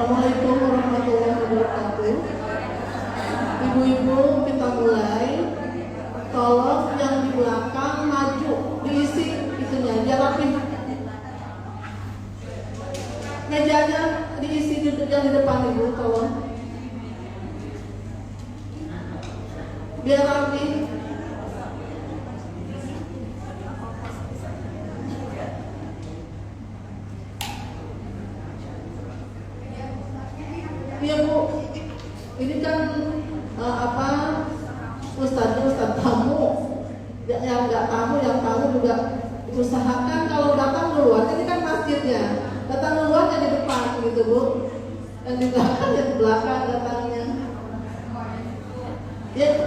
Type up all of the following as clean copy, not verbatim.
Assalamualaikum warahmatullahi wabarakatuh. Ibu-ibu, kita mulai. Tolong yang di belakang maju, diisi itunya, biar rapi. Mejanya diisi yang di depan ibu, tolong. Biar rapi. Iya Bu, ini kan Ustadz tamu, yang nggak tamu, yang tamu juga usahakan kalau datang duluan. Ini kan masjidnya, datang duluan ya di depan gitu Bu, dan di belakang ya di belakang datangnya. Ya.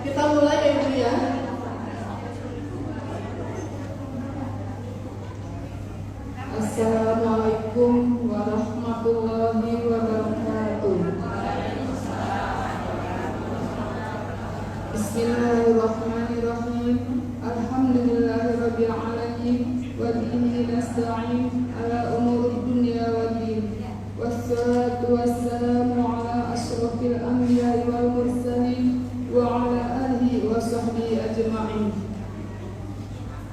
Kita mulai ya Ibu ya. Assalamualaikum warahmatullahi wabarakatuh. Bismillahirrahmanirrahim. Alhamdulillahirabbil alamin wa bihi nasta'in ala umuri dunya waddin. Wassalatu wassalamu ala asyrafil anbiya'i wal mursalin wa ala alihi wa sahbihi ajma'in.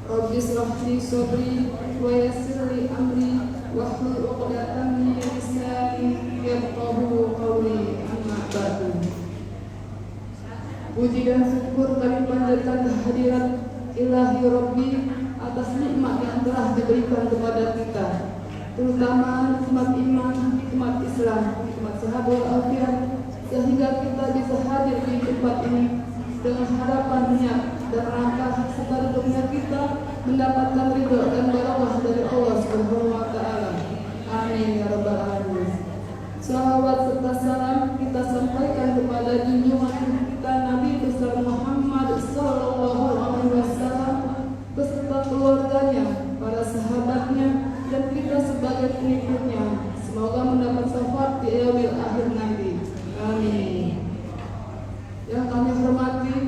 Rabbi shrah li sadri wa yassir li amri wahlul 'uqdatam min lisani yafqahu qawli. Amma ba'du. Puji dan syukur kami panjatkan kehadirat Ilahi Rabbi atas nikmat yang telah diberikan kepada kita, terutama nikmat iman, nikmat Islam, nikmat sahabat al-afiat, sehingga kita bisa hadir di tempat ini dengan harapan niat dan rangka sebaliknya kita mendapatkan ridho dan barakah dari Allah Subhanahu wa taala. Amin ya rabbal alamin. Salawat serta salam kita sampaikan kepada junjungan kita Nabi besar Muhammad sallallahu alaihi wasallam beserta keluarganya, para sahabatnya, dan kita sebagai pengikutnya. Semoga mendapat syafaat di yaumil akhir nanti. Amin. Yang kami hormati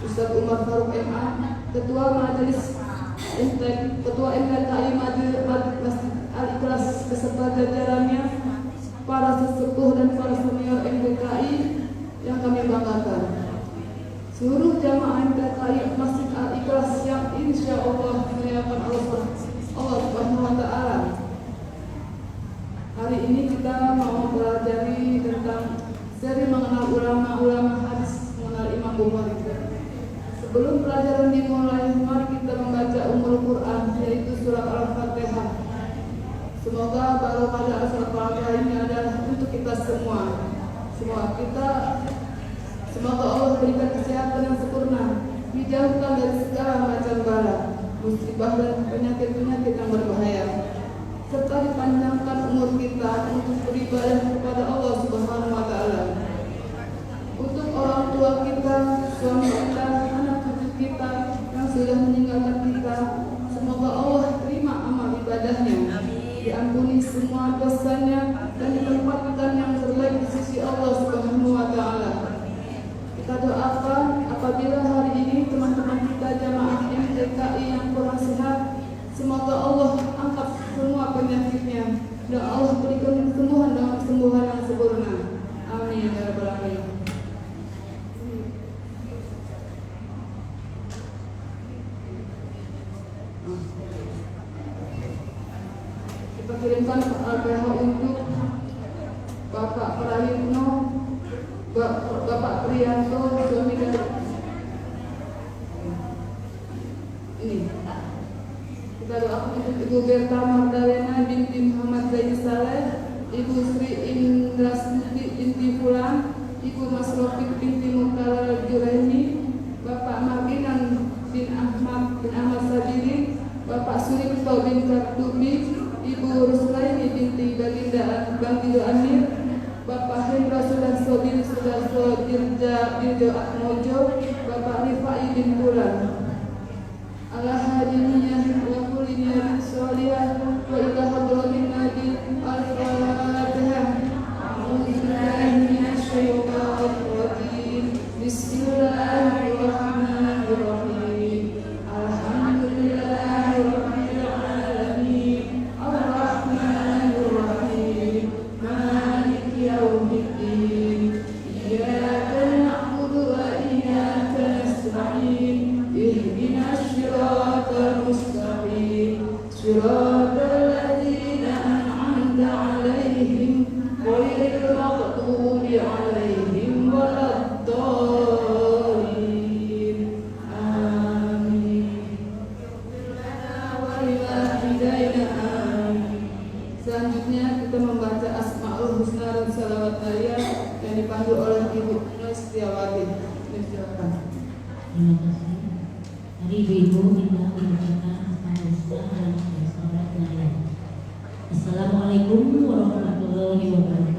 Ustaz Umar Faruk MA, Ketua Majelis Ketua MKKI Masjid Al-Ikhlas beserta jajarannya, para sesepuh dan para senior MKKI yang kami banggakan, seluruh jamaah MKKI Masjid Al-Ikhlas yang insya Allah dimuliakan Allah Subhanahu wa taala. Hari ini kita mau mempelajari tentang seri mengenal ulama-ulama hadis, mengenal Imam Bukhari. Sebelum pelajaran dimulai, mari kita membaca Ummul Quran, yaitu surat Al-Fatihah. Semoga barokah dari surat Al-Fatihah ini adalah untuk kita semua. Semoga Allah berikan kesehatan yang sempurna, dijauhkan dari segala macam bala, musibah dan penyakit-penyakit yang berbahaya, serta dipanjangkan umur kita untuk beribadah kepada Allah Subhanahu wa taala. Untuk orang tua kita, suami kita, anak cucu kita yang sudah meninggalkan kita, semoga Allah terima amal ibadahnya, diampuni semua dosanya, dan ditempatkan yang terbaik di sisi Allah Subhanahu wa taala. Kita doakan apabila hari ini teman-teman kita jamaah MKKI yang kurang sehat, semoga Allah angkat semua penyakitnya dan Allah berikan kesembuhan dengan kesembuhan yang sempurna. Amin ya rabbal alamin. Kita kirimkan Al-Fatihah untuk Bapak Prayitno, Bapak Priyanto, suami dari ini. Kita doakan untuk Ibu Berta Magdalena binti Muhammad Zaini Saleh, Ibu Sri Indrasniti binti Fulan, Ibu Mas Rofik binti Mukhtar Juraini, Bapak Mardinan bin Ahmad Sabiri, Bapak Suripto bin Kartubi, Ibu Ruslaini binti Baginda Bangido Amir, Bapak Hendra Sudarso bin Sudarso Dirjo Atmojo, Bapak Rifai bin Bulan. Ala hadiniyah wa kuliniyah sholiyah wa ila hadratin Nabi Al-Fatihah. A'udzubillahi minasyaitonir rajim. Bismillahirrahmanirrahim. Silakan. Terima kasih. Tadi ibu-ibu kita mengucapkan asmaul-husna dalam sholat lain. Assalamualaikum warahmatullahi wabarakatuh.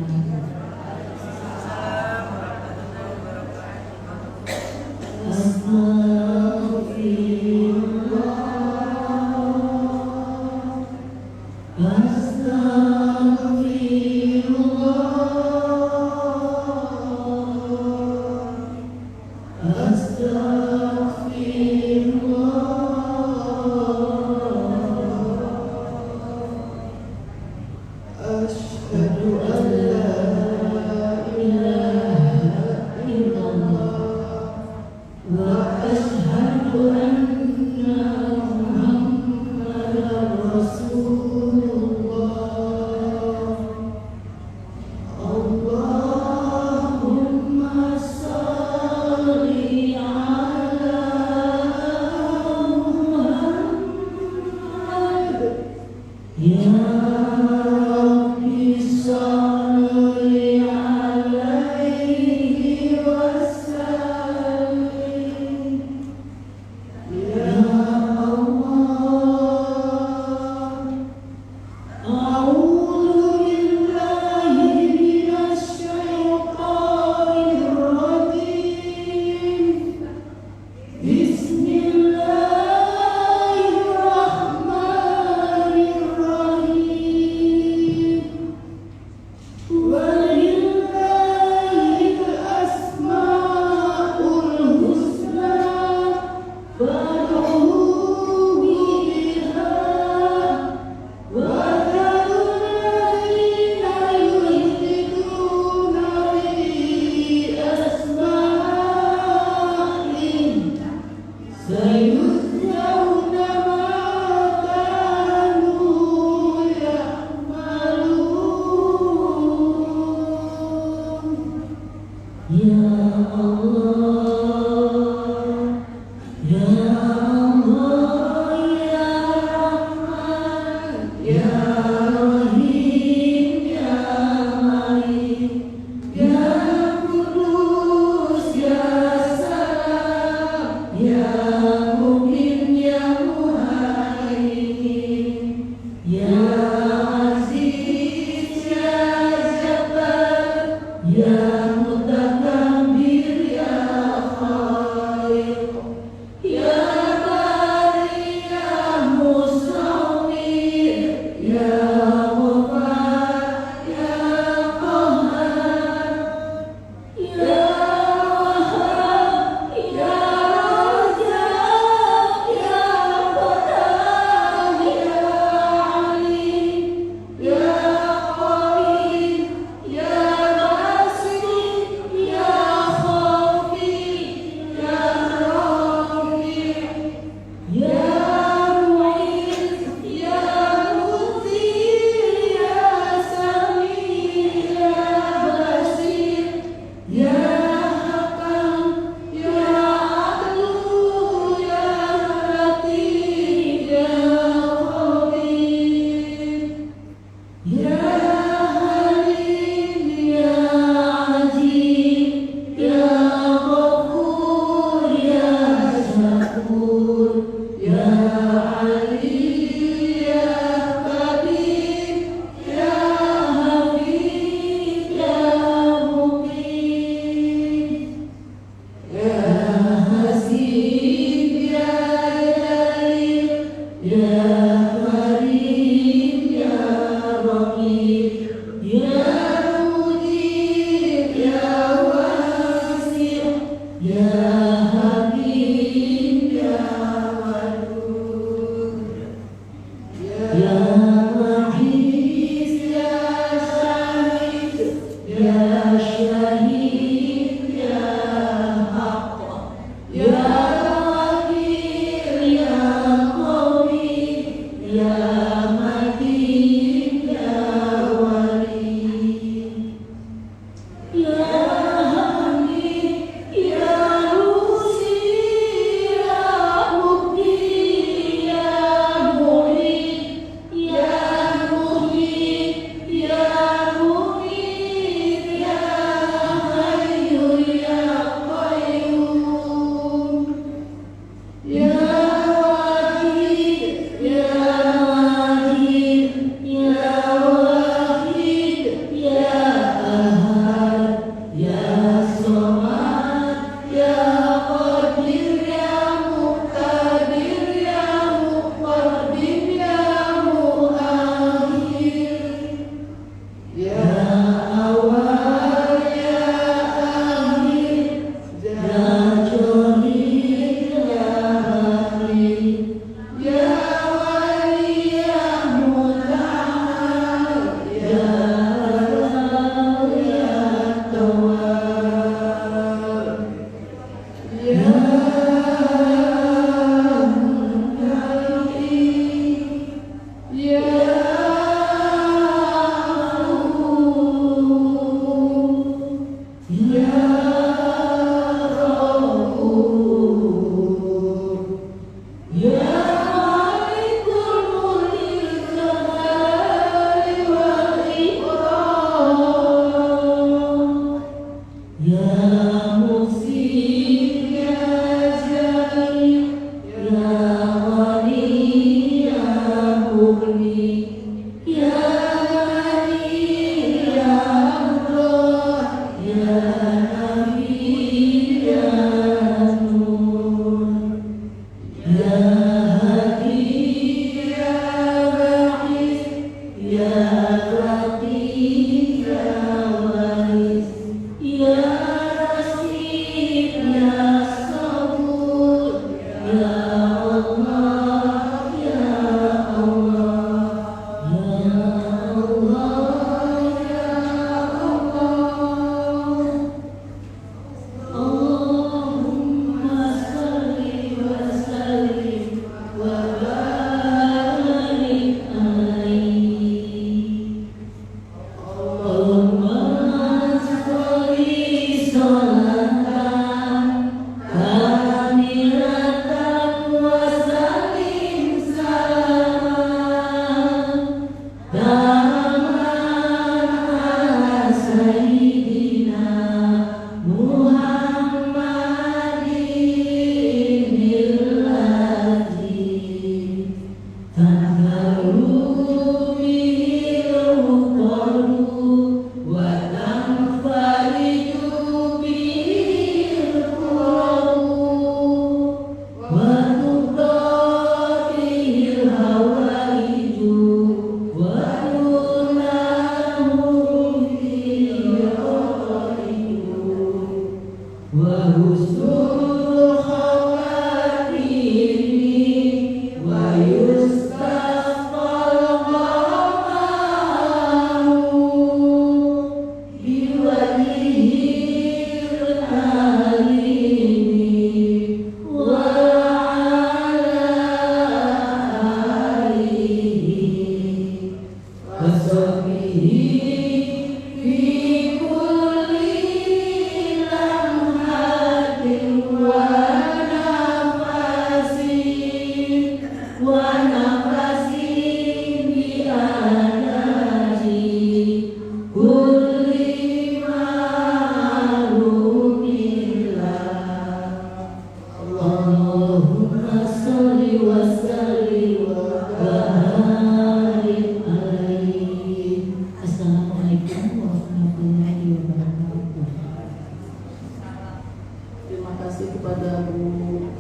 kepada Bu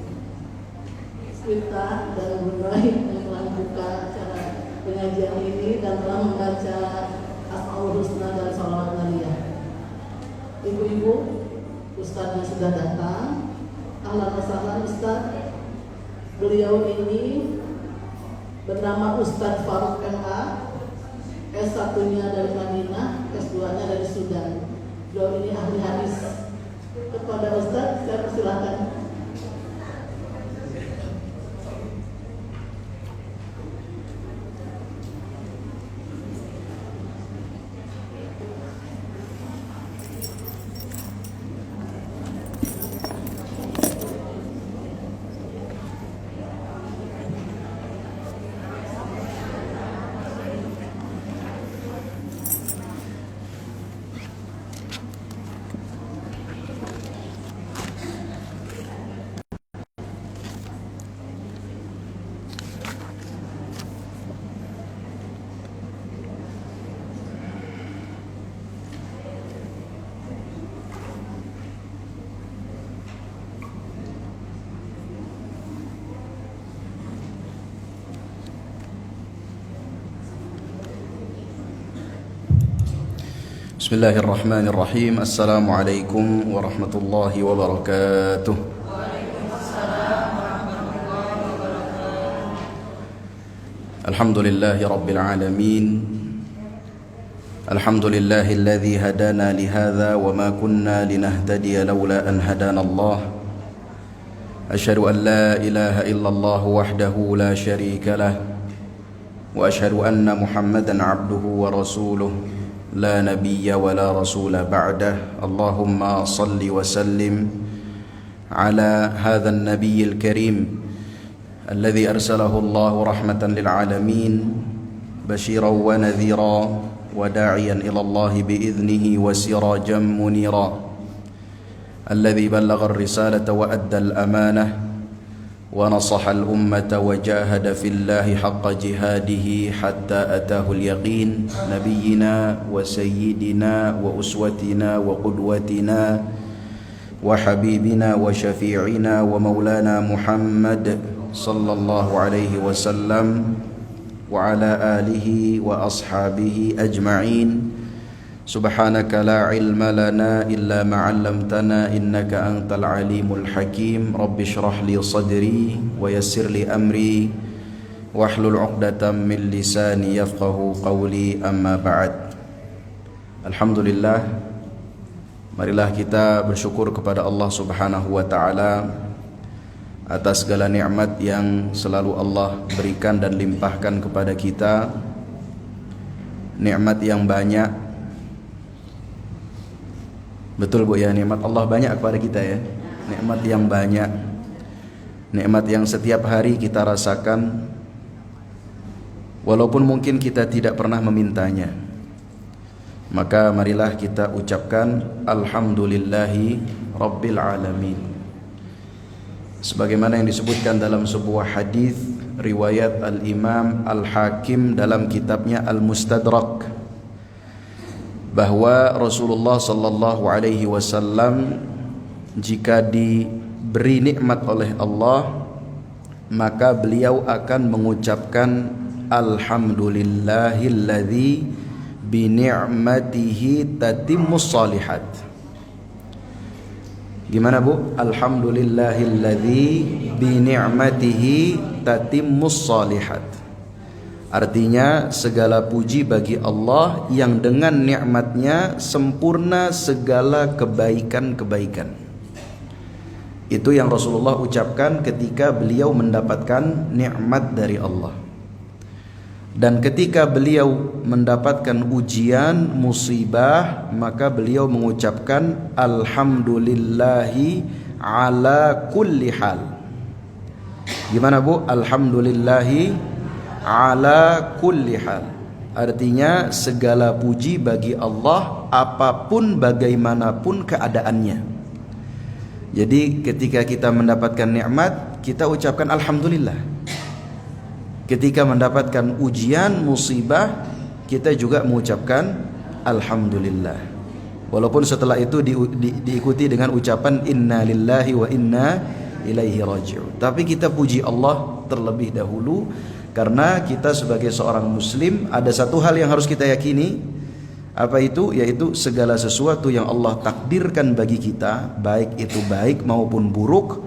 Swita dan Bu Ibrahim yang telah membuka acara pengajian ini dan telah membaca Asmaul Husna dan Sholawat Nariyah. Ibu-ibu, Ustadznya sudah datang. Ahlan wa sahlan Ustadz. Beliau ini bernama Ustadz Faruk MA, S1-nya dari Madinah, S2-nya dari Sudan. Beliau ini ahli hadis. Kepada Ustadz, saya persilahkan. Bismillahirrahmanirrahim. Assalamualaikum warahmatullahi wabarakatuh. Alhamdulillahi rabbil alamin. Alhamdulillahilladzi hadana lihadza wa ma kunna linahtadiya laula an hadana Allah. Asyhadu an la ilaha illallah wahdahu la syarika lah wa asyhadu anna Muhammadan abduhu wa rasuluh. لا نبي ولا رسول بعده اللهم صل وسلم على هذا النبي الكريم الذي أرسله الله رحمة للعالمين بشيرا ونذيرا وداعيا إلى الله بإذنه وسراجا منيرا الذي بلغ الرسالة وأدى الأمانة ونصح الأمة وجاهد في الله حق جهاده حتى أتاه اليقين نبينا وسيدنا وأسوتنا وقدوتنا وحبيبنا وشفيعنا ومولانا محمد صلى الله عليه وسلم وعلى آله وأصحابه أجمعين سبحانك لا علم لنا إلا ما علمتنا إنك أنت العليم الحكيم رب اشرح لي صدري ويسر لي أمري واحلل عقدة من لساني يفقه قولي أما بعد. Alhamdulillah, marilah kita bersyukur kepada Allah Subhanahu wa taala atas segala nikmat yang selalu Allah berikan dan limpahkan kepada kita. Nikmat yang banyak. Betul Bu ya, nikmat Allah banyak kepada kita ya. Nikmat yang banyak, nikmat yang setiap hari kita rasakan, walaupun mungkin kita tidak pernah memintanya. Maka marilah kita ucapkan Alhamdulillahi Rabbil Alamin. Sebagaimana yang disebutkan dalam sebuah hadis riwayat Al-Imam Al-Hakim dalam kitabnya Al-Mustadrak, bahwa Rasulullah sallallahu alaihi wasallam jika diberi nikmat oleh Allah, maka beliau akan mengucapkan alhamdulillahilladzi bi ni'matihi tatimmus shalihat. Gimana Bu? Alhamdulillahilladzi bi ni'matihi tatimmus shalihat. Artinya segala puji bagi Allah yang dengan nikmatnya sempurna segala kebaikan-kebaikan. Itu yang Rasulullah ucapkan ketika beliau mendapatkan nikmat dari Allah. Dan ketika beliau mendapatkan ujian, musibah, maka beliau mengucapkan alhamdulillahi ala kulli hal. Gimana Bu? Alhamdulillahi ala kulli hal. Artinya segala puji bagi Allah apapun bagaimanapun keadaannya. Jadi ketika kita mendapatkan nikmat, kita ucapkan alhamdulillah. Ketika mendapatkan ujian, musibah, kita juga mengucapkan alhamdulillah. Walaupun setelah itu diikuti dengan ucapan inna lillahi wa inna ilaihi raji'un. Tapi kita puji Allah terlebih dahulu, karena kita sebagai seorang muslim ada satu hal yang harus kita yakini. Apa itu? Yaitu segala sesuatu yang Allah takdirkan bagi kita, baik itu baik maupun buruk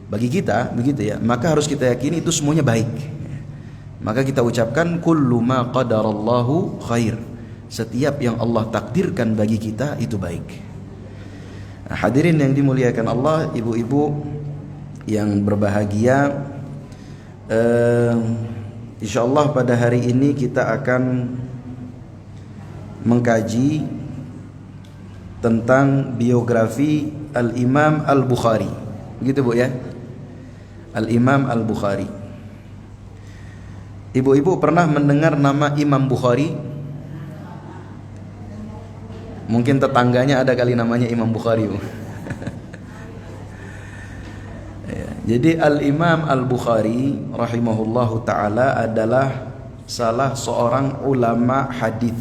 bagi kita, begitu ya, maka harus kita yakini itu semuanya baik. Maka kita ucapkan kullu ma qadarallahu khair. Setiap yang Allah takdirkan bagi kita itu baik. Nah, hadirin yang dimuliakan Allah, ibu-ibu yang berbahagia, insyaallah pada hari ini kita akan mengkaji tentang biografi Al-Imam Al-Bukhari. Begitu Bu ya? Al-Imam Al-Bukhari. Ibu-ibu pernah mendengar nama Imam Bukhari? Mungkin tetangganya ada kali namanya Imam Bukhari. Jadi Al-Imam Al-Bukhari rahimahullahu ta'ala adalah salah seorang ulama hadis.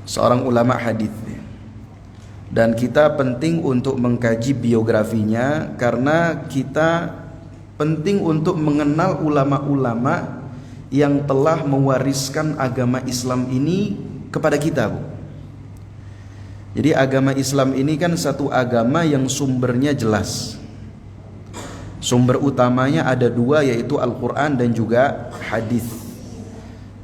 Seorang ulama hadis. Dan kita penting untuk mengkaji biografinya, karena kita penting untuk mengenal ulama-ulama yang telah mewariskan agama Islam ini kepada kita, Bu. Jadi agama Islam ini kan satu agama yang sumbernya jelas. Sumber utamanya ada dua, yaitu Al-Quran dan juga hadis.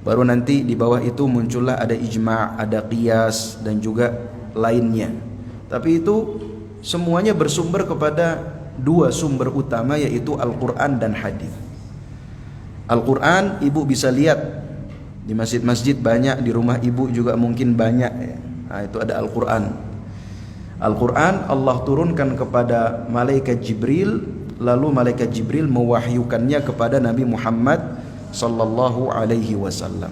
Baru nanti di bawah itu muncullah ada ijma', ada qiyas dan juga lainnya. Tapi itu semuanya bersumber kepada dua sumber utama, yaitu Al-Quran dan hadis. Al-Quran ibu bisa lihat di masjid-masjid banyak, di rumah ibu juga mungkin banyak ya. Nah, itu ada Al-Quran. Al-Quran Allah turunkan kepada malaikat Jibril, lalu malaikat Jibril mewahyukannya kepada Nabi Muhammad sallallahu alaihi wasallam.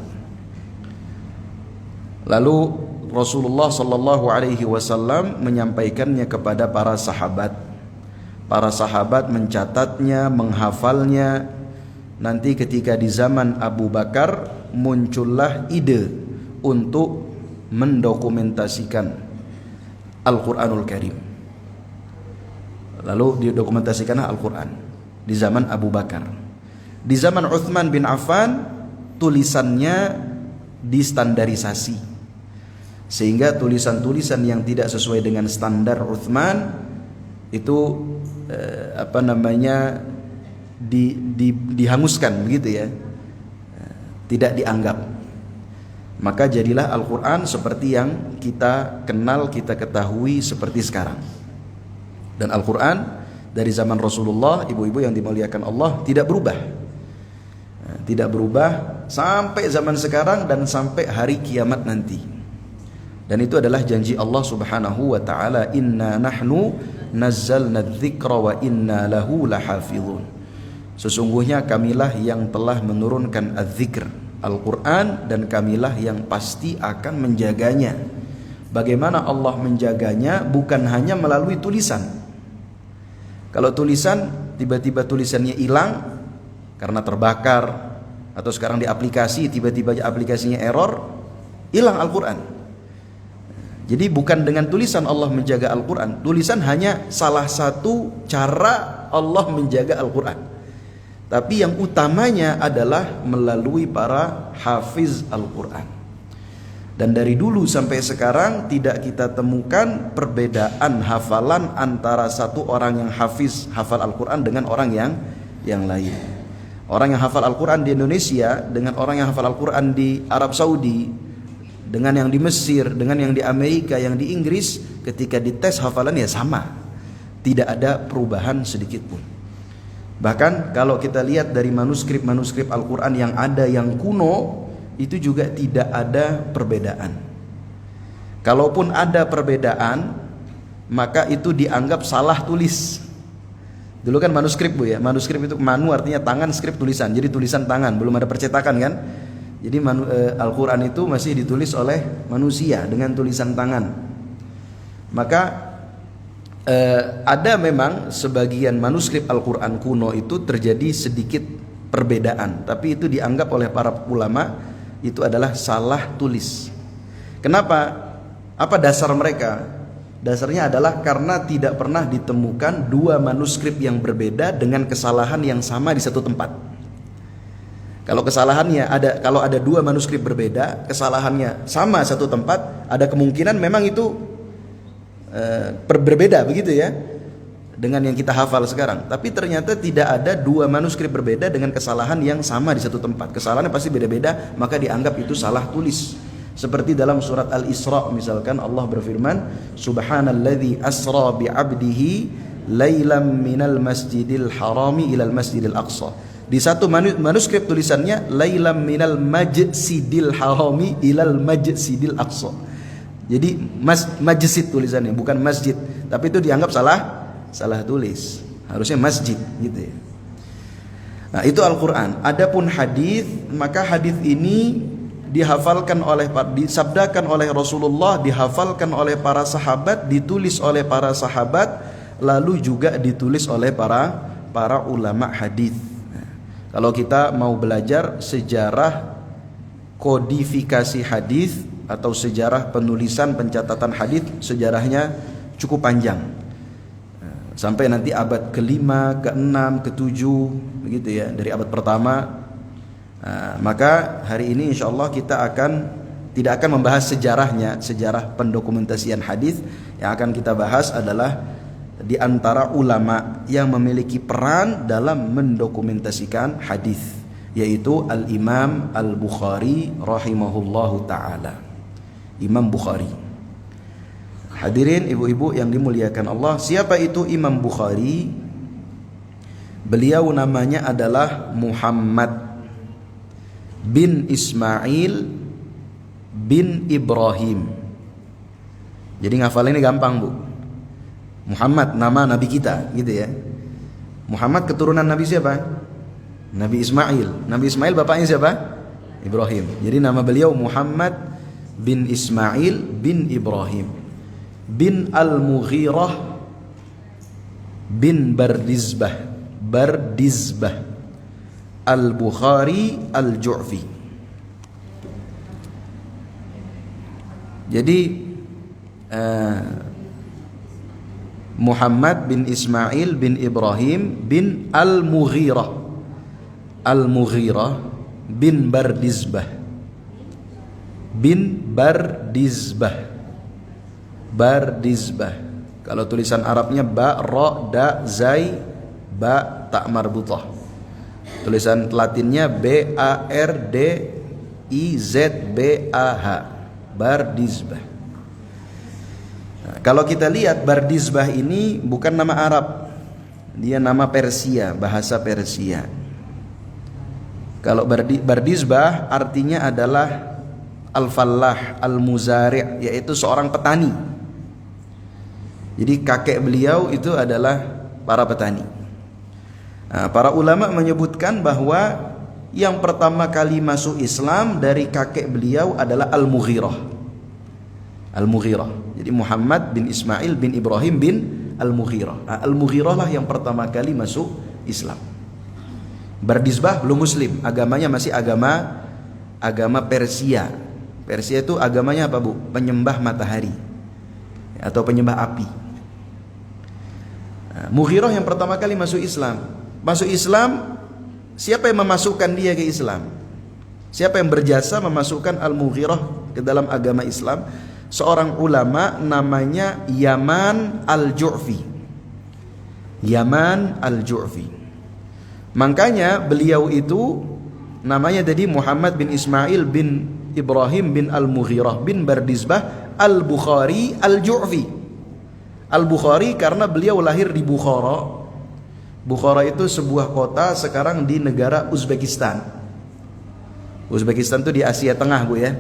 Lalu Rasulullah sallallahu alaihi wasallam menyampaikannya kepada para sahabat. Para sahabat mencatatnya, menghafalnya. Nanti ketika di zaman Abu Bakar muncullah ide untuk mendokumentasikan Al-Quranul Karim. Lalu didokumentasikanlah Al-Quran di zaman Abu Bakar. Di zaman Uthman bin Affan tulisannya distandarisasi, sehingga tulisan-tulisan yang tidak sesuai dengan standar Uthman itu dihanguskan, begitu ya, tidak dianggap. Maka jadilah Al-Quran seperti yang kita kenal, kita ketahui seperti sekarang. Dan Al-Quran dari zaman Rasulullah, ibu-ibu yang dimuliakan Allah, tidak berubah. Tidak berubah sampai zaman sekarang dan sampai hari kiamat nanti. Dan itu adalah janji Allah Subhanahu wa ta'ala, inna nahnu nazzalna dzikra wa inna lahu lahafizun. Sesungguhnya kamilah yang telah menurunkan az-zikr, Al-Quran, dan kamilah yang pasti akan menjaganya. Bagaimana Allah menjaganya? Bukan hanya melalui tulisan. Kalau tulisan, tiba-tiba tulisannya hilang karena terbakar, atau sekarang di aplikasi, tiba-tiba aplikasinya error, hilang Al-Quran. Jadi bukan dengan tulisan Allah menjaga Al-Quran. Tulisan hanya salah satu cara Allah menjaga Al-Quran. Tapi yang utamanya adalah melalui para hafiz Al-Quran. Dan dari dulu sampai sekarang tidak kita temukan perbedaan hafalan antara satu orang yang hafal Al-Quran dengan orang yang lain. Orang yang hafal Al-Quran di Indonesia dengan orang yang hafal Al-Quran di Arab Saudi, dengan yang di Mesir, dengan yang di Amerika, yang di Inggris, ketika dites hafalan ya sama. Tidak ada perubahan sedikit pun. Bahkan kalau kita lihat dari manuskrip-manuskrip Al-Quran yang ada yang kuno, itu juga tidak ada perbedaan. Kalaupun ada perbedaan, maka itu dianggap salah tulis. Dulu kan manuskrip, Bu ya. Manuskrip itu manu artinya tangan, skrip tulisan. Jadi tulisan tangan, belum ada percetakan kan. Jadi Al-Quran itu masih ditulis oleh manusia dengan tulisan tangan. Maka ada memang sebagian manuskrip Al-Quran kuno itu terjadi sedikit perbedaan, tapi itu dianggap oleh para ulama itu adalah salah tulis. Kenapa? Apa dasar mereka? Dasarnya adalah karena tidak pernah ditemukan dua manuskrip yang berbeda dengan kesalahan yang sama di satu tempat. Kalau ada dua manuskrip berbeda, kesalahannya sama satu tempat, ada kemungkinan memang itu berbeda begitu ya, dengan yang kita hafal sekarang. Tapi ternyata tidak ada dua manuskrip berbeda dengan kesalahan yang sama di satu tempat. Kesalahannya pasti beda-beda, maka dianggap itu salah tulis. Seperti dalam surat Al-Isra misalkan Allah berfirman, Subhanalladzi asra bi'abdihi lailam minal masjidil harami ilal masjidil aqsa. Di satu manuskrip tulisannya lailam minal majsidil harami ilal majsidil aqsa. Jadi majsid tulisannya, bukan masjid. Tapi itu dianggap salah tulis. Harusnya masjid gitu ya. Nah, itu Al-Qur'an. Adapun hadis, maka hadis ini disabdakan oleh Rasulullah, dihafalkan oleh para sahabat, ditulis oleh para sahabat, lalu juga ditulis oleh para ulama hadis. Nah, kalau kita mau belajar sejarah kodifikasi hadis atau sejarah penulisan pencatatan hadis, sejarahnya cukup panjang. Sampai nanti abad ke-5, ke-6, ke-7 begitu ya, dari abad pertama. Maka hari ini insyaallah kita tidak akan membahas sejarahnya, sejarah pendokumentasian hadis. Yang akan kita bahas adalah di antara ulama yang memiliki peran dalam mendokumentasikan hadis, yaitu Al-Imam Al-Bukhari rahimahullahu taala. Imam Bukhari. Hadirin ibu-ibu yang dimuliakan Allah, siapa itu Imam Bukhari? Beliau namanya adalah Muhammad bin Ismail bin Ibrahim. Jadi ngafal ini gampang, Bu. Muhammad nama nabi kita gitu ya. Muhammad keturunan nabi siapa? Nabi Ismail. Nabi Ismail bapaknya siapa? Ibrahim. Jadi nama beliau Muhammad bin Ismail bin Ibrahim bin Al-Mughirah bin Bardizbah Al-Bukhari Al-Ju'fi. Jadi Muhammad bin Ismail bin Ibrahim bin Al-Mughirah bin Bardizbah Kalau tulisan Arabnya ba, ra, da, zai, ba, ta marbutah. Tulisan Latinnya B A R D I Z B A H, Bardizbah. Nah, kalau kita lihat Bardizbah ini bukan nama Arab, dia nama Persia, bahasa Persia. Kalau Bardizbah artinya adalah al-fallah, al-muzari', yaitu seorang petani. Jadi kakek beliau itu adalah para petani. Nah, para ulama menyebutkan bahwa yang pertama kali masuk Islam dari kakek beliau adalah Al-Mughirah. Jadi Muhammad bin Ismail bin Ibrahim bin Al-Mughirah. Nah, Al-Mughirah lah yang pertama kali masuk Islam. Bardizbah belum Muslim, agamanya masih agama Persia. Persia itu agamanya apa, Bu? Penyembah matahari atau penyembah api. Nah, Mughirah yang pertama kali masuk Islam. Masuk Islam, siapa yang memasukkan dia ke Islam? Siapa yang berjasa memasukkan Al-Mughirah ke dalam agama Islam? Seorang ulama namanya Yaman Al-Ju'fi. Makanya beliau itu namanya tadi Muhammad bin Ismail bin Ibrahim bin Al-Mughirah bin Bardizbah Al-Bukhari Al-Ju'fi. Al-Bukhari karena beliau lahir di Bukhara. Bukhara itu sebuah kota sekarang di negara Uzbekistan. Uzbekistan itu di Asia Tengah, Bu ya.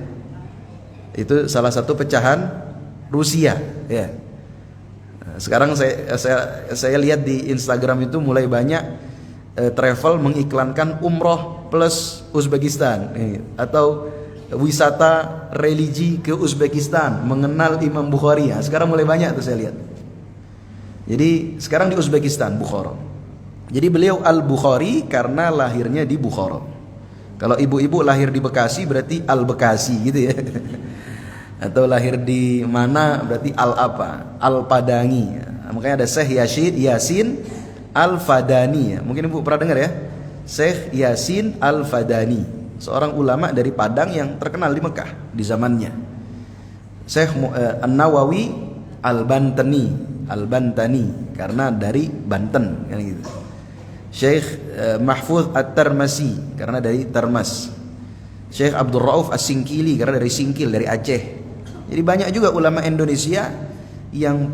Itu salah satu pecahan Rusia ya. Sekarang saya lihat di Instagram itu mulai banyak travel mengiklankan umroh plus Uzbekistan atau wisata religi ke Uzbekistan, mengenal Imam Bukhari. Sekarang mulai banyak tuh saya lihat. Jadi sekarang di Uzbekistan, Bukhara. Jadi beliau Al-Bukhari karena lahirnya di Bukhara. Kalau ibu-ibu lahir di Bekasi berarti Al-Bekasi gitu ya. Atau lahir di mana berarti Al apa? Al-Padani. Makanya ada Syekh Yasin Al-Fadani. Mungkin Ibu pernah dengar ya? Syekh Yasin Al-Fadani, seorang ulama dari Padang yang terkenal di Mekah di zamannya. Syekh An-Nawawi Al-Bantani karena dari Banten kan gitu. Syekh Mahfuz At-Tarmasi karena dari Tarmas. Syekh Abdul Rauf As-Singkili karena dari Singkil, dari Aceh. Jadi banyak juga ulama Indonesia yang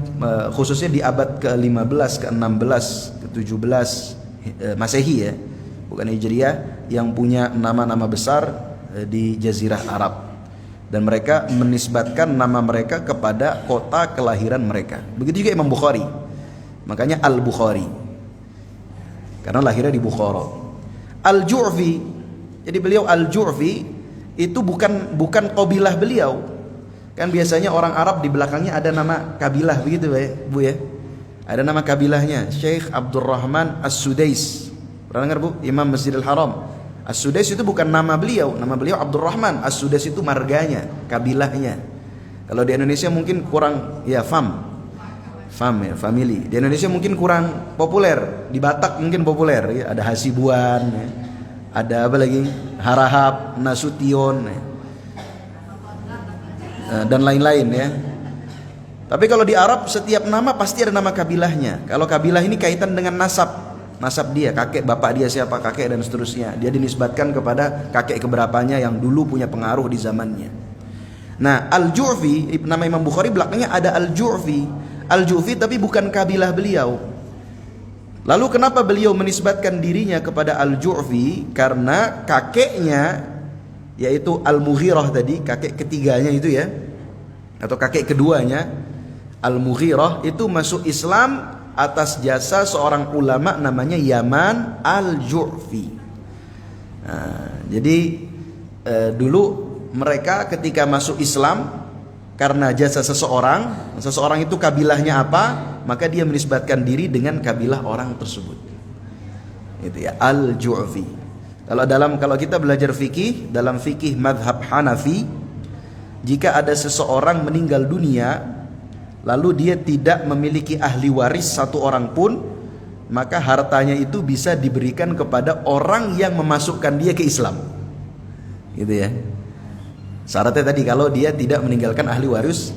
khususnya di abad ke-15, ke-16, ke-17 Masehi ya, bukan Hijriah, yang punya nama-nama besar di Jazirah Arab. Dan mereka menisbatkan nama mereka kepada kota kelahiran mereka. Begitu juga Imam Bukhari. Makanya Al-Bukhari. Karena lahirnya di Bukhara. Al-Ju'fi. Jadi beliau Al-Ju'fi itu bukan qabilah beliau. Kan biasanya orang Arab di belakangnya ada nama kabilah begitu Bu ya. Ada nama kabilahnya, Syekh Abdurrahman As-Sudais. Pernah dengar Bu? Imam Masjidil Haram. As-Sudais itu bukan nama beliau Abdurrahman. As-Sudais itu marganya, kabilahnya. Kalau di Indonesia mungkin kurang ya fam ya, family. Di Indonesia mungkin kurang populer. Di Batak mungkin populer ya. Ada Hasibuan ya. Ada apa lagi? Harahap, Nasution ya. Dan lain-lain ya. Tapi kalau di Arab setiap nama pasti ada nama kabilahnya. Kalau kabilah ini kaitan dengan nasab dia, kakek bapak dia siapa, kakek dan seterusnya. Dia dinisbatkan kepada kakek keberapanya yang dulu punya pengaruh di zamannya. Nah, Al-Ju'fi, nama Imam Bukhari belakangnya ada Al-Ju'fi. Al-Ju'fi tapi bukan kabilah beliau. Lalu kenapa beliau menisbatkan dirinya kepada Al-Ju'fi? Karena kakeknya, yaitu Al-Mughirah tadi, kakek ketiganya itu ya, atau kakek keduanya, Al-Mughirah itu masuk Islam atas jasa seorang ulama namanya Yaman Al-Ju'fi. Jadi dulu mereka ketika masuk Islam karena jasa seseorang itu kabilahnya apa, maka dia menisbatkan diri dengan kabilah orang tersebut. Itu ya, Al-Ju'fi. Kalau kita belajar fikih, dalam fikih madhab Hanafi, jika ada seseorang meninggal dunia lalu dia tidak memiliki ahli waris satu orang pun, maka hartanya itu bisa diberikan kepada orang yang memasukkan dia ke Islam. Gitu ya. Syaratnya tadi kalau dia tidak meninggalkan ahli waris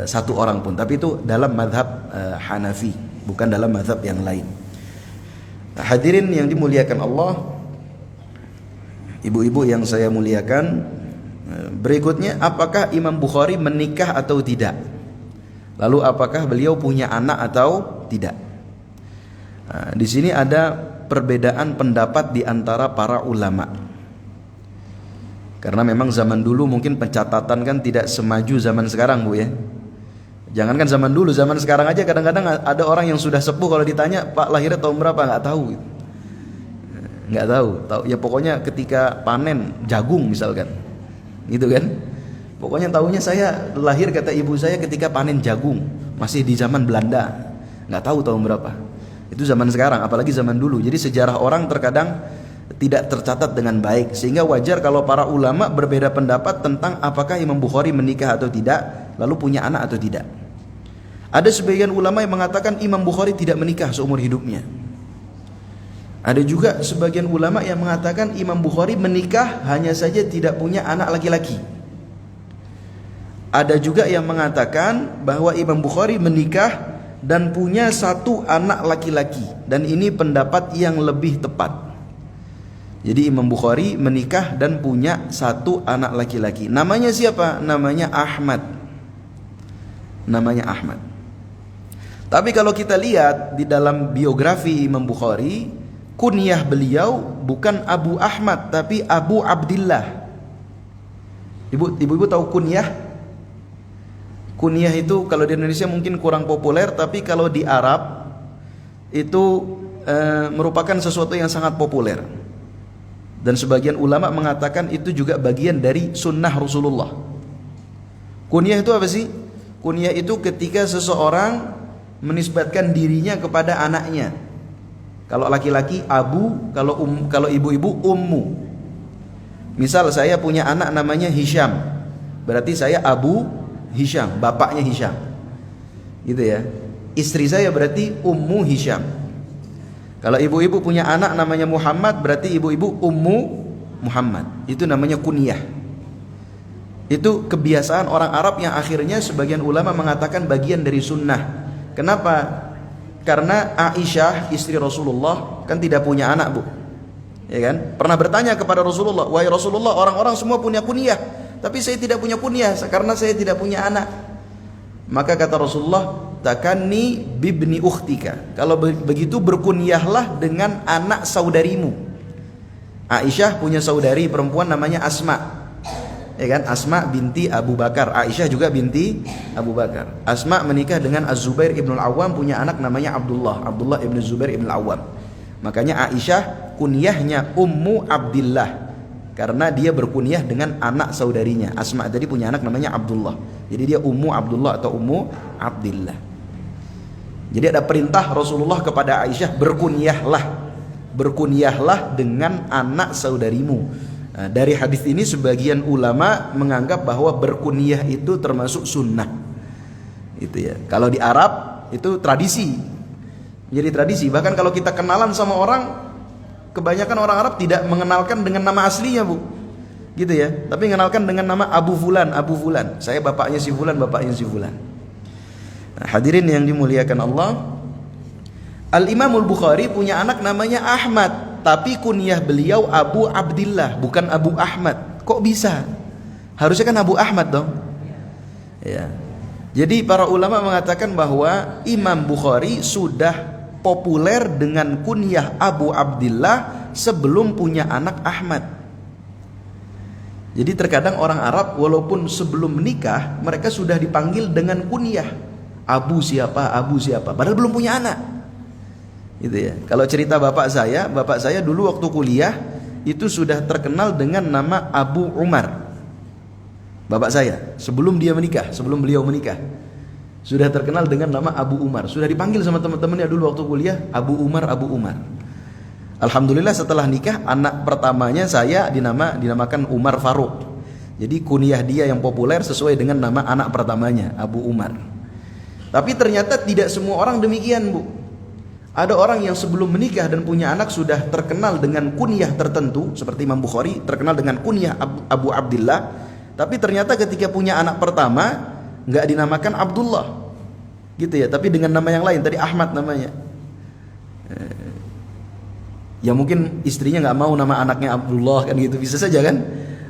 satu orang pun, tapi itu dalam madhab Hanafi, bukan dalam madhab yang lain. Nah, hadirin yang dimuliakan Allah, ibu-ibu yang saya muliakan, berikutnya apakah Imam Bukhari menikah atau tidak? Lalu apakah beliau punya anak atau tidak? Nah, di sini ada perbedaan pendapat di antara para ulama. Karena memang zaman dulu mungkin pencatatan kan tidak semaju zaman sekarang Bu ya. Jangankan zaman dulu, zaman sekarang aja kadang-kadang ada orang yang sudah sepuh kalau ditanya, Pak lahirnya tahun berapa, nggak tahu. Nggak tahu. Ya pokoknya ketika panen jagung misalkan, gitu kan. Pokoknya tahunya saya lahir kata ibu saya ketika panen jagung, masih di zaman Belanda, nggak tahu tahun berapa. Itu zaman sekarang, apalagi zaman dulu. Jadi sejarah orang terkadang tidak tercatat dengan baik, sehingga wajar kalau para ulama berbeda pendapat tentang apakah Imam Bukhari menikah atau tidak, lalu punya anak atau tidak. Ada sebagian ulama yang mengatakan Imam Bukhari tidak menikah seumur hidupnya. Ada juga sebagian ulama yang mengatakan Imam Bukhari menikah, hanya saja tidak punya anak laki-laki. Ada juga yang mengatakan bahwa Imam Bukhari menikah dan punya satu anak laki-laki, dan ini pendapat yang lebih tepat. Jadi Imam Bukhari menikah dan punya satu anak laki-laki. Namanya siapa? Namanya Ahmad. Namanya Ahmad. Tapi kalau kita lihat di dalam biografi Imam Bukhari, kunyah beliau bukan Abu Ahmad tapi Abu Abdillah. Ibu-ibu tahu kunyah? Kunyah itu kalau di Indonesia mungkin kurang populer, tapi kalau di Arab itu merupakan sesuatu yang sangat populer. Dan sebagian ulama mengatakan itu juga bagian dari sunnah Rasulullah. Kunyah itu apa sih? Kunyah itu ketika seseorang menisbatkan dirinya kepada anaknya. Kalau laki-laki Abu, kalau ibu-ibu Ummu. Misal saya punya anak namanya Hisham. berarti saya Abu Hisham, bapaknya Hisham. Gitu ya. Istri saya berarti Ummu Hisham. Kalau ibu-ibu punya anak namanya Muhammad, berarti ibu-ibu Ummu Muhammad. Itu namanya kunyah. Itu kebiasaan orang Arab yang akhirnya sebagian ulama mengatakan bagian dari sunnah. Kenapa? Karena Aisyah istri Rasulullah kan tidak punya anak, Bu. Ya kan? Pernah bertanya kepada Rasulullah, "Wahai Rasulullah, orang-orang semua punya kunyah, tapi saya tidak punya kunyah karena saya tidak punya anak." Maka kata Rasulullah, "Takanni bibni ukhtika." Kalau begitu berkunyahlah dengan anak saudarimu. Aisyah punya saudari perempuan namanya Asma. Ya kan? Asma binti Abu Bakar. Aisyah juga binti Abu Bakar. Asma menikah dengan Az-Zubair ibn al-Awwam, punya anak namanya Abdullah. Abdullah ibn Zubair ibn al-Awwam. Makanya Aisyah kunyahnya Ummu Abdillah, karena dia berkunyah dengan anak saudarinya. Asma tadi punya anak namanya Abdullah. Jadi dia Ummu Abdullah atau Ummu Abdillah. Jadi ada perintah Rasulullah kepada Aisyah, berkunyahlah dengan anak saudarimu. Nah, dari hadis ini sebagian ulama menganggap bahwa berkunyah itu termasuk sunnah. Itu ya. Kalau di Arab itu tradisi. Jadi tradisi. Bahkan kalau kita kenalan sama orang, kebanyakan orang Arab tidak mengenalkan dengan nama aslinya, Bu. Gitu ya. Tapi mengenalkan dengan nama Abu Fulan, Abu Fulan. Saya bapaknya si Fulan, bapaknya si Fulan. Nah, hadirin yang dimuliakan Allah, Al-Imamul Bukhari punya anak namanya Ahmad, tapi kunyah beliau Abu Abdillah, bukan Abu Ahmad. Kok bisa? Harusnya kan Abu Ahmad dong. Ya. Jadi para ulama mengatakan bahwa Imam Bukhari sudah populer dengan kunyah Abu Abdillah sebelum punya anak Ahmad. Jadi terkadang orang Arab walaupun sebelum menikah mereka sudah dipanggil dengan kunyah Abu siapa, padahal belum punya anak. Gitu ya. Kalau cerita bapak saya dulu waktu kuliah itu sudah terkenal dengan nama Abu Umar. Bapak saya sebelum beliau menikah sudah terkenal dengan nama Abu Umar. Sudah dipanggil sama teman-temannya dulu waktu kuliah Abu Umar. Alhamdulillah setelah nikah anak pertamanya saya dinamakan Umar Faruk. Jadi kunyah dia yang populer sesuai dengan nama anak pertamanya, Abu Umar. Tapi ternyata tidak semua orang demikian, Bu. Ada orang yang sebelum menikah dan punya anak sudah terkenal dengan kunyah tertentu, seperti Imam Bukhari terkenal dengan kunyah Abu Abdillah, tapi ternyata ketika punya anak pertama nggak dinamakan Abdullah, gitu ya, tapi dengan nama yang lain, tadi Ahmad namanya. Ya mungkin istrinya nggak mau nama anaknya Abdullah kan gitu, bisa saja kan?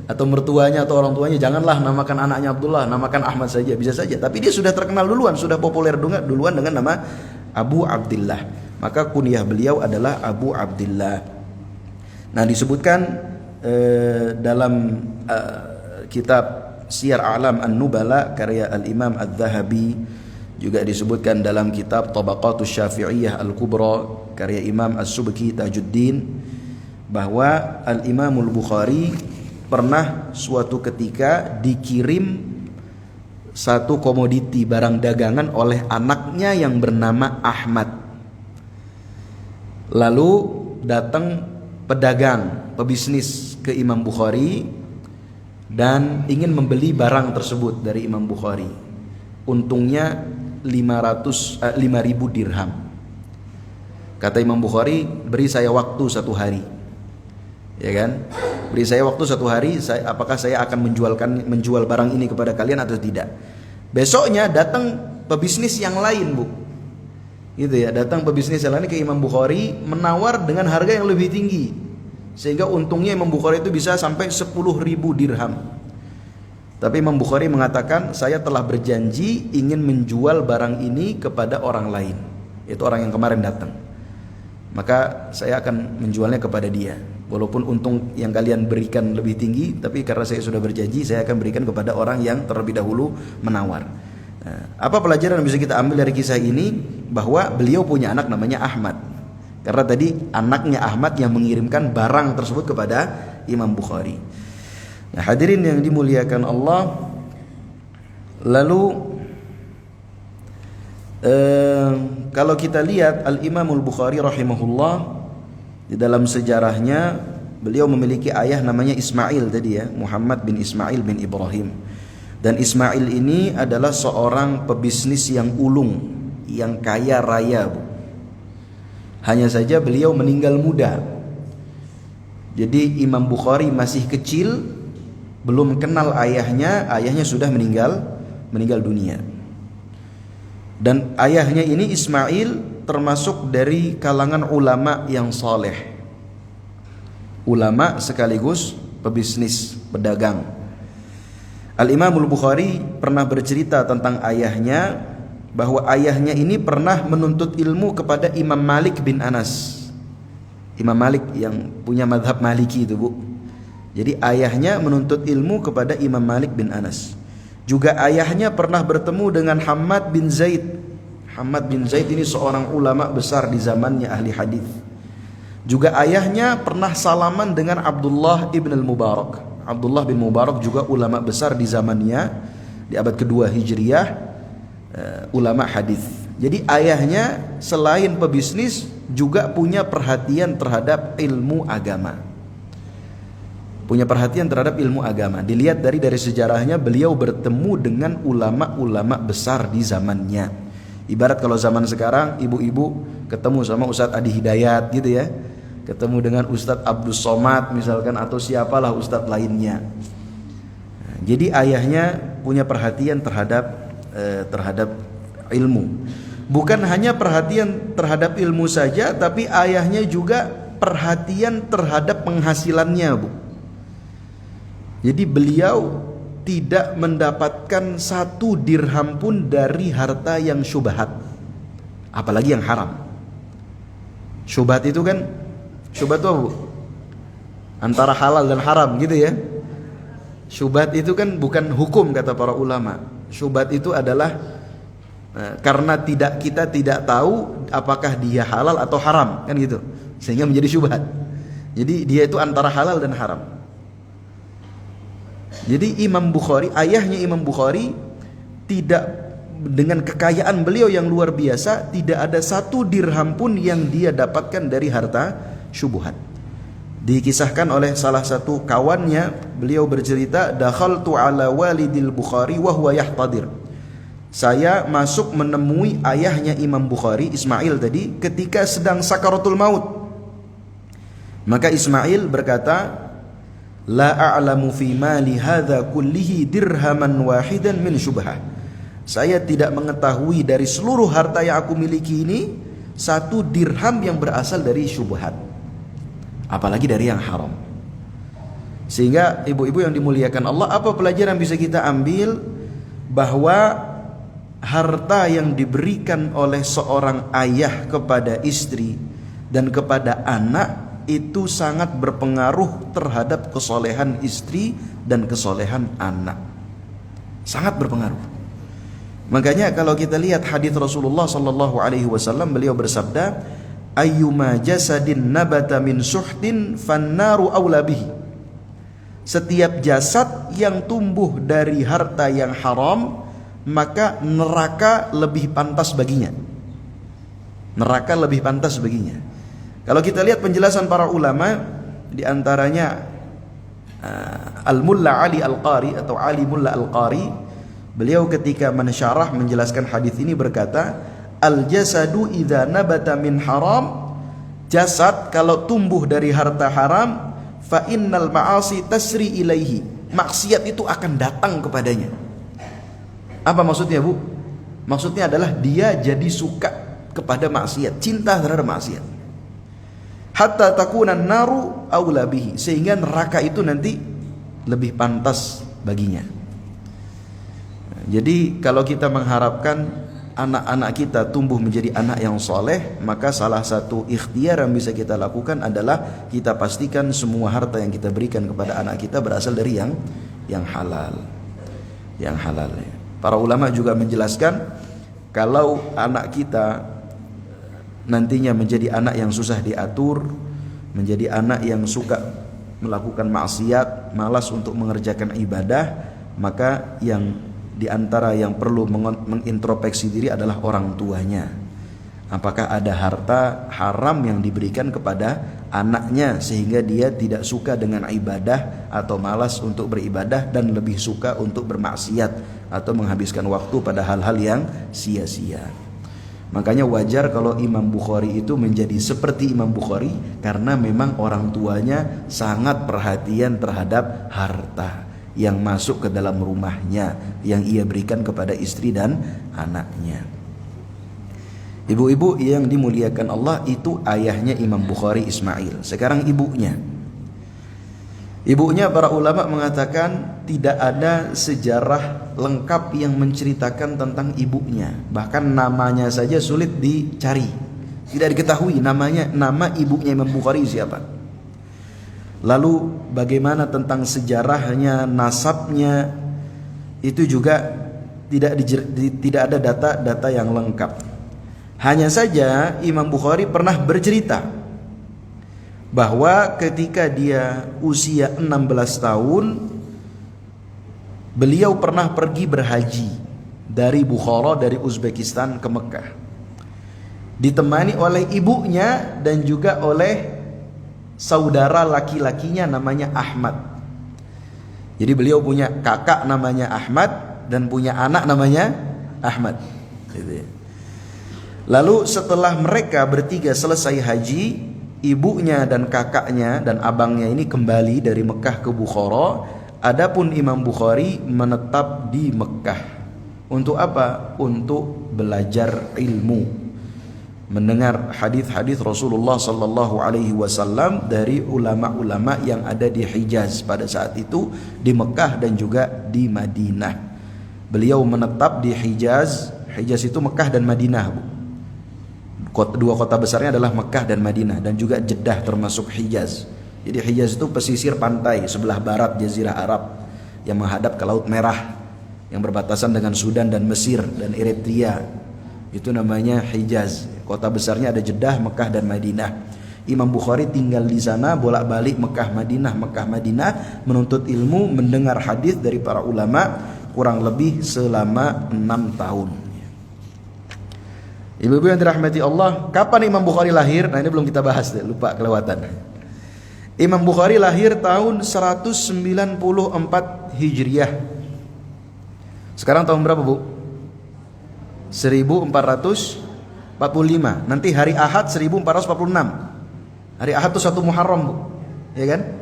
Atau mertuanya atau orang tuanya, janganlah namakan anaknya Abdullah, namakan Ahmad saja, bisa saja. Tapi dia sudah terkenal duluan, sudah populer duluan dengan nama Abu Abdillah. Maka kunyah beliau adalah Abu Abdillah. Nah, disebutkan dalam kitab Siyar A'lam An-Nubala karya Al-Imam Adz-Dzahabi, juga disebutkan dalam kitab Tabaqatus Syafi'iyah Al-Kubra karya Imam As-Subki Tajuddin, bahwa Al-Imamul Bukhari pernah suatu ketika dikirim satu komoditi barang dagangan oleh anaknya yang bernama Ahmad. Lalu datang pedagang, pebisnis ke Imam Bukhari dan ingin membeli barang tersebut dari Imam Bukhari. Untungnya 5.000 dirham. Kata Imam Bukhari, beri saya waktu 1 hari. Ya kan? Beri saya waktu 1 hari, apakah saya akan menjual barang ini kepada kalian atau tidak. Besoknya datang pebisnis yang lain, Bu. Gitu ya, datang pebisnis yang lain ke Imam Bukhari menawar dengan harga yang lebih tinggi, sehingga untungnya Imam Bukhari itu bisa sampai 10.000 dirham. Tapi Imam Bukhari mengatakan, saya telah berjanji ingin menjual barang ini kepada orang lain, yaitu orang yang kemarin datang. Maka saya akan menjualnya kepada dia. Walaupun untung yang kalian berikan lebih tinggi, tapi karena saya sudah berjanji, saya akan berikan kepada orang yang terlebih dahulu menawar. Nah, apa pelajaran yang bisa kita ambil dari kisah ini? Bahwa beliau punya anak namanya Ahmad. Karena tadi anaknya Ahmad yang mengirimkan barang tersebut kepada Imam Bukhari. Nah, hadirin yang dimuliakan Allah, lalu kalau kita lihat Al-Imamul Bukhari rahimahullah, di dalam sejarahnya beliau memiliki ayah namanya Ismail tadi ya, Muhammad bin Ismail bin Ibrahim. Dan Ismail ini adalah seorang pebisnis yang ulung, yang kaya raya, Bu. Hanya saja beliau meninggal muda. Jadi Imam Bukhari masih kecil, belum kenal ayahnya sudah meninggal dunia. Dan ayahnya ini Ismail termasuk dari kalangan ulama yang soleh, ulama sekaligus pebisnis, pedagang. Al-Imamul Bukhari pernah bercerita tentang ayahnya, bahwa ayahnya ini pernah menuntut ilmu kepada Imam Malik bin Anas. Imam Malik yang punya mazhab Maliki itu, Bu. Jadi ayahnya menuntut ilmu kepada Imam Malik bin Anas. Juga ayahnya pernah bertemu dengan Hammad bin Zaid. Hammad bin Zaid ini seorang ulama besar di zamannya ahli hadis. Juga ayahnya pernah salaman dengan Abdullah ibn al-Mubarak. Abdullah bin Mubarak juga ulama besar di zamannya, di abad kedua Hijriyah, ulama hadis. Jadi ayahnya selain pebisnis juga punya perhatian terhadap ilmu agama. Punya perhatian terhadap ilmu agama. Dilihat dari sejarahnya, beliau bertemu dengan ulama-ulama besar di zamannya. Ibarat kalau zaman sekarang ibu-ibu ketemu sama Ustadz Adi Hidayat gitu ya, ketemu dengan Ustadz Abdul Somad misalkan, atau siapalah Ustadz lainnya. Nah, jadi ayahnya punya perhatian terhadap ilmu. Bukan hanya perhatian terhadap ilmu saja, tapi ayahnya juga perhatian terhadap penghasilannya, Bu. Jadi beliau tidak mendapatkan 1 dirham pun dari harta yang syubhat, apalagi yang haram. Syubhat itu kan, syubhat itu apa, Bu? Antara halal dan haram gitu ya. Syubhat itu kan bukan hukum kata para ulama. Syubhat itu adalah karena kita tidak tahu apakah dia halal atau haram, kan gitu, sehingga menjadi syubhat. Jadi dia itu antara halal dan haram. Jadi Imam Bukhari, ayahnya Imam Bukhari, tidak, dengan kekayaan beliau yang luar biasa, tidak ada 1 dirham pun yang dia dapatkan dari harta syubhat. Dikisahkan oleh salah satu kawannya, beliau bercerita, dakhaltu ala walidil Bukhari wa huwa yahtadir. Saya masuk menemui ayahnya Imam Bukhari, Ismail tadi, ketika sedang sakaratul maut. Maka Ismail berkata, la a'lamu fi mali hadza kullihi dirhaman wahidan min syubhah. Saya tidak mengetahui dari seluruh harta yang aku miliki ini 1 dirham yang berasal dari syubhat, apalagi dari yang haram. Sehingga ibu-ibu yang dimuliakan Allah, apa pelajaran bisa kita ambil? Bahwa harta yang diberikan oleh seorang ayah kepada istri dan kepada anak itu sangat berpengaruh terhadap kesolehan istri dan kesolehan anak. Sangat berpengaruh. Makanya kalau kita lihat hadis Rasulullah sallallahu alaihi wasallam, beliau bersabda, ayyuma jasadin nabata min suhtin fannaru aula bihi. Setiap jasad yang tumbuh dari harta yang haram, maka neraka lebih pantas baginya. Neraka lebih pantas baginya. Kalau kita lihat penjelasan para ulama, di antaranya Al-Mulla Ali Al-Qari atau Ali Mulla Al-Qari, beliau ketika mensyarah menjelaskan hadis ini berkata, al-jasadu idza nabata min haram, jasad kalau tumbuh dari harta haram, fa innal ma'asi tasri ilaihi, maksiat itu akan datang kepadanya. Apa maksudnya, Bu? Maksudnya adalah dia jadi suka kepada maksiat, cinta terhadap maksiat. Hatta takunan naru aula bihi, sehingga neraka itu nanti lebih pantas baginya. Jadi kalau kita mengharapkan anak-anak kita tumbuh menjadi anak yang soleh, maka salah satu ikhtiar yang bisa kita lakukan adalah kita pastikan semua harta yang kita berikan kepada anak kita berasal dari yang halal. Yang halal. Para ulama juga menjelaskan, kalau anak kita nantinya menjadi anak yang susah diatur, menjadi anak yang suka melakukan maksiat, malas untuk mengerjakan ibadah, maka yang diantara yang perlu mengintrospeksi diri adalah orang tuanya. Apakah ada harta haram yang diberikan kepada anaknya, sehingga dia tidak suka dengan ibadah atau malas untuk beribadah dan lebih suka untuk bermaksiat atau menghabiskan waktu pada hal-hal yang sia-sia. Makanya wajar kalau Imam Bukhari itu menjadi seperti Imam Bukhari, karena memang orang tuanya sangat perhatian terhadap harta yang masuk ke dalam rumahnya, yang ia berikan kepada istri dan anaknya. Ibu-ibu yang dimuliakan Allah, itu ayahnya Imam Bukhari Ismail. Sekarang ibunya. Ibunya para ulama mengatakan tidak ada sejarah lengkap yang menceritakan tentang ibunya. Bahkan namanya saja sulit dicari. Tidak diketahui nama ibunya Imam Bukhari siapa. Lalu bagaimana tentang sejarahnya, nasabnya, itu juga tidak ada data-data yang lengkap. Hanya saja Imam Bukhari pernah bercerita bahwa ketika dia usia 16 tahun, beliau pernah pergi berhaji dari Bukhara, dari Uzbekistan ke Mekah, ditemani oleh ibunya dan juga oleh saudara laki-lakinya namanya Ahmad. Jadi beliau punya kakak namanya Ahmad dan punya anak namanya Ahmad. Lalu setelah mereka bertiga selesai haji, ibunya dan kakaknya dan abangnya ini kembali dari Mekah ke Bukhara. Adapun Imam Bukhari menetap di Mekah. Untuk apa? Untuk belajar ilmu, mendengar hadis-hadis Rasulullah sallallahu alaihi wasallam dari ulama-ulama yang ada di Hijaz pada saat itu, di Mekah dan juga di Madinah. Beliau menetap di Hijaz. Hijaz itu Mekah dan Madinah, Bu. Dua kota besarnya adalah Mekah dan Madinah, dan juga Jeddah termasuk Hijaz. Jadi Hijaz itu pesisir pantai sebelah barat Jazirah Arab yang menghadap ke Laut Merah, yang berbatasan dengan Sudan dan Mesir dan Eritrea. Itu namanya Hijaz. Kota besarnya ada Jeddah, Mekah dan Madinah. Imam Bukhari tinggal di sana, bolak-balik Mekah Madinah, menuntut ilmu, mendengar hadis dari para ulama kurang lebih selama 6 tahun. Ibu-ibu yang dirahmati Allah, kapan Imam Bukhari lahir? Nah, ini belum kita bahas deh, lupa kelewatan. Imam Bukhari lahir tahun 194 Hijriah. Sekarang tahun berapa, Bu? 1445. Nanti hari Ahad 1446. Hari Ahad itu 1 Muharram, Bu. Ya kan?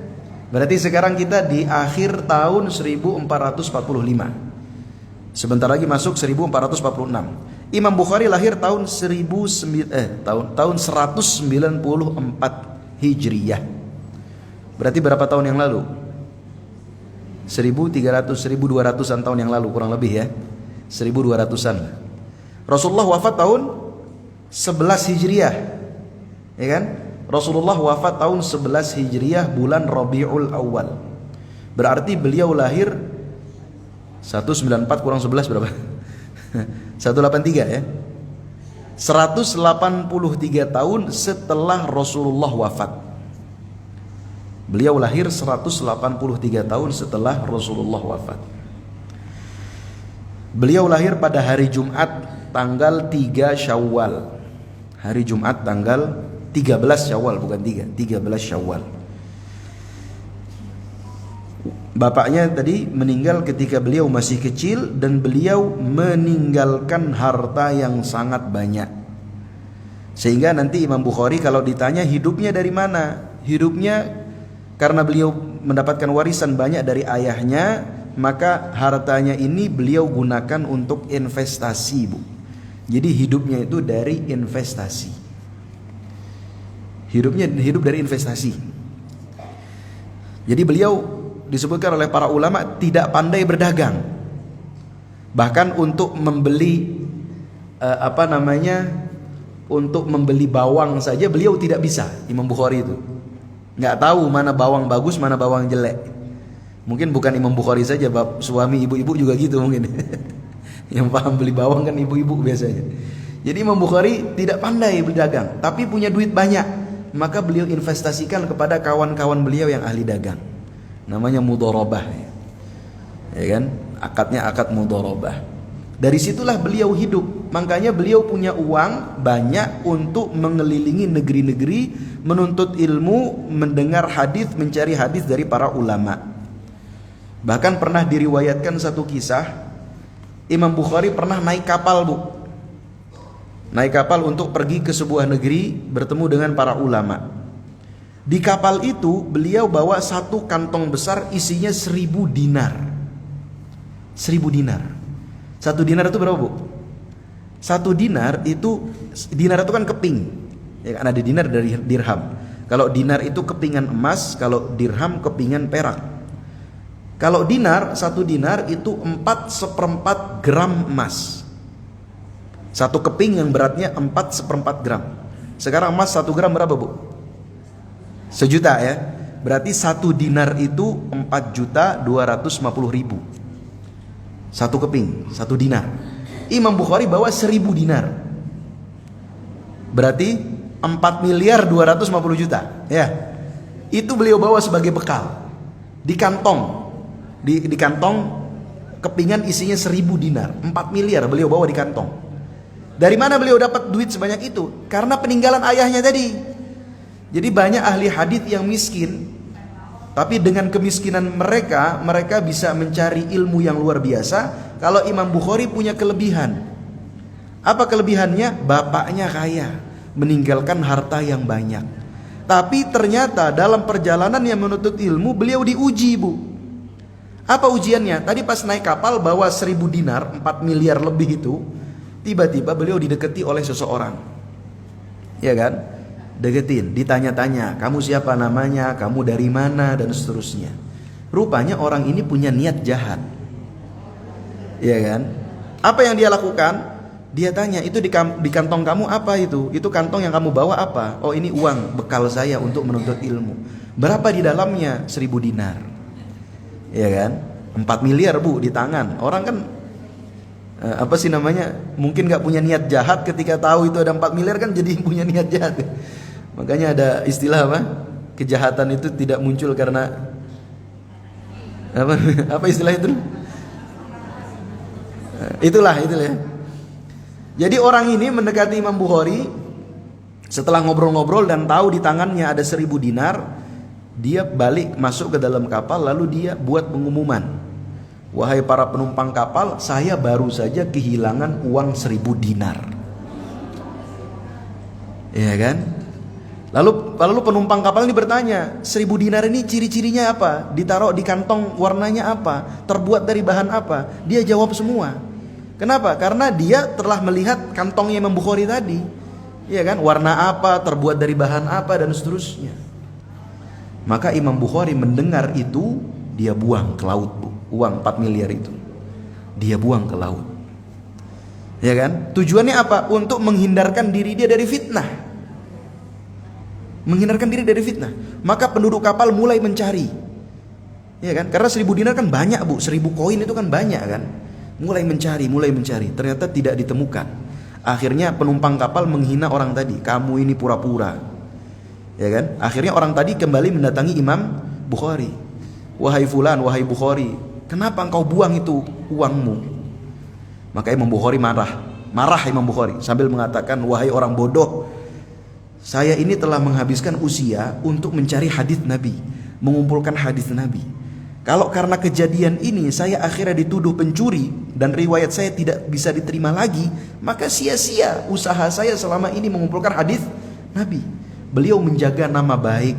Berarti sekarang kita di akhir tahun 1445. Sebentar lagi masuk 1446. Imam Bukhari lahir tahun 194 Hijriyah. Berarti berapa tahun yang lalu? 1200-an tahun yang lalu kurang lebih ya. 1200-an. Rasulullah wafat tahun 11 Hijriyah. Ya kan? Rasulullah wafat tahun 11 Hijriyah bulan Rabiul Awal. Berarti beliau lahir 194 kurang 11 berapa? 183 ya. 183 tahun setelah Rasulullah wafat. Beliau lahir 183 tahun setelah Rasulullah wafat. Beliau lahir pada hari Jumat tanggal 3 Syawal. Hari Jumat tanggal 13 Syawal, bukan 3, 13 Syawal. Bapaknya tadi meninggal ketika beliau masih kecil, dan beliau meninggalkan harta yang sangat banyak. Sehingga nanti Imam Bukhari kalau ditanya hidupnya dari mana? Hidupnya karena beliau mendapatkan warisan banyak dari ayahnya, maka hartanya ini beliau gunakan untuk investasi, Bu. Jadi hidupnya itu dari investasi. Hidup dari investasi. Jadi beliau disebutkan oleh para ulama tidak pandai berdagang. Bahkan untuk membeli untuk membeli bawang saja beliau tidak bisa. Imam Bukhari itu nggak tahu mana bawang bagus, mana bawang jelek. Mungkin bukan Imam Bukhari saja, suami ibu-ibu juga gitu mungkin. Yang paham beli bawang kan ibu-ibu biasanya. Jadi Imam Bukhari tidak pandai berdagang, tapi punya duit banyak, maka beliau investasikan kepada kawan-kawan beliau yang ahli dagang. Namanya mudharabah, ya kan? Akadnya akad mudharabah. Dari situlah beliau hidup. makanya beliau punya uang banyak untuk mengelilingi negeri-negeri, menuntut ilmu, mendengar hadis, mencari hadis dari para ulama. Bahkan pernah diriwayatkan satu kisah, Imam Bukhari pernah naik kapal, Bu. Naik kapal untuk pergi ke sebuah negeri, bertemu dengan para ulama. Di kapal itu beliau bawa satu kantong besar, isinya 1000 dinar. 1000 dinar. 1 dinar itu berapa, Bu? 1 dinar itu kan keping. Ya kan, ada dinar dari dirham. Kalau dinar itu kepingan emas, kalau dirham kepingan perak. Kalau dinar, 1 dinar itu 4/4 gram emas. Satu keping yang beratnya 4/4 gram. Sekarang emas 1 gram berapa, Bu? 1 juta ya. Berarti 1 dinar itu 4.250.000. 1 keping, 1 dinar. Imam Bukhari bawa 1000 dinar. Berarti 4.250.000.000 ya. Itu beliau bawa sebagai bekal. Di kantong. Di kantong kepingan isinya 1000 dinar. 4 miliar beliau bawa di kantong. Dari mana beliau dapat duit sebanyak itu? Karena peninggalan ayahnya tadi. Jadi banyak ahli hadis yang miskin, tapi dengan kemiskinan mereka bisa mencari ilmu yang luar biasa. Kalau Imam Bukhari punya kelebihan. Apa kelebihannya? Bapaknya kaya, meninggalkan harta yang banyak. Tapi ternyata dalam perjalanan yang menuntut ilmu, beliau diuji, Bu. Apa ujiannya? Tadi pas naik kapal bawa 1000 dinar, 4 miliar lebih itu, tiba-tiba beliau didekati oleh seseorang. Ya kan? Deketin, ditanya-tanya, kamu siapa namanya, kamu dari mana, dan seterusnya. Rupanya orang ini punya niat jahat. Ya kan? Apa yang dia lakukan? Dia tanya, itu di kantong kamu apa itu? Itu kantong yang kamu bawa apa? Oh, ini uang bekal saya untuk menuntut ilmu. Berapa di dalamnya? 1000 dinar. Ya kan? 4 miliar, Bu, di tangan. Orang kan apa sih namanya? Mungkin gak punya niat jahat, ketika tahu itu ada 4 miliar kan jadi punya niat jahat. Makanya ada istilah apa? Kejahatan itu tidak muncul karena apa istilah itu? Itulah ya. Jadi orang ini mendekati Imam Bukhari setelah ngobrol-ngobrol dan tahu di tangannya ada 1000 dinar. Dia balik masuk ke dalam kapal, lalu dia buat pengumuman, wahai para penumpang kapal, saya baru saja kehilangan uang 1000 dinar. Iya kan? Lalu penumpang kapal ini bertanya, 1000 dinar ini ciri-cirinya apa? Ditaruh di kantong warnanya apa? Terbuat dari bahan apa? Dia jawab semua. Kenapa? Karena dia telah melihat kantongnya Imam Bukhari tadi. Iya kan? Warna apa, terbuat dari bahan apa, dan seterusnya. Maka Imam Bukhari mendengar itu, dia buang ke laut, Bu. Uang 4 miliar itu dia buang ke laut. Ya kan? Tujuannya apa? Untuk menghindarkan diri dia dari fitnah. Menghindarkan diri dari fitnah. Maka penduduk kapal mulai mencari. Ya kan? Karena 1000 dinar kan banyak, Bu. 1000 koin itu kan banyak kan. Mulai mencari. Ternyata tidak ditemukan. Akhirnya penumpang kapal menghina orang tadi. Kamu ini pura-pura. Ya kan? Akhirnya orang tadi kembali mendatangi Imam Bukhari. Wahai fulan, wahai Bukhari, kenapa engkau buang itu uangmu? Maka Imam Bukhari marah Imam Bukhari sambil mengatakan, wahai orang bodoh, saya ini telah menghabiskan usia untuk mencari hadis Nabi, mengumpulkan hadis Nabi. Kalau karena kejadian ini saya akhirnya dituduh pencuri dan riwayat saya tidak bisa diterima lagi, maka sia-sia usaha saya selama ini mengumpulkan hadis Nabi. Beliau menjaga nama baik,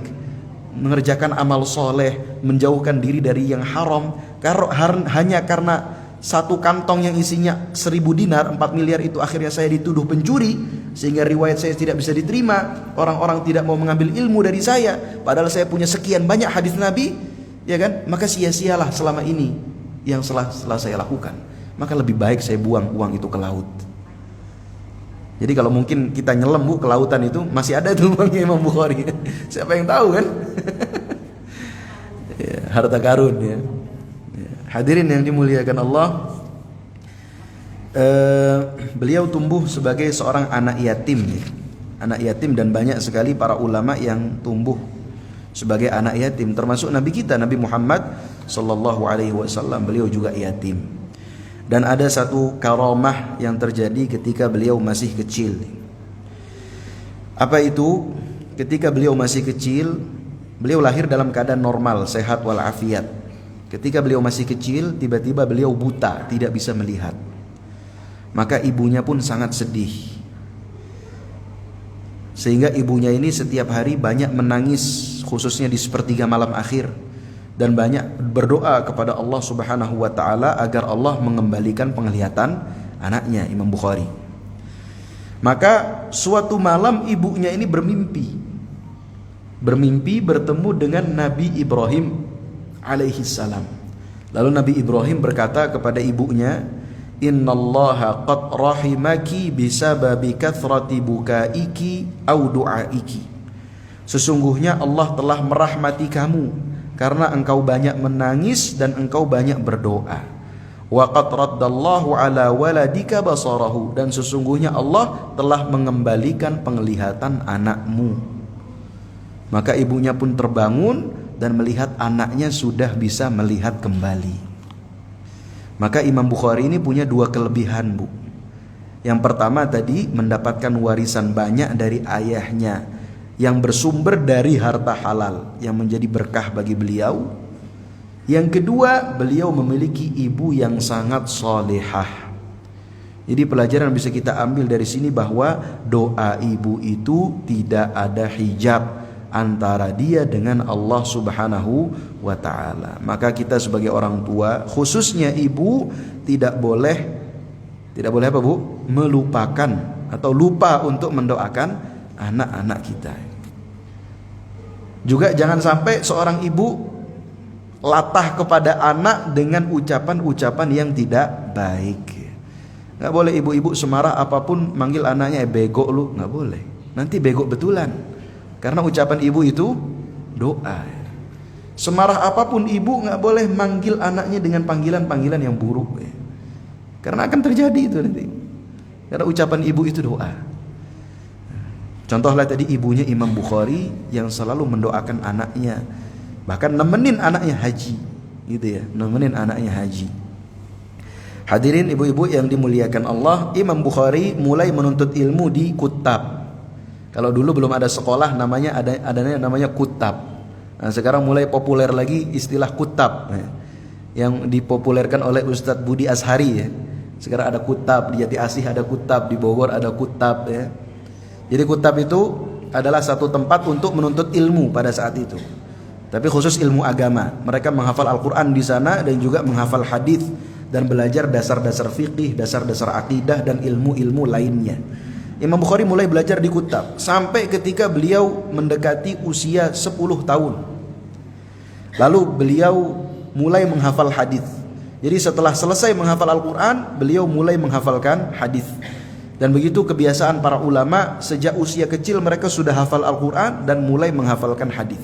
mengerjakan amal soleh, menjauhkan diri dari yang haram. Hanya karena satu kantong yang isinya 1000 dinar, 4 miliar itu akhirnya saya dituduh pencuri, sehingga riwayat saya tidak bisa diterima. Orang-orang tidak mau mengambil ilmu dari saya, padahal saya punya sekian banyak hadis Nabi. Ya kan? Maka sia-sialah selama ini yang setelah saya lakukan. Maka lebih baik saya buang uang itu ke laut. Jadi kalau mungkin kita nyelam, Bu, ke lautan itu masih ada tuh uangnya Imam Bukhari. Siapa yang tahu kan? Ya, harta karun ya. Hadirin yang dimuliakan Allah, beliau tumbuh sebagai seorang anak yatim ya. Anak yatim, dan banyak sekali para ulama yang tumbuh sebagai anak yatim, termasuk Nabi kita Nabi Muhammad sallallahu alaihi wasallam, beliau juga yatim. Dan ada satu karamah yang terjadi ketika beliau masih kecil. Apa itu? Ketika beliau masih kecil, beliau lahir dalam keadaan normal, sehat walafiat. Ketika beliau masih kecil, tiba-tiba beliau buta, tidak bisa melihat. Maka ibunya pun sangat sedih. Sehingga ibunya ini setiap hari banyak menangis, khususnya di sepertiga malam akhir, dan banyak berdoa kepada Allah Subhanahu wa taala agar Allah mengembalikan penglihatan anaknya, Imam Bukhari. Maka suatu malam ibunya ini bermimpi bertemu dengan Nabi Ibrahim alaihi salam. Lalu Nabi Ibrahim berkata kepada ibunya, "Innallaha qad rahimaki bisababi kathrati bukaiki au du'aiki." Sesungguhnya Allah telah merahmati kamu karena engkau banyak menangis dan engkau banyak berdoa. Wa qad raddallahu ala waladika basarahu, dan sesungguhnya Allah telah mengembalikan penglihatan anakmu. Maka ibunya pun terbangun dan melihat anaknya sudah bisa melihat kembali. Maka Imam Bukhari ini punya dua kelebihan, Bu. Yang pertama tadi mendapatkan warisan banyak dari ayahnya yang bersumber dari harta halal yang menjadi berkah bagi beliau. Yang kedua, beliau memiliki ibu yang sangat solehah. Jadi pelajaran bisa kita ambil dari sini bahwa doa ibu itu tidak ada hijab antara dia dengan Allah Subhanahu wa taala. Maka kita sebagai orang tua, khususnya ibu, tidak boleh apa, Bu? Melupakan atau lupa untuk mendoakan anak-anak kita. Juga jangan sampai seorang ibu latah kepada anak dengan ucapan-ucapan yang tidak baik. Nggak boleh ibu-ibu semarah apapun manggil anaknya bego lu, nggak boleh. Nanti bego betulan. Karena ucapan ibu itu doa. Semarah apapun ibu nggak boleh manggil anaknya dengan panggilan-panggilan yang buruk. Karena akan terjadi itu nanti. Karena ucapan ibu itu doa. Contohlah tadi ibunya Imam Bukhari yang selalu mendoakan anaknya, bahkan nemenin anaknya haji, gitu ya, nemenin anaknya haji. Hadirin ibu-ibu yang dimuliakan Allah, Imam Bukhari mulai menuntut ilmu di kutab. Kalau dulu belum ada sekolah adanya namanya kutab. Nah, sekarang mulai populer lagi istilah kutab, yang dipopulerkan oleh Ustadz Budi Ashari ya. Sekarang ada kutab di Jati Asih, ada kutab di Bogor, ada kutab ya. Jadi kutab itu adalah satu tempat untuk menuntut ilmu pada saat itu. Tapi khusus ilmu agama. Mereka menghafal Al-Quran di sana dan juga menghafal hadis dan belajar dasar-dasar fikih, dasar-dasar akidah dan ilmu-ilmu lainnya. Imam Bukhari mulai belajar di kutab sampai ketika beliau mendekati usia 10 tahun. Lalu beliau mulai menghafal hadis. Jadi setelah selesai menghafal Al-Quran, beliau mulai menghafalkan hadis. Dan begitu kebiasaan para ulama, sejak usia kecil mereka sudah hafal Al-Quran dan mulai menghafalkan hadis.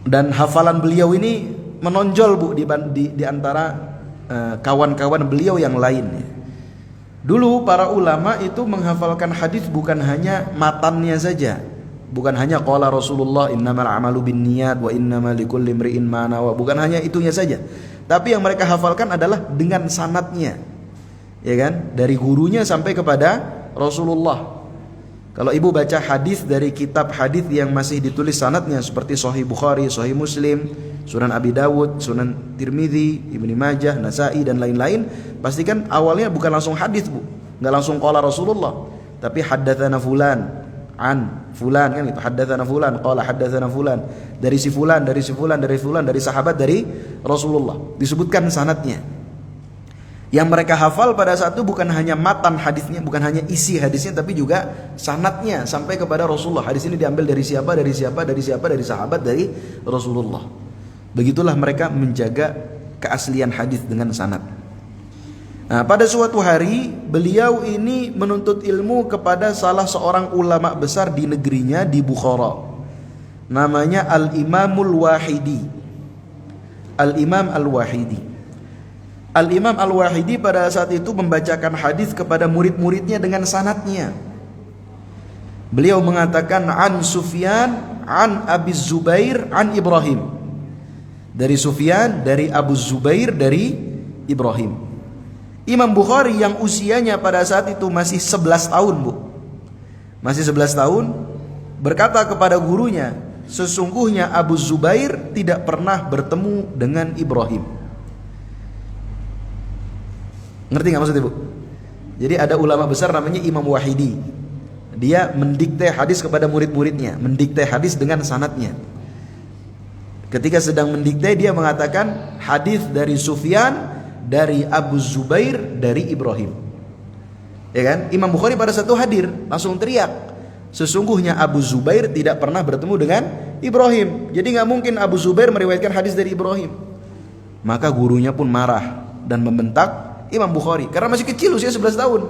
Dan hafalan beliau ini menonjol, Bu, di antara kawan-kawan beliau yang lain. Dulu para ulama itu menghafalkan hadis bukan hanya matannya saja, bukan hanya qala Rasulullah innamal a'malu binniyat wa innamal likulli imri'in ma nawa, bukan hanya itunya saja. Tapi yang mereka hafalkan adalah dengan sanadnya, ya kan? Dari gurunya sampai kepada Rasulullah. Kalau ibu baca hadis dari kitab hadis yang masih ditulis sanadnya seperti Sahih Bukhari, Sahih Muslim, Sunan Abi Dawud, Sunan Tirmidzi, Ibnu Majah, Nasa'i dan lain-lain, pastikan awalnya bukan langsung hadis, Bu. Enggak langsung qala Rasulullah, tapi haddatsana fulan an fulan, kan gitu. Haddatsana fulan qala haddatsana fulan, dari si fulan, dari si fulan, dari fulan, dari sahabat, dari Rasulullah. Disebutkan sanadnya. Yang mereka hafal pada saat itu bukan hanya matan hadisnya, bukan hanya isi hadisnya, tapi juga sanadnya sampai kepada Rasulullah. Hadis ini diambil dari siapa, dari siapa, dari siapa, dari sahabat, dari Rasulullah. Begitulah mereka menjaga keaslian hadis dengan sanad. Nah, pada suatu hari beliau ini menuntut ilmu kepada salah seorang ulama besar di negerinya di Bukhara. Namanya Al-Imamul Wahidi. Al-Imam Al-Wahidi. Al-Imam Al-Wahidi pada saat itu membacakan hadis kepada murid-muridnya dengan sanadnya. Beliau mengatakan an Sufyan, an Abi Zubair, an Ibrahim. dari Sufyan, dari Abu Zubair, dari Ibrahim. Imam Bukhari yang usianya pada saat itu masih 11 tahun, Bu. Masih 11 tahun, berkata kepada gurunya, sesungguhnya Abu Zubair tidak pernah bertemu dengan Ibrahim. Ngerti nggak maksudnya, Bu? Jadi ada ulama besar namanya Imam Wahidi. Dia mendikte hadis kepada murid-muridnya, mendikte hadis dengan sanadnya. Ketika sedang mendikte, dia mengatakan hadis dari Sufyan, dari Abu Zubair, dari Ibrahim. Ya kan? Imam Bukhari pada satu hadir langsung teriak, sesungguhnya Abu Zubair tidak pernah bertemu dengan Ibrahim. Jadi nggak mungkin Abu Zubair meriwayatkan hadis dari Ibrahim. Maka gurunya pun marah dan membentak Imam Bukhari karena masih kecil, usia 11 tahun.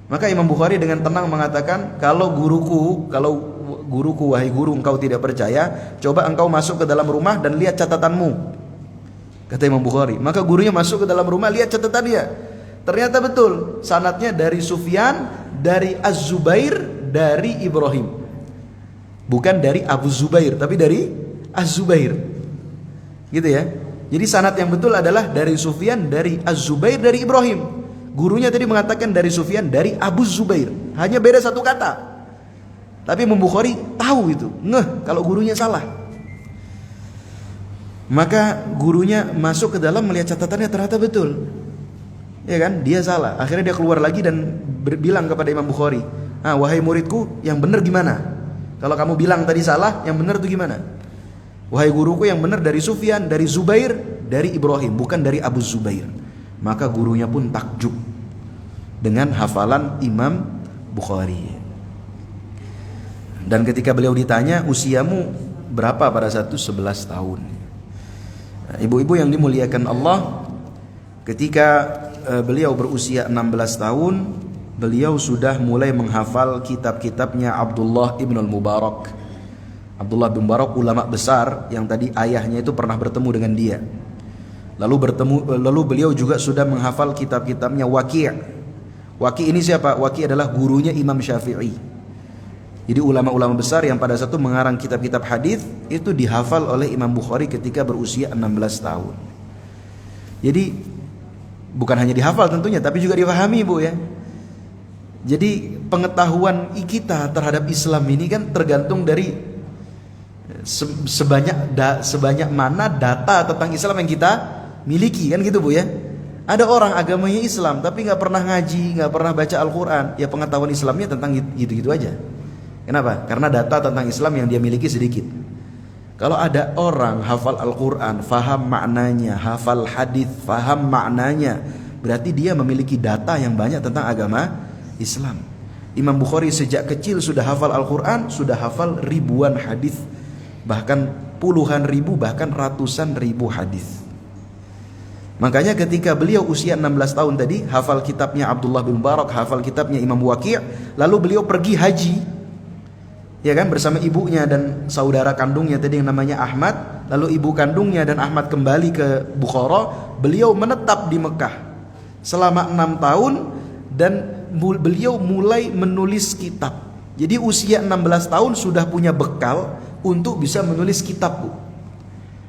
Maka Imam Bukhari dengan tenang mengatakan, kalau guruku wahai guru, engkau tidak percaya, coba engkau masuk ke dalam rumah dan lihat catatanmu, kata Imam Bukhari. Maka gurunya masuk ke dalam rumah, lihat catatan dia. Ternyata betul, sanadnya dari Sufyan, dari Az-Zubair, dari Ibrahim. Bukan dari Abu Zubair, tapi dari Az-Zubair. Gitu ya. Jadi sanad yang betul adalah dari Sufyan, dari Az-Zubair, dari Ibrahim. Gurunya tadi mengatakan dari Sufyan, dari Abu Zubair. Hanya beda satu kata. Tapi Imam Bukhari tahu itu, kalau gurunya salah. Maka gurunya masuk ke dalam, melihat catatannya, ternyata betul. Ya kan? Dia salah. Akhirnya dia keluar lagi dan bilang kepada Imam Bukhari, wahai muridku, yang benar gimana? Kalau kamu bilang tadi salah, yang benar itu gimana? Wahai guruku, yang benar dari Sufyan, dari Zubair, dari Ibrahim, bukan dari Abu Zubair. Maka gurunya pun takjub dengan hafalan Imam Bukhari. Dan ketika beliau ditanya, usiamu berapa pada saat itu? 11 tahun. Nah, ibu-ibu yang dimuliakan Allah, ketika beliau berusia 16 tahun, beliau sudah mulai menghafal kitab-kitabnya Abdullah ibn al-Mubarak. Abdullah bin Mubarak, ulama besar yang tadi ayahnya itu pernah bertemu dengan dia. Lalu beliau juga sudah menghafal kitab-kitabnya Waki'. Waki' ini siapa? Waki' adalah gurunya Imam Syafi'i. Jadi ulama-ulama besar yang pada saat itu mengarang kitab-kitab hadis itu dihafal oleh Imam Bukhari ketika berusia 16 tahun. Jadi bukan hanya dihafal tentunya, tapi juga dipahami, Bu ya. Jadi pengetahuan kita terhadap Islam ini kan tergantung dari sebanyak mana data tentang Islam yang kita miliki, kan gitu, Bu ya. Ada orang agamanya Islam tapi nggak pernah ngaji, nggak pernah baca Al-Quran, ya pengetahuan Islamnya tentang gitu-gitu aja. Kenapa? Karena data tentang Islam yang dia miliki sedikit. Kalau ada orang hafal Al-Quran, faham maknanya, hafal hadis, faham maknanya, berarti dia memiliki data yang banyak tentang agama Islam. Imam Bukhari sejak kecil sudah hafal Al-Quran, sudah hafal ribuan hadis, bahkan puluhan ribu, bahkan ratusan ribu hadis. Makanya ketika beliau usia 16 tahun tadi, hafal kitabnya Abdullah bin Mubarak, hafal kitabnya Imam Waki', lalu beliau pergi haji, ya kan, bersama ibunya dan saudara kandungnya tadi yang namanya Ahmad. Lalu ibu kandungnya dan Ahmad kembali ke Bukhara. Beliau menetap di Mekah selama 6 tahun dan beliau mulai menulis kitab. Jadi usia 16 tahun sudah punya bekal untuk bisa menulis kitab, Bu.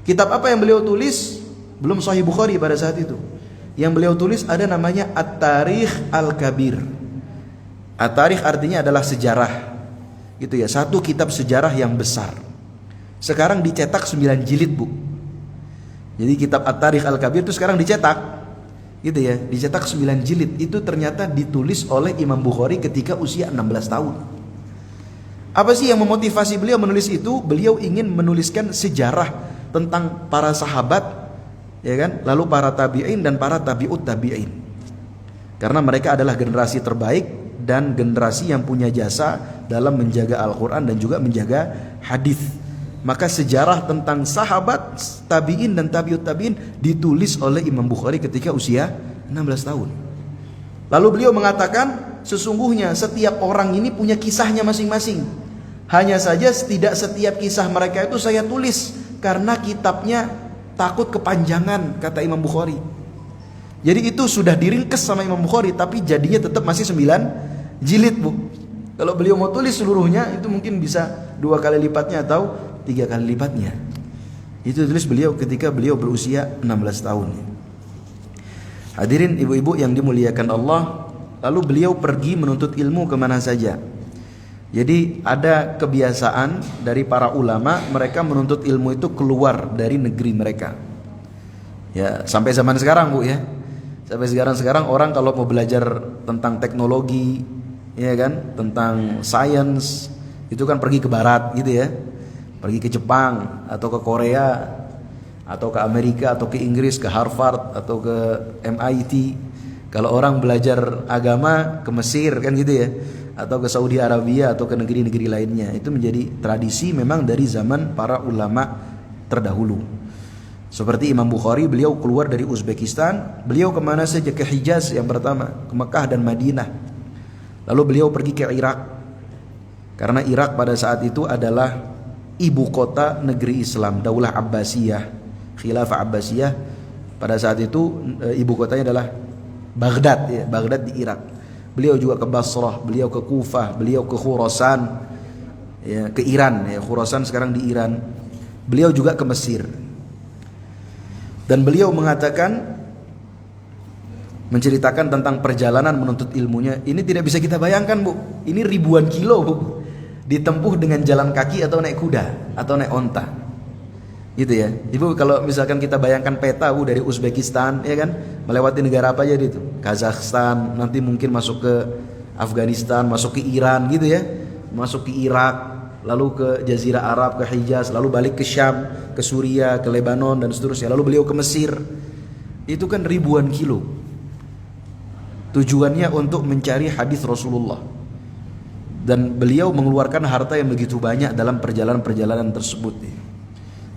Kitab apa yang beliau tulis? Belum Sahih Bukhari pada saat itu. Yang beliau tulis ada namanya At-Tarikh Al-Kabir. At-Tarikh artinya adalah sejarah, gitu ya, satu kitab sejarah yang besar. Sekarang dicetak 9 jilid, Bu. Jadi kitab At-Tarikh Al-Kabir itu sekarang dicetak, gitu ya, dicetak 9 jilid. Itu ternyata ditulis oleh Imam Bukhari ketika usia 16 tahun. Apa sih yang memotivasi beliau menulis itu? Beliau ingin menuliskan sejarah tentang para sahabat, ya kan? Lalu para tabi'in dan para tabi'ut tabi'in. Karena mereka adalah generasi terbaik dan generasi yang punya jasa dalam menjaga Al-Quran dan juga menjaga hadis. Maka sejarah tentang sahabat, tabi'in dan tabi'ut tabi'in ditulis oleh Imam Bukhari ketika usia 16 tahun. Lalu beliau mengatakan, sesungguhnya setiap orang ini punya kisahnya masing-masing. Hanya saja tidak setiap kisah mereka itu saya tulis karena kitabnya takut kepanjangan, kata Imam Bukhari. Jadi itu sudah diringkes sama Imam Bukhari, tapi jadinya tetap masih 9 jilid, Bu. Kalau beliau mau tulis seluruhnya itu mungkin bisa 2 kali lipatnya atau 3 kali lipatnya. Itu tulis beliau ketika beliau berusia 16 tahun. Hadirin ibu-ibu yang dimuliakan Allah, lalu beliau pergi menuntut ilmu kemana saja. Jadi ada kebiasaan dari para ulama, mereka menuntut ilmu itu keluar dari negeri mereka. Ya, sampai zaman sekarang Bu ya. Sampai sekarang orang kalau mau belajar tentang teknologi, ya kan, tentang sains, itu kan pergi ke barat gitu ya. Pergi ke Jepang atau ke Korea atau ke Amerika atau ke Inggris, ke Harvard atau ke MIT. Kalau orang belajar agama ke Mesir kan gitu ya, atau ke Saudi Arabia atau ke negeri-negeri lainnya. Itu menjadi tradisi memang dari zaman para ulama terdahulu. Seperti Imam Bukhari, beliau keluar dari Uzbekistan, beliau kemana saja? Ke Hijaz yang pertama, ke Mekah dan Madinah. Lalu beliau pergi ke Irak, karena Irak pada saat itu adalah ibu kota negeri Islam, Daulah Abbasiyah, Khilafah Abbasiyah. Pada saat itu ibu kotanya adalah Baghdad, ya, Baghdad di Irak. Beliau juga ke Basrah, beliau ke Kufah, beliau ke Khurasan, ya, ke Iran, ya, Khurasan sekarang di Iran. Beliau juga ke Mesir. Dan beliau mengatakan, menceritakan tentang perjalanan menuntut ilmunya. Ini tidak bisa kita bayangkan Bu, ini ribuan kilo Bu, ditempuh dengan jalan kaki atau naik kuda atau naik onta, gitu ya. Ibu kalau misalkan kita bayangkan peta Bu, dari Uzbekistan ya kan, melewati negara apa aja itu, Kazakhstan, nanti mungkin masuk ke Afghanistan, masuk ke Iran gitu ya, masuk ke Irak, lalu ke Jazirah Arab, ke Hijaz, lalu balik ke Syam, ke Suria, ke Lebanon dan seterusnya. Lalu beliau ke Mesir. Itu kan ribuan kilo. Tujuannya untuk mencari hadis Rasulullah. Dan beliau mengeluarkan harta yang begitu banyak dalam perjalanan-perjalanan tersebut.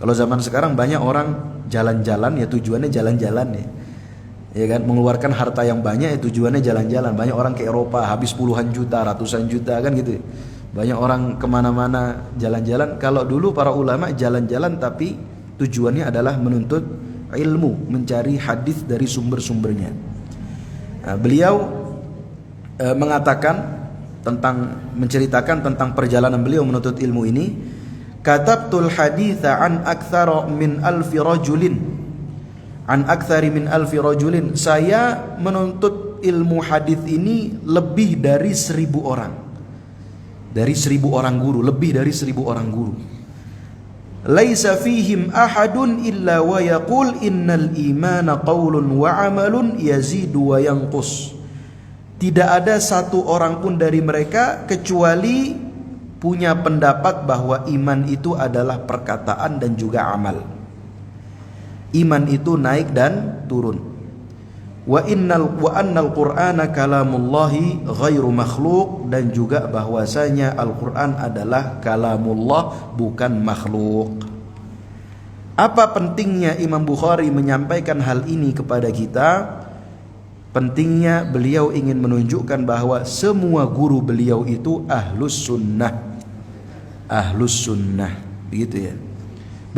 Kalau zaman sekarang banyak orang jalan-jalan ya tujuannya jalan-jalan ya. Ya kan, mengeluarkan harta yang banyak ya tujuannya jalan-jalan. Banyak orang ke Eropa habis puluhan juta, ratusan juta kan gitu. Banyak orang kemana-mana jalan-jalan. Kalau dulu para ulama jalan-jalan tapi tujuannya adalah menuntut ilmu, mencari hadis dari sumber-sumbernya. Nah, beliau mengatakan tentang, menceritakan tentang perjalanan beliau menuntut ilmu ini. Katabtul haditha an aktsara min alfi rajulin. An aktsari min alfi rajulin. Saya menuntut ilmu hadis ini lebih dari 1000 orang. Dari 1000 orang guru, lebih dari 1000 orang guru. Laisa fihim ahadun illa wa yaqul innal imana qaulun wa amalun yazidu wa yanqus. Tidak ada satu orang pun dari mereka kecuali punya pendapat bahwa iman itu adalah perkataan dan juga amal. Iman itu naik dan turun. Wa annal Qur'ana kalamullahi ghairu makhluk, dan juga bahwasanya Al-Qur'an adalah kalamullah, bukan makhluk. Apa pentingnya Imam Bukhari menyampaikan hal ini kepada kita? Pentingnya beliau ingin menunjukkan bahwa semua guru beliau itu ahlus sunnah. Ahlus sunnah, begitu ya.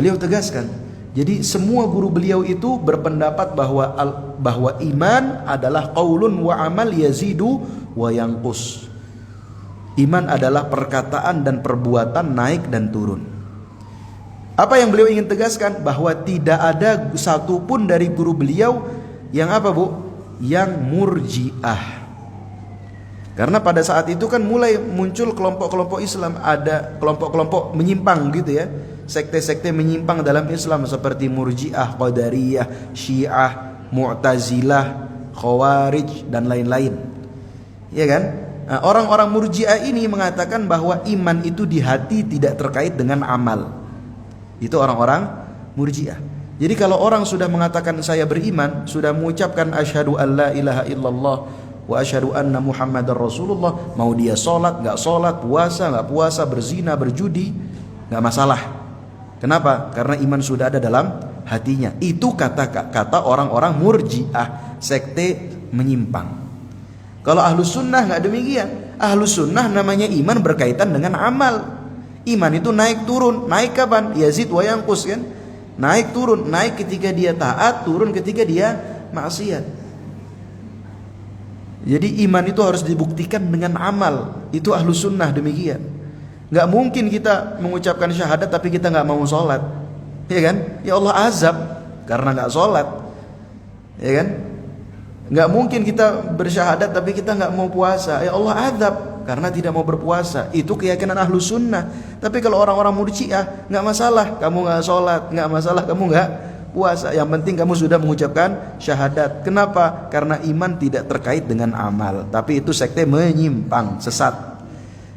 Beliau tegaskan. Jadi semua guru beliau itu berpendapat bahwa iman adalah qaulun wa amal yazidu wa yanqus. Iman adalah perkataan dan perbuatan, naik dan turun. Apa yang beliau ingin tegaskan? Bahwa tidak ada satupun dari guru beliau yang apa Bu? Yang murjiah. Karena pada saat itu kan mulai muncul kelompok-kelompok Islam, ada kelompok-kelompok menyimpang gitu ya. Sekte-sekte menyimpang dalam Islam seperti Murji'ah, Qadariyah, Syiah, Mu'tazilah, Khawarij dan lain-lain. Ya kan? Nah, orang-orang Murji'ah ini mengatakan bahwa iman itu di hati, tidak terkait dengan amal. Itu orang-orang Murji'ah. Jadi kalau orang sudah mengatakan saya beriman, sudah mengucapkan asyhadu an la ilaha illallah wa asyhadu anna Muhammadar Rasulullah, mau dia sholat, gak sholat, puasa, gak puasa, berzina, berjudi, gak masalah. Kenapa? Karena iman sudah ada dalam hatinya. Itu kata orang-orang Murji'ah, sekte menyimpang. Kalau ahlus sunnah gak demikian. Ahlus sunnah namanya iman berkaitan dengan amal. Iman itu naik turun. Naik kapan? Yazid wa yanqus kan? Naik turun. Naik ketika dia taat, turun ketika dia maksiat. Jadi iman itu harus dibuktikan dengan amal. Itu ahlus sunnah demikian. Gak mungkin kita mengucapkan syahadat tapi kita gak mau sholat. Ya kan? Ya Allah azab karena nggak sholat. Ya kan? Nggak mungkin kita bersyahadat tapi kita nggak mau puasa. Ya Allah azab karena tidak mau berpuasa. Itu keyakinan ahlu sunnah. Tapi kalau orang-orang murji'ah, nggak masalah kamu nggak sholat, nggak masalah kamu nggak puasa. Yang penting kamu sudah mengucapkan syahadat. Kenapa? Karena iman tidak terkait dengan amal. Tapi itu sekte menyimpang, sesat.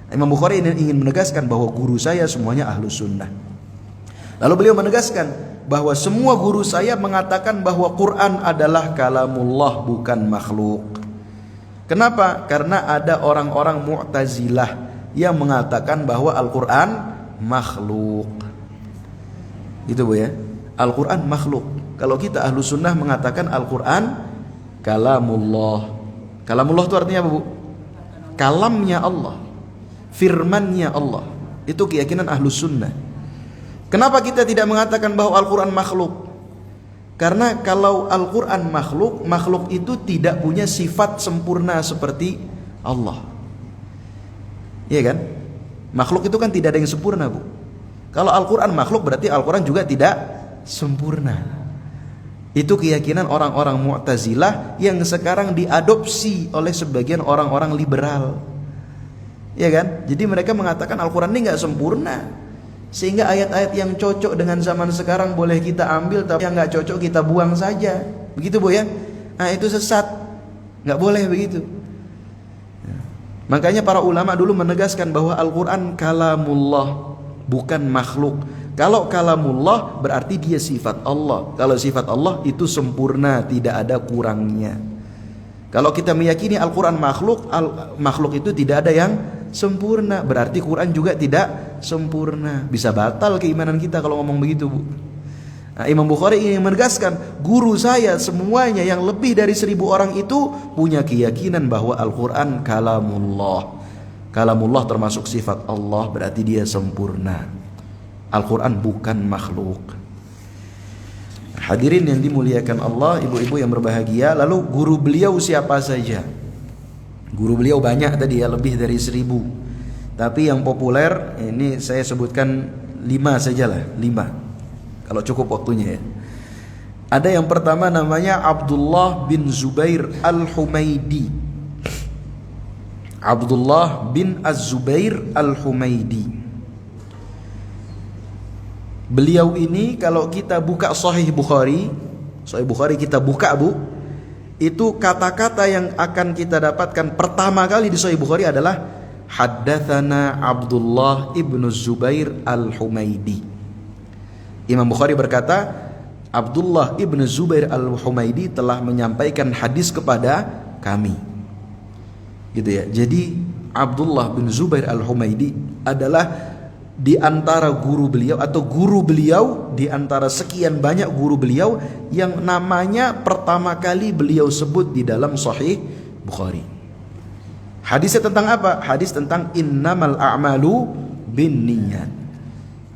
Imam Bukhari ingin menegaskan bahwa guru saya semuanya ahlu sunnah. Lalu beliau menegaskan bahwa semua guru saya mengatakan bahwa Quran adalah kalamullah, bukan makhluk. Kenapa? Karena ada orang-orang Mu'tazilah yang mengatakan bahwa Al-Quran makhluk. Gitu Bu ya. Al-Quran makhluk. Kalau kita ahlu sunnah mengatakan Al-Quran kalamullah. Kalamullah itu artinya apa Bu? Kalamnya Allah, firmannya Allah. Itu keyakinan ahlu sunnah. Kenapa kita tidak mengatakan bahwa Al-Quran makhluk? Karena kalau Al-Quran makhluk, makhluk itu tidak punya sifat sempurna seperti Allah. Iya kan? Makhluk itu kan tidak ada yang sempurna Bu. Kalau Al-Quran makhluk berarti Al-Quran juga tidak sempurna. Itu keyakinan orang-orang Mu'tazilah yang sekarang diadopsi oleh sebagian orang-orang liberal. Iya kan? Jadi mereka mengatakan Al-Quran ini gak sempurna, sehingga ayat-ayat yang cocok dengan zaman sekarang boleh kita ambil, tapi yang gak cocok kita buang saja. Begitu Bu ya? Nah itu sesat, gak boleh begitu. Makanya para ulama dulu menegaskan bahwa Al-Quran kalamullah, bukan makhluk. Kalau kalamullah berarti dia sifat Allah. Kalau sifat Allah itu sempurna, tidak ada kurangnya. Kalau kita meyakini Al-Quran makhluk, makhluk itu tidak ada yang sempurna, berarti Quran juga tidak sempurna. Bisa batal keimanan kita kalau ngomong begitu Bu. Nah, Imam Bukhari ingin menegaskan, guru saya semuanya yang lebih dari 1000 orang itu punya keyakinan bahwa Al-Quran kalamullah. Kalamullah termasuk sifat Allah, berarti dia sempurna. Al-Quran bukan makhluk. Hadirin yang dimuliakan Allah, ibu-ibu yang berbahagia. Lalu guru beliau siapa saja? Guru beliau banyak tadi ya, lebih dari 1000. Tapi yang populer ini saya sebutkan 5 sajalah, 5. Kalau cukup waktunya ya. Ada yang pertama namanya Abdullah bin Zubair Al-Humaidi. Abdullah bin Az-Zubair Al-Humaidi. Beliau ini kalau kita buka Sahih Bukhari kita buka Bu, itu kata-kata yang akan kita dapatkan pertama kali di Sahih Bukhari adalah Haddatsana Abdullah ibnu Zubair Al-Humaidi. Imam Bukhari berkata, Abdullah ibnu Zubair Al-Humaidi telah menyampaikan hadis kepada kami. Gitu ya. Jadi Abdullah bin Zubair Al-Humaidi adalah di antara guru beliau, atau guru beliau di antara sekian banyak guru beliau yang namanya pertama kali beliau sebut di dalam Sahih Bukhari. Hadisnya tentang apa? Hadis tentang innamal a'malu binniyat.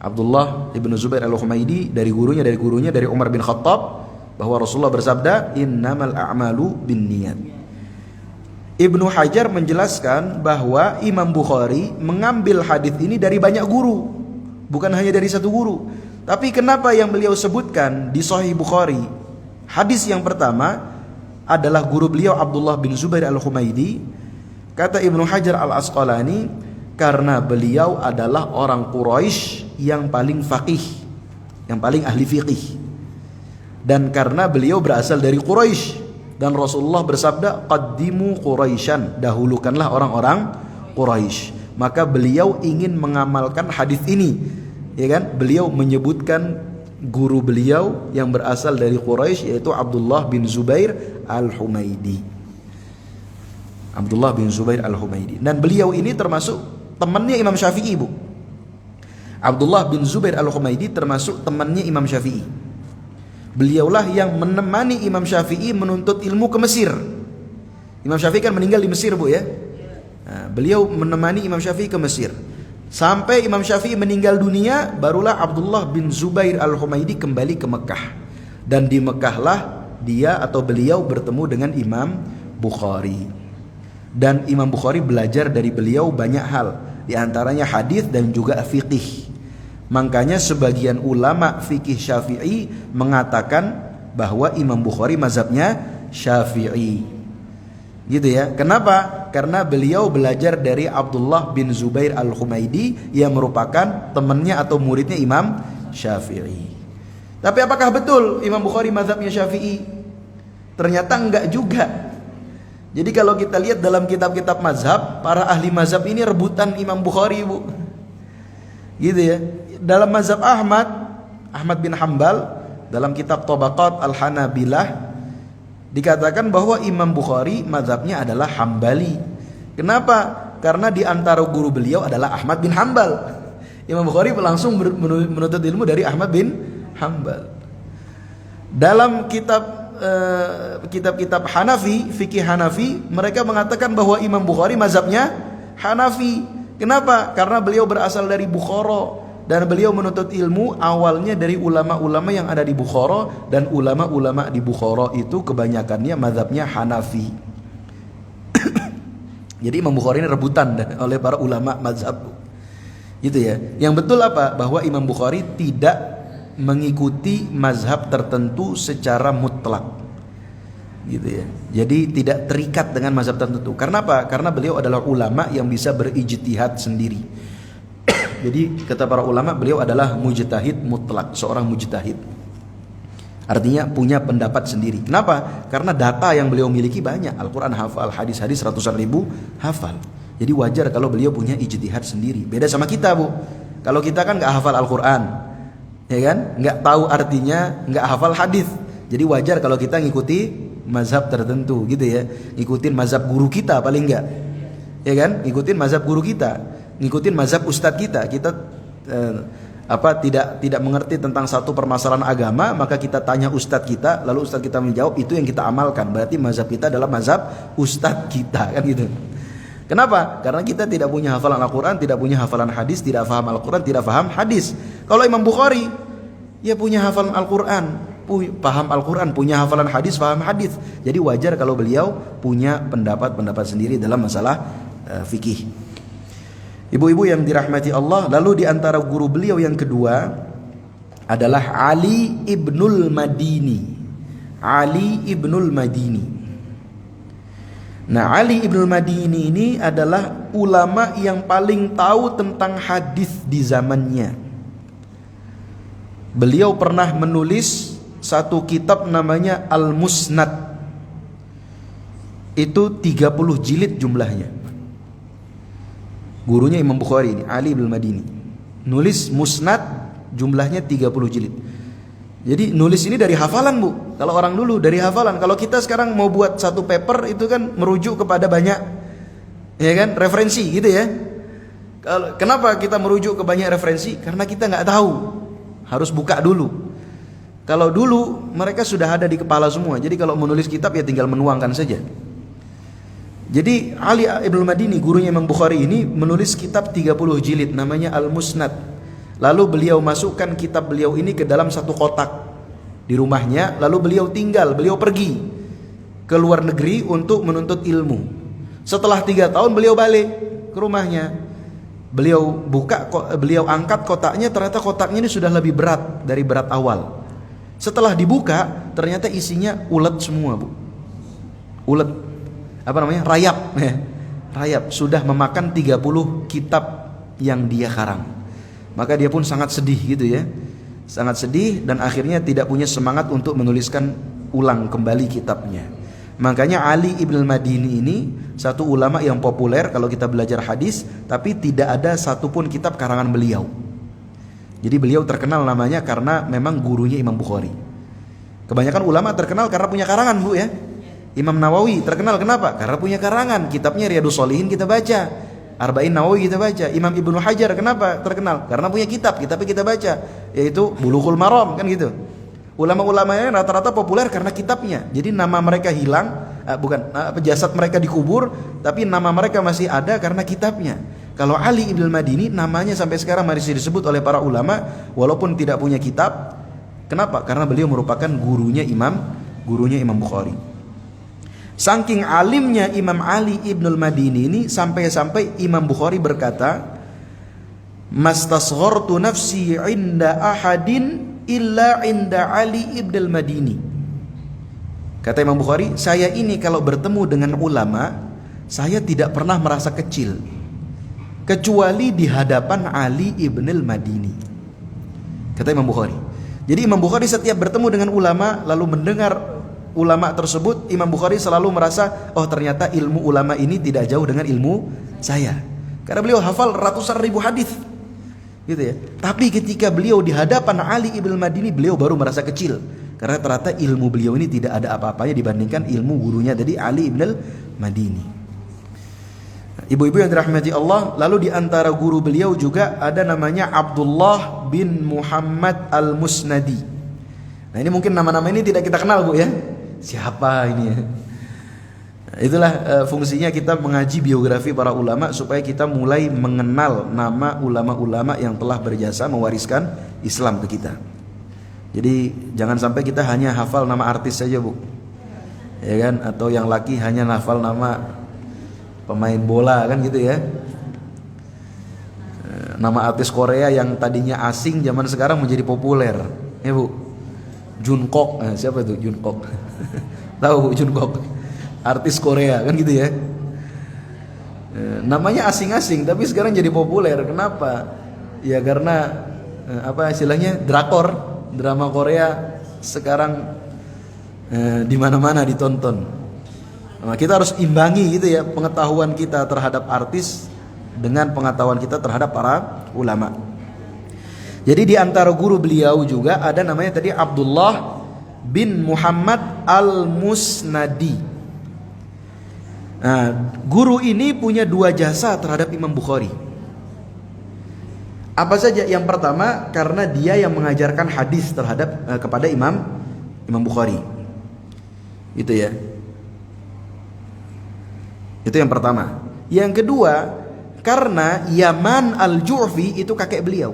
Abdullah ibnu Zubair Al-Humaidi dari gurunya dari Umar bin Khattab, bahwa Rasulullah bersabda innamal a'malu binniyat. Ibnu Hajar menjelaskan bahwa Imam Bukhari mengambil hadis ini dari banyak guru, bukan hanya dari satu guru. Tapi kenapa yang beliau sebutkan di Sahih Bukhari, hadis yang pertama adalah guru beliau Abdullah bin Zubair Al-Humaidi? Kata Ibnu Hajar Al-Asqalani, karena beliau adalah orang Quraisy yang paling faqih, yang paling ahli fiqih. Dan karena beliau berasal dari Quraisy, dan Rasulullah bersabda, qaddimu Quraisyan, dahulukanlah orang-orang Quraisy. Maka beliau ingin mengamalkan hadis ini, ya kan? Beliau menyebutkan guru beliau yang berasal dari Quraisy, yaitu Abdullah bin Zubair Al-Humaidi. Abdullah bin Zubair Al-Humaidi. Dan beliau ini termasuk temannya Imam Syafi'i, Bu. Abdullah bin Zubair Al-Humaidi termasuk temannya Imam Syafi'i. Beliaulah yang menemani Imam Syafi'i menuntut ilmu ke Mesir. Imam Syafi'i kan meninggal di Mesir Bu ya. Nah, beliau menemani Imam Syafi'i ke Mesir. Sampai Imam Syafi'i meninggal dunia, barulah Abdullah bin Zubair Al-Humaidi kembali ke Mekah. Dan di Mekahlah dia atau beliau bertemu dengan Imam Bukhari. Dan Imam Bukhari belajar dari beliau banyak hal, di antaranya hadis dan juga fiqih. Makanya sebagian ulama fikih Syafi'i mengatakan bahwa Imam Bukhari mazhabnya Syafi'i. Gitu ya. Kenapa? Karena beliau belajar dari Abdullah bin Zubair Al-Humaidi yang merupakan temannya atau muridnya Imam Syafi'i. Tapi apakah betul Imam Bukhari mazhabnya Syafi'i? Ternyata enggak juga. Jadi kalau kita lihat dalam kitab-kitab mazhab, para ahli mazhab ini rebutan Imam Bukhari, Bu. Gitu ya. Dalam mazhab Ahmad bin Hanbal, dalam kitab Tabaqat Al-Hanabilah dikatakan bahwa Imam Bukhari mazhabnya adalah Hambali. Kenapa? Karena di antara guru beliau adalah Ahmad bin Hanbal. Imam Bukhari langsung menuntut ilmu dari Ahmad bin Hanbal. Dalam kitab-kitab Hanafi, fikih Hanafi, mereka mengatakan bahwa Imam Bukhari mazhabnya Hanafi. Kenapa? Karena beliau berasal dari Bukhara dan beliau menuntut ilmu awalnya dari ulama-ulama yang ada di Bukhara, dan ulama-ulama di Bukhara itu kebanyakannya mazhabnya Hanafi. Jadi Imam Bukhari ini rebutan oleh para ulama mazhab. Gitu ya. Yang betul apa? Bahwa Imam Bukhari tidak mengikuti mazhab tertentu secara mutlak. Gitu ya. Jadi tidak terikat dengan mazhab tertentu. Karena apa? Karena beliau adalah ulama yang bisa berijtihad sendiri. Jadi kata para ulama, beliau adalah mujtahid mutlak, seorang mujtahid. Artinya punya pendapat sendiri. Kenapa? Karena data yang beliau miliki banyak. Al-Quran hafal, hadis-hadis ratusan ribu hafal. Jadi wajar kalau beliau punya ijtihad sendiri. Beda sama kita, Bu. Kalau kita kan nggak hafal Al-Quran, ya kan? Nggak tahu artinya, nggak hafal hadis. Jadi wajar kalau kita ngikuti mazhab tertentu, gitu ya. Ngikutin mazhab guru kita paling nggak, ya kan? Ngikutin mazhab guru kita, ngikutin mazhab ustadz kita. Kita tidak mengerti tentang satu permasalahan agama, maka kita tanya ustadz kita, lalu ustadz kita menjawab, itu yang kita amalkan. Berarti mazhab kita adalah mazhab ustadz kita, kan gitu. Kenapa? Karena kita tidak punya hafalan Al-Quran, tidak punya hafalan hadis, tidak paham Al-Quran, tidak paham hadis. Kalau Imam Bukhari, ya punya hafalan Al-Quran, paham Al-Quran, punya hafalan hadis, paham hadis. Jadi wajar kalau beliau punya pendapat-pendapat sendiri dalam masalah fikih. Ibu-ibu yang dirahmati Allah, lalu di antara guru beliau yang kedua adalah Ali ibnul Madini. Ali ibnul Madini. Nah, Ali ibnul Madini ini adalah ulama yang paling tahu tentang hadis di zamannya. Beliau pernah menulis satu kitab namanya Al-Musnad. Itu 30 jilid jumlahnya. Gurunya Imam Bukhari ini, Ali ibn Madini, nulis Musnad, jumlahnya 30 jilid. Jadi nulis ini dari hafalan, Bu. Kalau orang dulu dari hafalan. Kalau kita sekarang mau buat satu paper, itu kan merujuk kepada banyak, ya kan, referensi gitu ya. Kenapa kita merujuk ke banyak referensi? Karena kita nggak tahu, harus buka dulu. Kalau dulu mereka sudah ada di kepala semua. Jadi kalau menulis kitab ya tinggal menuangkan saja. Jadi Ali ibn Madini, gurunya Imam Bukhari ini, menulis kitab 30 jilid namanya Al-Musnad. Lalu beliau masukkan kitab beliau ini ke dalam satu kotak di rumahnya. Lalu beliau pergi ke luar negeri untuk menuntut ilmu. Setelah 3 tahun beliau balik ke rumahnya. Beliau angkat kotaknya, ternyata kotaknya ini sudah lebih berat dari berat awal. Setelah dibuka, ternyata isinya ulet semua, Bu. Ulet, rayap. Rayap, sudah memakan 30 kitab yang dia karang. Maka dia pun sangat sedih gitu ya. Sangat sedih dan akhirnya tidak punya semangat untuk menuliskan ulang kembali kitabnya. Makanya Ali ibn Madini ini satu ulama yang populer kalau kita belajar hadis, tapi tidak ada satupun kitab karangan beliau. Jadi beliau terkenal namanya karena memang gurunya Imam Bukhari. Kebanyakan ulama terkenal karena punya karangan, Bu ya. Imam Nawawi terkenal kenapa? Karena punya karangan. Kitabnya Riyadhus Shalihin kita baca, Arba'in Nawawi kita baca. Imam Ibnu Hajar kenapa terkenal? Karena punya kitabnya kita baca, yaitu Bulughul Maram, kan gitu. Ulama-ulamanya rata-rata populer karena kitabnya. Jadi nama mereka hilang, jasad mereka dikubur, tapi nama mereka masih ada karena kitabnya. Kalau Ali ibn Madini, namanya sampai sekarang masih disebut oleh para ulama walaupun tidak punya kitab. Kenapa? Karena beliau merupakan gurunya Imam Bukhari. Saking alimnya Imam Ali ibn Madini ini, sampai-sampai Imam Bukhari berkata, mastasghartu nafsi 'inda ahadin illa 'inda Ali ibn al-Madini. Kata Imam Bukhari, saya ini kalau bertemu dengan ulama, saya tidak pernah merasa kecil kecuali di hadapan Ali ibn al-Madini. Kata Imam Bukhari. Jadi Imam Bukhari setiap bertemu dengan ulama lalu mendengar ulama tersebut, Imam Bukhari selalu merasa, oh ternyata ilmu ulama ini tidak jauh dengan ilmu saya. Karena beliau hafal ratusan ribu hadis, gitu ya. Tapi ketika beliau di hadapan Ali ibn al-Madini, beliau baru merasa kecil. Karena ternyata ilmu beliau ini tidak ada apa-apanya dibandingkan ilmu gurunya dari Ali ibn al-Madini. Ibu-ibu yang dirahmati Allah, lalu di antara guru beliau juga ada namanya Abdullah bin Muhammad al-Musnadi. Nah ini mungkin nama-nama ini tidak kita kenal Bu ya. Siapa ini ya? Itulah fungsinya kita mengaji biografi para ulama supaya kita mulai mengenal nama ulama-ulama yang telah berjasa mewariskan Islam ke kita. Jadi jangan sampai kita hanya hafal nama artis saja Bu, ya kan? Atau yang laki hanya hafal nama pemain bola kan gitu ya. Nama artis Korea yang tadinya asing zaman sekarang menjadi populer, ya Bu. Jungkook, siapa itu Jungkook? Tahu Jungkook? Artis Korea kan gitu ya. Namanya asing-asing tapi sekarang jadi populer. Kenapa? Ya karena apa istilahnya drama Korea sekarang di mana-mana ditonton. Nah, kita harus imbangi gitu ya pengetahuan kita terhadap artis dengan pengetahuan kita terhadap para ulama. Jadi di antara guru beliau juga ada namanya tadi Abdullah bin Muhammad al-Musnadi. Nah, guru ini punya dua jasa terhadap Imam Bukhari. Apa saja? Yang pertama, karena dia yang mengajarkan hadis terhadap kepada Imam Bukhari. Itu ya. Itu yang pertama. Yang kedua, karena Yaman al-Ju'fi itu kakek beliau.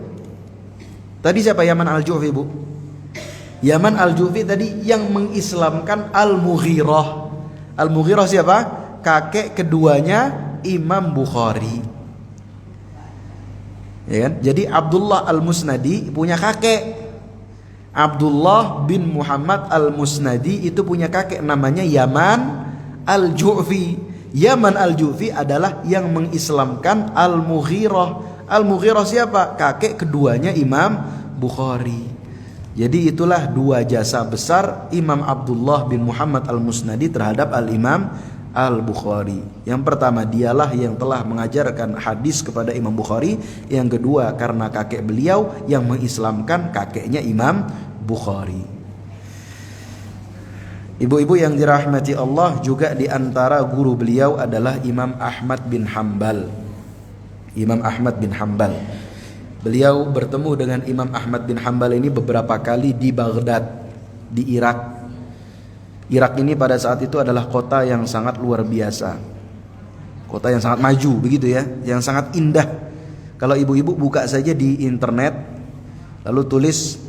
Tadi siapa Yaman al-Ju'fi Bu? Yaman al-Ju'fi tadi yang mengislamkan Al-Mughirah. Al-Mughirah siapa? Kakek keduanya Imam Bukhari. Ya kan? Jadi Abdullah al-Musnadi punya kakek. Abdullah bin Muhammad al-Musnadi itu punya kakek namanya Yaman al-Ju'fi. Yaman al-Ju'fi adalah yang mengislamkan Al-Mughirah. Al-Mughirah siapa? Kakek keduanya Imam Bukhari. Jadi itulah dua jasa besar Imam Abdullah bin Muhammad al-Musnadi terhadap Al-Imam Al-Bukhari. Yang pertama, dialah yang telah mengajarkan hadis kepada Imam Bukhari. Yang kedua, karena kakek beliau yang mengislamkan kakeknya Imam Bukhari. Ibu-ibu yang dirahmati Allah, juga di antara guru beliau adalah Imam Ahmad bin Hanbal. Imam Ahmad bin Hanbal. Beliau bertemu dengan Imam Ahmad bin Hanbal ini beberapa kali di Baghdad, di Irak. Irak ini pada saat itu adalah kota yang sangat luar biasa. Kota yang sangat maju begitu ya, yang sangat indah. Kalau ibu-ibu buka saja di internet lalu tulis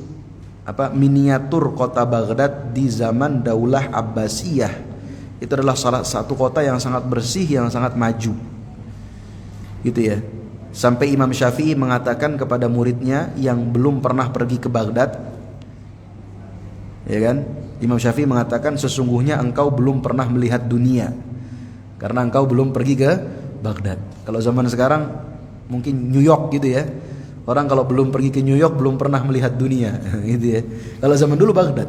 miniatur kota Baghdad di zaman Daulah Abbasiyah. Itu adalah salah satu kota yang sangat bersih, yang sangat maju. Gitu ya. Sampai Imam Syafi'i mengatakan kepada muridnya yang belum pernah pergi ke Baghdad, ya kan? Imam Syafi'i mengatakan, sesungguhnya engkau belum pernah melihat dunia karena engkau belum pergi ke Baghdad. Kalau zaman sekarang mungkin New York gitu ya. Orang kalau belum pergi ke New York belum pernah melihat dunia gitu ya. Kalau zaman dulu Baghdad.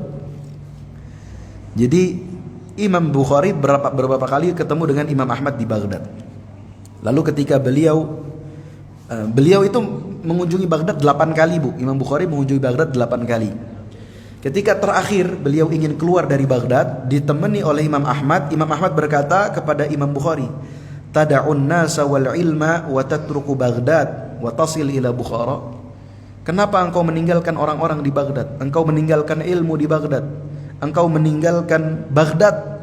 Jadi Imam Bukhari beberapa kali ketemu dengan Imam Ahmad di Baghdad. Lalu ketika beliau itu mengunjungi Baghdad 8 kali Bu. Imam Bukhari mengunjungi Baghdad 8 kali. Ketika terakhir beliau ingin keluar dari Baghdad, ditemani oleh Imam Ahmad. Imam Ahmad berkata kepada Imam Bukhari, "Tada'un nasa wal ilma wa tatruku Baghdad wa tasil ila Bukhara." Kenapa engkau meninggalkan orang-orang di Baghdad? Engkau meninggalkan ilmu di Baghdad. Engkau meninggalkan Baghdad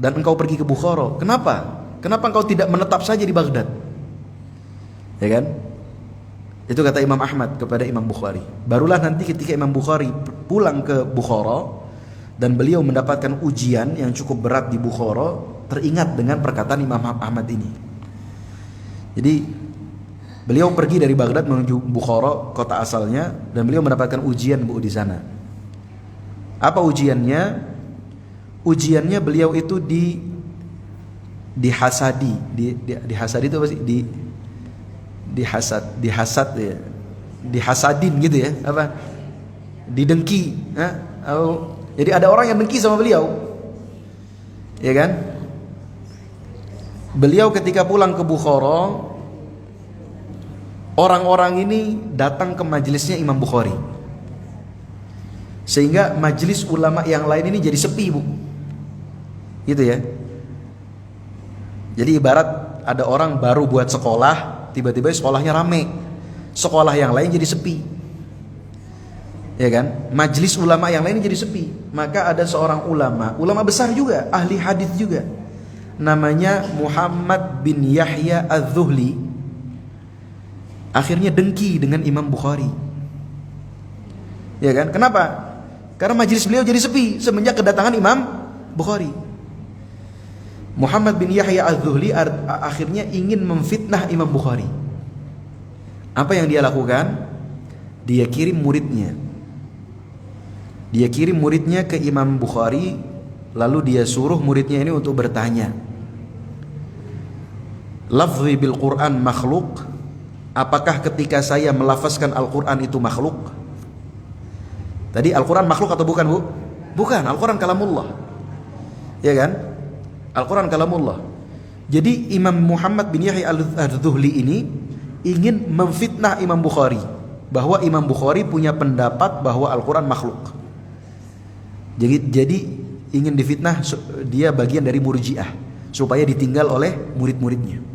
dan engkau pergi ke Bukhara. Kenapa? Kenapa engkau tidak menetap saja di Baghdad? Ya kan? Itu kata Imam Ahmad kepada Imam Bukhari. Barulah nanti ketika Imam Bukhari pulang ke Bukhara dan beliau mendapatkan ujian yang cukup berat di Bukhara, teringat dengan perkataan Imam Ahmad ini. Jadi Beliau pergi dari Baghdad menuju Bukhara, kota asalnya, dan beliau mendapatkan ujian Bu di sana. Apa ujiannya? Ujiannya beliau itu dihasadi. Dihasadi itu apa sih? Dihasad ya. Dihasadin gitu ya, apa? Didengki, jadi ada orang yang dengki sama beliau. Ya kan? Beliau ketika pulang ke Bukhara, orang-orang ini datang ke majelisnya Imam Bukhari, sehingga majelis ulama yang lain ini jadi sepi Bu, gitu ya. Jadi ibarat ada orang baru buat sekolah, tiba-tiba sekolahnya rame, sekolah yang lain jadi sepi, ya kan? Majelis ulama yang lain jadi sepi. Maka ada seorang ulama besar juga, ahli hadis juga, namanya Muhammad bin Yahya Az-Zuhli. Akhirnya dengki dengan Imam Bukhari. Ya kan? Kenapa? Karena majelis beliau jadi sepi semenjak kedatangan Imam Bukhari. Muhammad bin Yahya Az-Zuhli akhirnya ingin memfitnah Imam Bukhari. Apa yang dia lakukan? Dia kirim muridnya. Dia kirim muridnya ke Imam Bukhari, lalu dia suruh muridnya ini untuk bertanya, lafzi bil Quran makhluk? Apakah ketika saya melafazkan Al-Quran itu makhluk? Tadi Al-Quran makhluk atau bukan Bu? Bukan, Al-Quran kalamullah. Ya kan? Al-Quran kalamullah. Jadi Imam Muhammad bin Yahya Az-Zuhli ini ingin memfitnah Imam Bukhari, bahwa Imam Bukhari punya pendapat bahwa Al-Quran makhluk. Jadi ingin difitnah dia bagian dari Murji'ah, supaya ditinggal oleh murid-muridnya.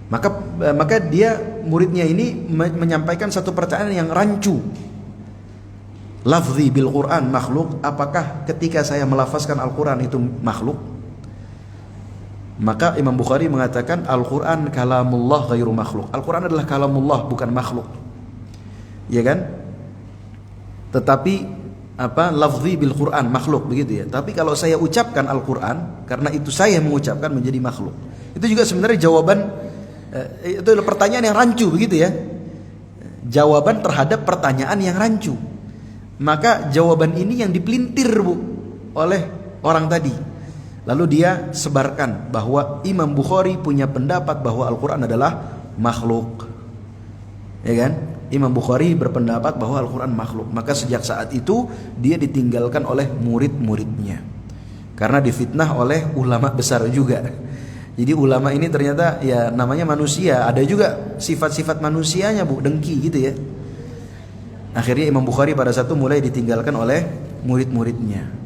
Maka dia muridnya ini menyampaikan satu pertanyaan yang rancu. Lafzi bil Quran makhluk, apakah ketika saya melafazkan Al-Quran itu makhluk? Maka Imam Bukhari mengatakan Al-Quran kalamullah ghairu makhluk. Al-Quran adalah kalamullah, bukan makhluk. Ya kan? Tetapi lafzi bil Quran makhluk, begitu ya. Tapi kalau saya ucapkan Al-Quran, karena itu saya mengucapkan, menjadi makhluk. Itu juga sebenarnya jawaban, itu adalah pertanyaan yang rancu, begitu ya. Jawaban terhadap pertanyaan yang rancu. Maka jawaban ini yang dipelintir Bu oleh orang tadi. Lalu dia sebarkan bahwa Imam Bukhari punya pendapat bahwa Al-Quran adalah makhluk. Ya kan? Imam Bukhari berpendapat bahwa Al-Quran makhluk. Maka sejak saat itu dia ditinggalkan oleh murid-muridnya, karena difitnah oleh ulama besar juga. Jadi ulama ini ternyata ya namanya manusia, ada juga sifat-sifat manusianya Bu, dengki gitu ya. Akhirnya Imam Bukhari pada satu mulai ditinggalkan oleh murid-muridnya.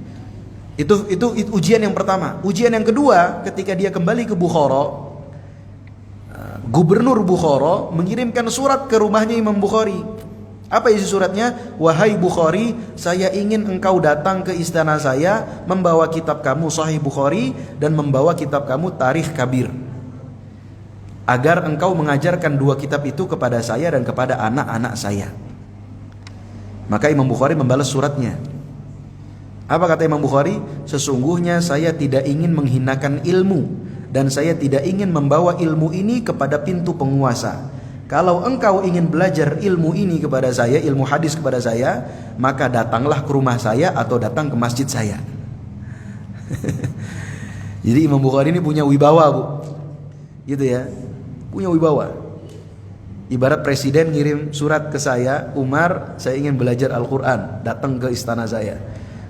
Itu ujian yang pertama. Ujian yang kedua, ketika dia kembali ke Bukhara, Gubernur Bukhara mengirimkan surat ke rumahnya Imam Bukhari. Apa isi suratnya? Wahai Bukhari, saya ingin engkau datang ke istana saya, membawa kitab kamu Sahih Bukhari dan membawa kitab kamu Tarikh Kabir, agar engkau mengajarkan dua kitab itu kepada saya dan kepada anak-anak saya. Maka Imam Bukhari membalas suratnya. Apa kata Imam Bukhari? Sesungguhnya saya tidak ingin menghinakan ilmu, dan saya tidak ingin membawa ilmu ini kepada pintu penguasa. Kalau engkau ingin belajar ilmu ini kepada saya, ilmu hadis kepada saya, maka datanglah ke rumah saya atau datang ke masjid saya. Jadi Imam Bukhari ini punya wibawa Bu, gitu ya, punya wibawa. Ibarat presiden ngirim surat ke saya, Umar, saya ingin belajar Al-Quran, datang ke istana saya.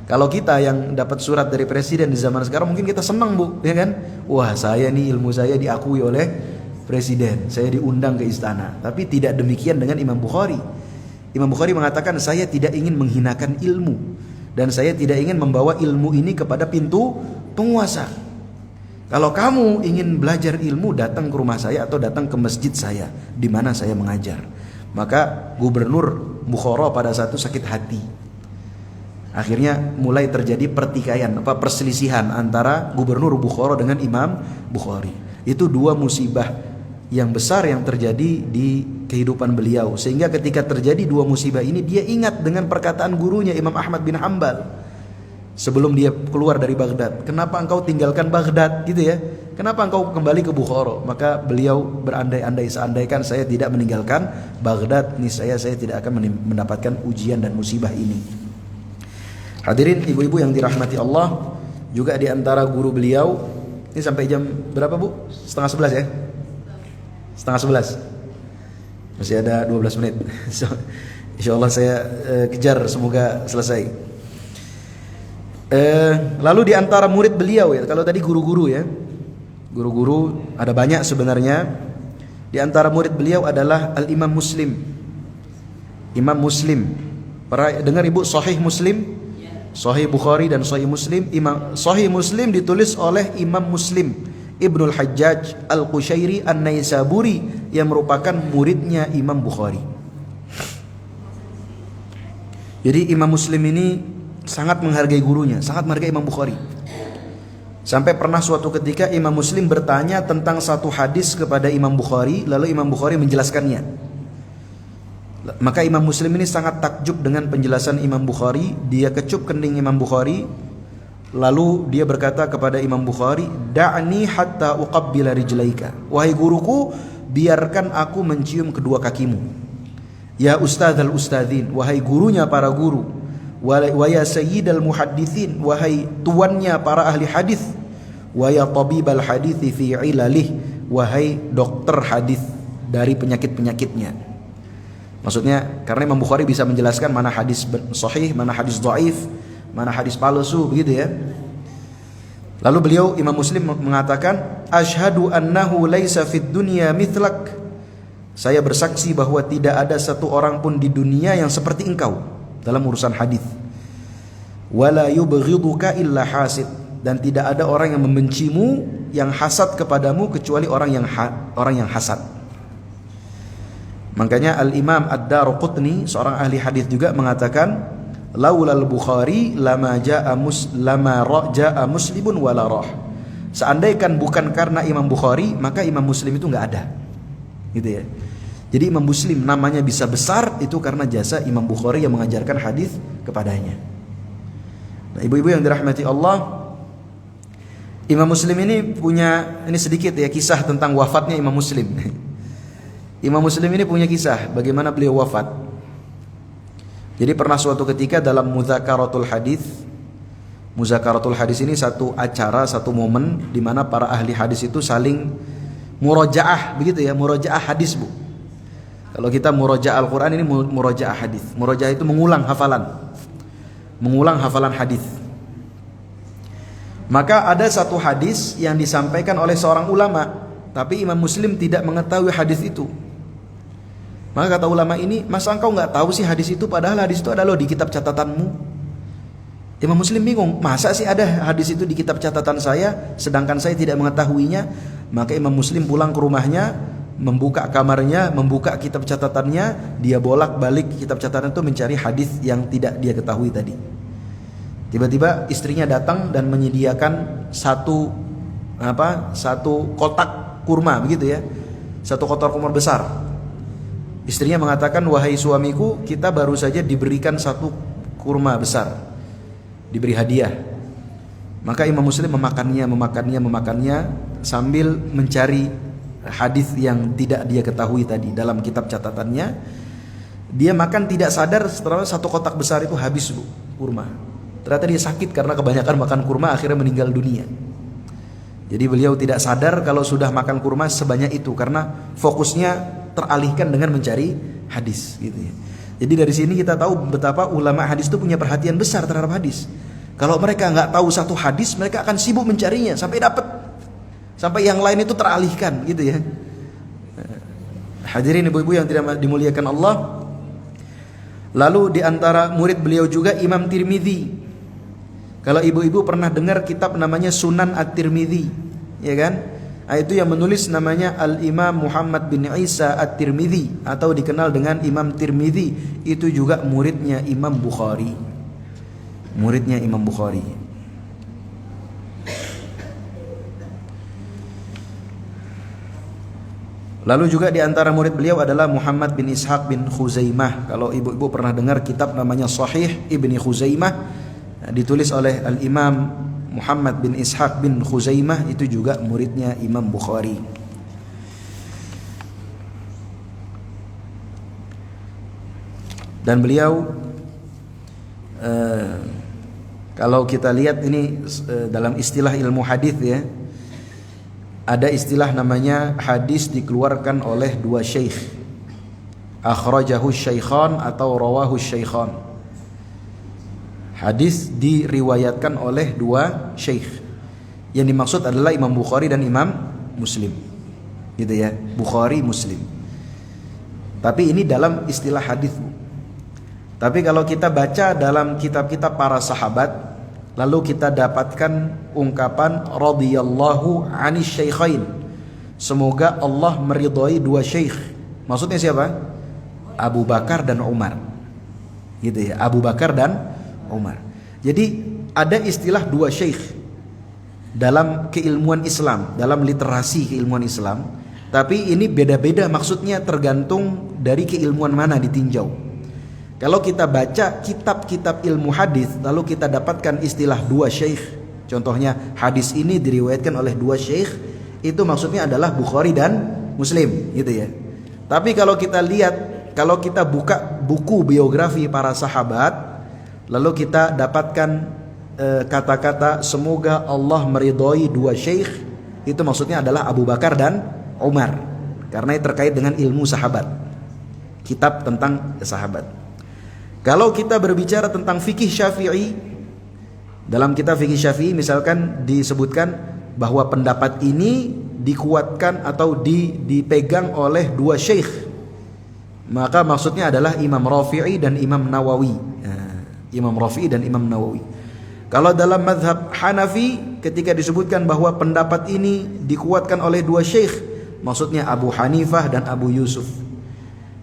Kalau kita yang dapat surat dari presiden di zaman sekarang, mungkin kita senang Bu, ya kan? Wah, saya nih ilmu saya diakui oleh presiden, saya diundang ke istana. Tapi tidak demikian dengan Imam Bukhari. Imam Bukhari mengatakan, saya tidak ingin menghinakan ilmu, dan saya tidak ingin membawa ilmu ini kepada pintu penguasa. Kalau kamu ingin belajar ilmu, datang ke rumah saya atau datang ke masjid saya, di mana saya mengajar. Maka Gubernur Bukhara pada saat itu sakit hati. Akhirnya mulai terjadi perselisihan antara Gubernur Bukhara dengan Imam Bukhari. Itu dua musibah yang besar yang terjadi di kehidupan beliau, sehingga ketika terjadi dua musibah ini, dia ingat dengan perkataan gurunya Imam Ahmad bin Hanbal sebelum dia keluar dari Baghdad. Kenapa engkau tinggalkan Baghdad, gitu ya? kenapa engkau kembali ke Bukhara? Maka beliau berandai-andai, seandaikan saya tidak meninggalkan Baghdad, niscaya saya tidak akan mendapatkan ujian dan musibah ini. Hadirin ibu-ibu yang dirahmati Allah, juga di antara guru beliau, ini sampai jam berapa Bu? 10:30 ya? 10:30. Masih ada 12 menit. Insyaallah saya kejar, semoga selesai. Lalu di antara murid beliau ya, kalau tadi guru-guru ya, guru-guru ada banyak sebenarnya. Di antara murid beliau adalah Al-Imam Muslim. Imam Muslim. Dengar Ibu Sahih Muslim? Sahih Bukhari dan Sahih Muslim. Sahih Muslim ditulis oleh Imam Muslim Ibnul Hajjaj Al-Qushairi An-Naisaburi yang merupakan muridnya Imam Bukhari. Jadi Imam Muslim ini sangat menghargai gurunya, sangat menghargai Imam Bukhari. Sampai pernah suatu ketika Imam Muslim bertanya tentang satu hadis kepada Imam Bukhari, lalu Imam Bukhari menjelaskannya. Maka Imam Muslim ini sangat takjub dengan penjelasan Imam Bukhari. Dia kecup kening Imam Bukhari, lalu dia berkata kepada Imam Bukhari, "Da'ni hatta uqabbila rijlaika." Wahai guruku, biarkan aku mencium kedua kakimu. Ya ustadzal ustadzin, wahai gurunya para guru. Wa ya sayyidal muhadditsin, wahai tuannya para ahli hadis. Wa ya tabibal hadithi fi ilalih, wahai dokter hadis dari penyakit-penyakitnya. Maksudnya karena Imam Bukhari bisa menjelaskan mana hadis sahih, mana hadis dhaif, mana hadis palsu, begitu ya. Lalu beliau Imam Muslim mengatakan, "Asyhadu annahu laisa fid dunya mithlak." Saya bersaksi bahwa tidak ada satu orang pun di dunia yang seperti engkau dalam urusan hadis. Wala yubghiduka illa hasid, dan tidak ada orang yang membencimu, yang hasad kepadamu kecuali orang yang hasad. Makanya Al-Imam Ad-Darqutni, seorang ahli hadis juga mengatakan, laulal Bukhari lama ja'a muslimun wala rah. Seandainya bukan karena Imam Bukhari, maka Imam Muslim itu enggak ada. Gitu ya. Jadi Imam Muslim namanya bisa besar itu karena jasa Imam Bukhari yang mengajarkan hadis kepadanya. Nah, ibu-ibu yang dirahmati Allah, Imam Muslim ini punya, ini sedikit ya kisah tentang wafatnya Imam Muslim. Imam Muslim ini punya kisah bagaimana beliau wafat. Jadi pernah suatu ketika dalam Muzakaratul Hadis. Muzakaratul Hadis ini satu acara, satu momen di mana para ahli hadis itu saling murojaah, begitu ya, murojaah hadis, Bu. Kalau kita murojaah Al-Qur'an, ini murojaah hadis. Murojaah itu mengulang hafalan. Mengulang hafalan hadis. Maka ada satu hadis yang disampaikan oleh seorang ulama, tapi Imam Muslim tidak mengetahui hadis itu. Maka kata ulama ini, masa engkau nggak tahu sih hadis itu, padahal hadis itu ada loh di kitab catatanmu. Imam Muslim bingung, masa sih ada hadis itu di kitab catatan saya, sedangkan saya tidak mengetahuinya. Maka Imam Muslim pulang ke rumahnya, membuka kamarnya, membuka kitab catatannya, dia bolak-balik kitab catatan itu mencari hadis yang tidak dia ketahui tadi. Tiba-tiba istrinya datang dan menyediakan satu kotak kurma, begitu ya, satu kotak kurma besar. Istrinya mengatakan, wahai suamiku, kita baru saja diberikan satu kurma besar, diberi hadiah. Maka Imam Muslim memakannya sambil mencari hadis yang tidak dia ketahui tadi dalam kitab catatannya. Dia makan tidak sadar, setelah satu kotak besar itu habis, Bu, kurma. Ternyata dia sakit karena kebanyakan makan kurma, akhirnya meninggal dunia. Jadi beliau tidak sadar kalau sudah makan kurma sebanyak itu karena fokusnya teralihkan dengan mencari hadis, gitu ya. Jadi dari sini kita tahu betapa ulama hadis itu punya perhatian besar terhadap hadis. Kalau mereka nggak tahu satu hadis, mereka akan sibuk mencarinya sampai dapat, sampai yang lain itu teralihkan, gitu ya. Hadirin ibu-ibu yang tidak dimuliakan Allah. Lalu di antara murid beliau juga Imam Tirmidzi. Kalau ibu-ibu pernah dengar kitab namanya Sunan At-Tirmidzi, ya kan? Itu yang menulis namanya Al-Imam Muhammad bin Isa At-Tirmidzi, atau dikenal dengan Imam Tirmidzi. Itu juga muridnya Imam Bukhari. Muridnya Imam Bukhari. Lalu juga di antara murid beliau adalah Muhammad bin Ishaq bin Khuzaimah. Kalau ibu-ibu pernah dengar kitab namanya Sahih Ibni Khuzaimah, ditulis oleh Al-Imam Muhammad bin Ishaq bin Khuzaimah, itu juga muridnya Imam Bukhari. Dan beliau kalau kita lihat ini dalam istilah ilmu hadis ya, ada istilah namanya hadis dikeluarkan oleh dua syekh, akhrajahu syaikhan atau rawahu syaikhan. Hadis diriwayatkan oleh dua syekh. Yang dimaksud adalah Imam Bukhari dan Imam Muslim, gitu ya, Bukhari Muslim. Tapi ini dalam istilah hadis. Tapi kalau kita baca dalam kitab-kitab para sahabat, lalu kita dapatkan ungkapan radhiyallahu 'anis syaikhain. Semoga Allah meridhai dua syekh. Maksudnya siapa? Abu Bakar dan Umar. Gitu ya, Abu Bakar dan Umar. Jadi ada istilah dua syekh dalam keilmuan Islam, dalam literasi keilmuan Islam. Tapi ini beda-beda maksudnya tergantung dari keilmuan mana ditinjau. Kalau kita baca kitab-kitab ilmu hadis, lalu kita dapatkan istilah dua syekh. Contohnya hadis ini diriwayatkan oleh dua syekh, itu maksudnya adalah Bukhari dan Muslim, gitu ya. Tapi kalau kita lihat, kalau kita buka buku biografi para sahabat, lalu kita dapatkan kata-kata semoga Allah meridhai dua syekh, itu maksudnya adalah Abu Bakar dan Umar, karena itu terkait dengan ilmu sahabat, kitab tentang sahabat. Kalau kita berbicara tentang fikih Syafi'i, dalam kitab fikih Syafi'i misalkan disebutkan bahwa pendapat ini dikuatkan atau dipegang oleh dua syekh, maka maksudnya adalah Imam Rafi'i dan Imam Nawawi. Imam Rafi'i dan Imam Nawawi. Kalau dalam mazhab Hanafi, ketika disebutkan bahwa pendapat ini dikuatkan oleh dua syekh, maksudnya Abu Hanifah dan Abu Yusuf.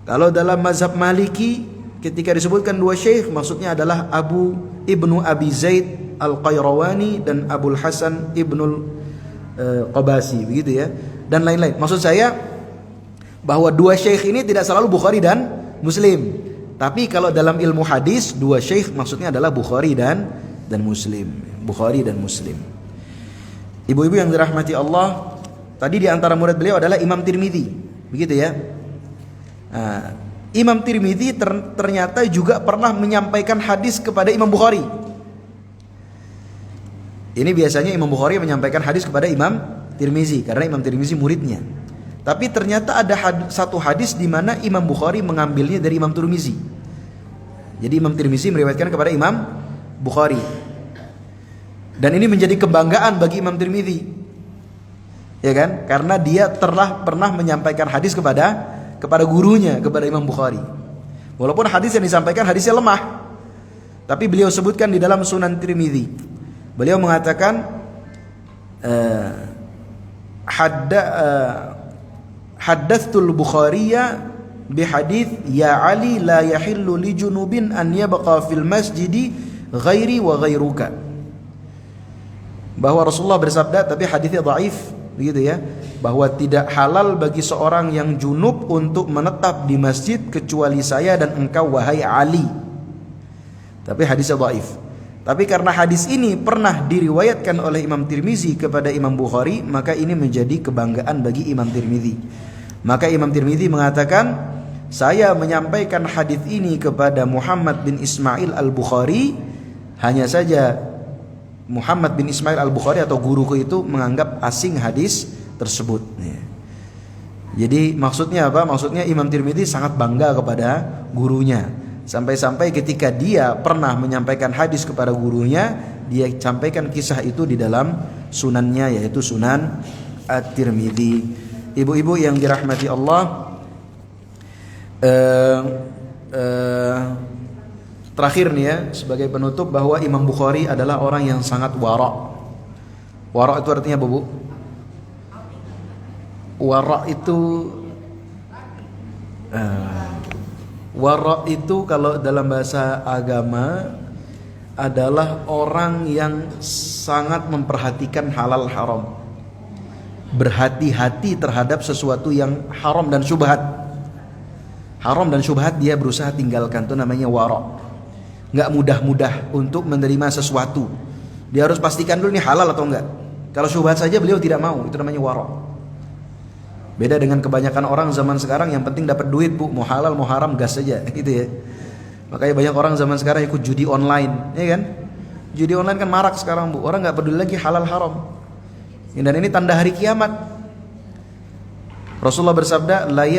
Kalau dalam mazhab Maliki, ketika disebutkan dua syekh, maksudnya adalah Ibnu Abi Zaid Al-Qayrawani dan Abul Hasan Ibnul Qabasi, begitu ya, dan lain-lain. Maksud saya bahwa dua syekh ini tidak selalu Bukhari dan Muslim. Tapi kalau dalam ilmu hadis, dua syekh maksudnya adalah Bukhari dan Muslim. Bukhari dan Muslim. Ibu-ibu yang dirahmati Allah, tadi di antara murid beliau adalah Imam Tirmidzi, begitu ya. Imam Tirmidzi ternyata juga pernah menyampaikan hadis kepada Imam Bukhari. Ini biasanya Imam Bukhari menyampaikan hadis kepada Imam Tirmidzi karena Imam Tirmidzi muridnya. Tapi ternyata ada satu hadis di mana Imam Bukhari mengambilnya dari Imam Tirmidzi. Jadi Imam Tirmidzi meriwayatkan kepada Imam Bukhari. Dan ini menjadi kebanggaan bagi Imam Tirmidzi. Ya kan? Karena dia pernah menyampaikan hadis kepada gurunya, kepada Imam Bukhari. Walaupun hadis yang disampaikan hadisnya lemah, tapi beliau sebutkan di dalam Sunan Tirmidzi. Beliau mengatakan haddatstul Bukhariya bihadits ya Ali la yahillu li junubin an yabqa fil masjidi ghairi wa ghairuka. Bahwa Rasulullah bersabda, tapi hadisnya dhaif, begitu ya, bahwa tidak halal bagi seorang yang junub untuk menetap di masjid kecuali saya dan engkau wahai Ali. Tapi hadisnya dhaif. Tapi karena hadis ini pernah diriwayatkan oleh Imam Tirmidzi kepada Imam Bukhari, maka ini menjadi kebanggaan bagi Imam Tirmidzi. Maka Imam Tirmidzi mengatakan, saya menyampaikan hadis ini kepada Muhammad bin Ismail Al-Bukhari, hanya saja Muhammad bin Ismail Al-Bukhari atau guruku itu menganggap asing hadis tersebut. Jadi maksudnya apa? Maksudnya Imam Tirmidzi sangat bangga kepada gurunya. Sampai-sampai ketika dia pernah menyampaikan hadis kepada gurunya, dia sampaikan kisah itu di dalam sunannya, yaitu Sunan At-Tirmidzi. Ibu-ibu yang dirahmati Allah, terakhir nih ya, sebagai penutup, bahwa Imam Bukhari adalah orang yang sangat wara'. Wara' itu artinya apa, Bu? Wara' itu kalau dalam bahasa agama adalah orang yang sangat memperhatikan halal haram, berhati-hati terhadap sesuatu yang haram dan syubhat. Haram dan syubhat dia berusaha tinggalkan, itu namanya wara'. Nggak mudah-mudah untuk menerima sesuatu, Dia harus pastikan dulu ini halal atau enggak. Kalau syubhat saja beliau tidak mau, itu namanya wara'. Beda dengan kebanyakan orang zaman sekarang yang penting dapat duit, Bu, mau halal mau haram gas saja gitu ya. Makanya banyak orang zaman sekarang ikut judi online, ya kan? Judi online kan marak sekarang, Bu. Orang enggak peduli lagi halal haram. Dan ini tanda hari kiamat. Rasulullah bersabda, la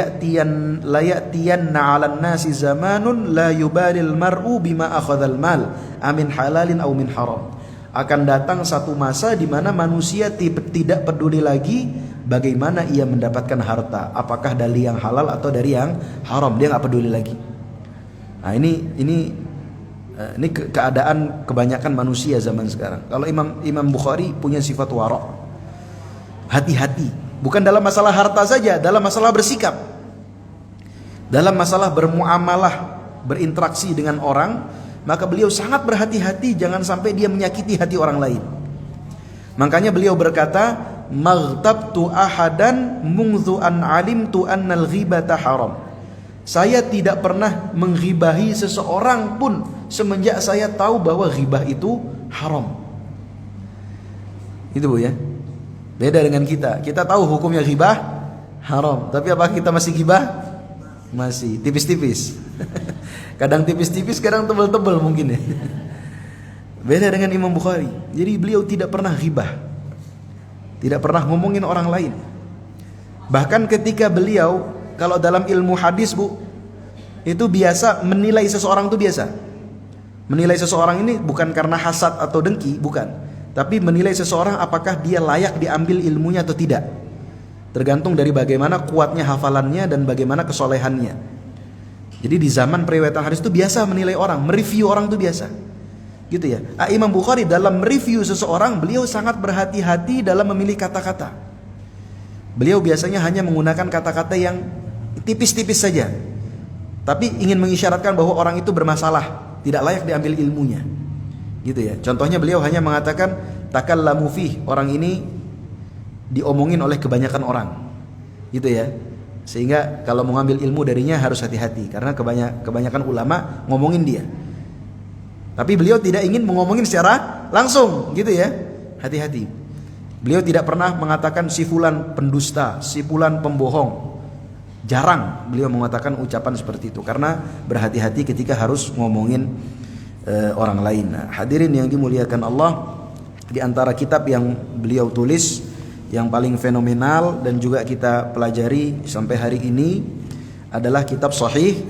ya'tiyanna 'alan nasi zamanun la yubalil mar'u bima akhadhal mal amin halalin aw min haram. Akan datang satu masa di mana manusia tidak peduli lagi bagaimana ia mendapatkan harta, apakah dari yang halal atau dari yang haram, dia nggak peduli lagi. Nah, ini keadaan kebanyakan manusia zaman sekarang. Kalau Imam Bukhari punya sifat wara', hati-hati, bukan dalam masalah harta saja, dalam masalah bersikap, dalam masalah bermuamalah, berinteraksi dengan orang. Maka beliau sangat berhati-hati jangan sampai dia menyakiti hati orang lain. Makanya beliau berkata, maghtabtu ahadan mungdhu an alimtu annal ghibata haram. Saya tidak pernah menghibahi seseorang pun semenjak saya tahu bahwa ghibah itu haram. Itu, Bu, ya. Beda dengan kita. Kita tahu hukumnya ghibah haram, tapi apakah kita masih ghibah? Masih tipis-tipis. Kadang tipis-tipis, kadang tebal-tebal mungkin ya. Beda dengan Imam Bukhari. Jadi beliau tidak pernah ghibah, tidak pernah ngomongin orang lain. Bahkan ketika beliau, kalau dalam ilmu hadis, Bu, itu biasa menilai seseorang itu biasa. Menilai seseorang ini bukan karena hasad atau dengki, bukan. Tapi menilai seseorang apakah dia layak diambil ilmunya atau tidak. Tergantung dari bagaimana kuatnya hafalannya dan bagaimana kesolehannya. Jadi di zaman periwayatan hadis itu biasa menilai orang, mereview orang itu biasa. Gitu ya. Imam Bukhari dalam mereview seseorang, beliau sangat berhati-hati dalam memilih kata-kata. Beliau biasanya hanya menggunakan kata-kata yang tipis-tipis saja, tapi ingin mengisyaratkan bahwa orang itu bermasalah, tidak layak diambil ilmunya. Gitu ya. Contohnya beliau hanya mengatakan takallamu fih, orang ini diomongin oleh kebanyakan orang. Gitu ya. Sehingga kalau mau ngambil ilmu darinya harus hati-hati, karena kebanyakan ulama ngomongin dia. Tapi beliau tidak ingin mengomongin secara langsung, gitu ya. Hati-hati. Beliau tidak pernah mengatakan si fulan pendusta, si fulan pembohong. Jarang beliau mengatakan ucapan seperti itu, karena berhati-hati ketika harus ngomongin orang lain. Nah, hadirin yang dimuliakan Allah, di antara kitab yang beliau tulis yang paling fenomenal dan juga kita pelajari sampai hari ini adalah kitab Sahih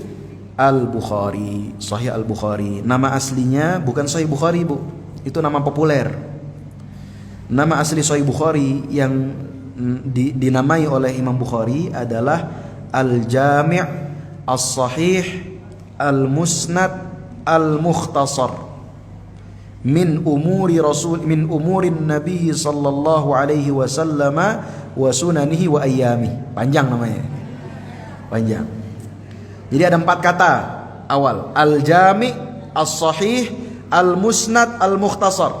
Al-Bukhari. Sahih Al-Bukhari. Nama aslinya bukan Sahih Bukhari, Bu. Itu nama populer. Nama asli Sahih Bukhari yang dinamai oleh Imam Bukhari adalah Al-Jami' As-Sahih Al-Musnad Al-Mukhtasar min umurin Nabi sallallahu alaihi wasallam wa sunanihi wa ayyami. Panjang namanya. Panjang. Jadi ada 4 kata awal. Al-Jami', As-Sahih, Al-Musnad, Al-Mukhtasar.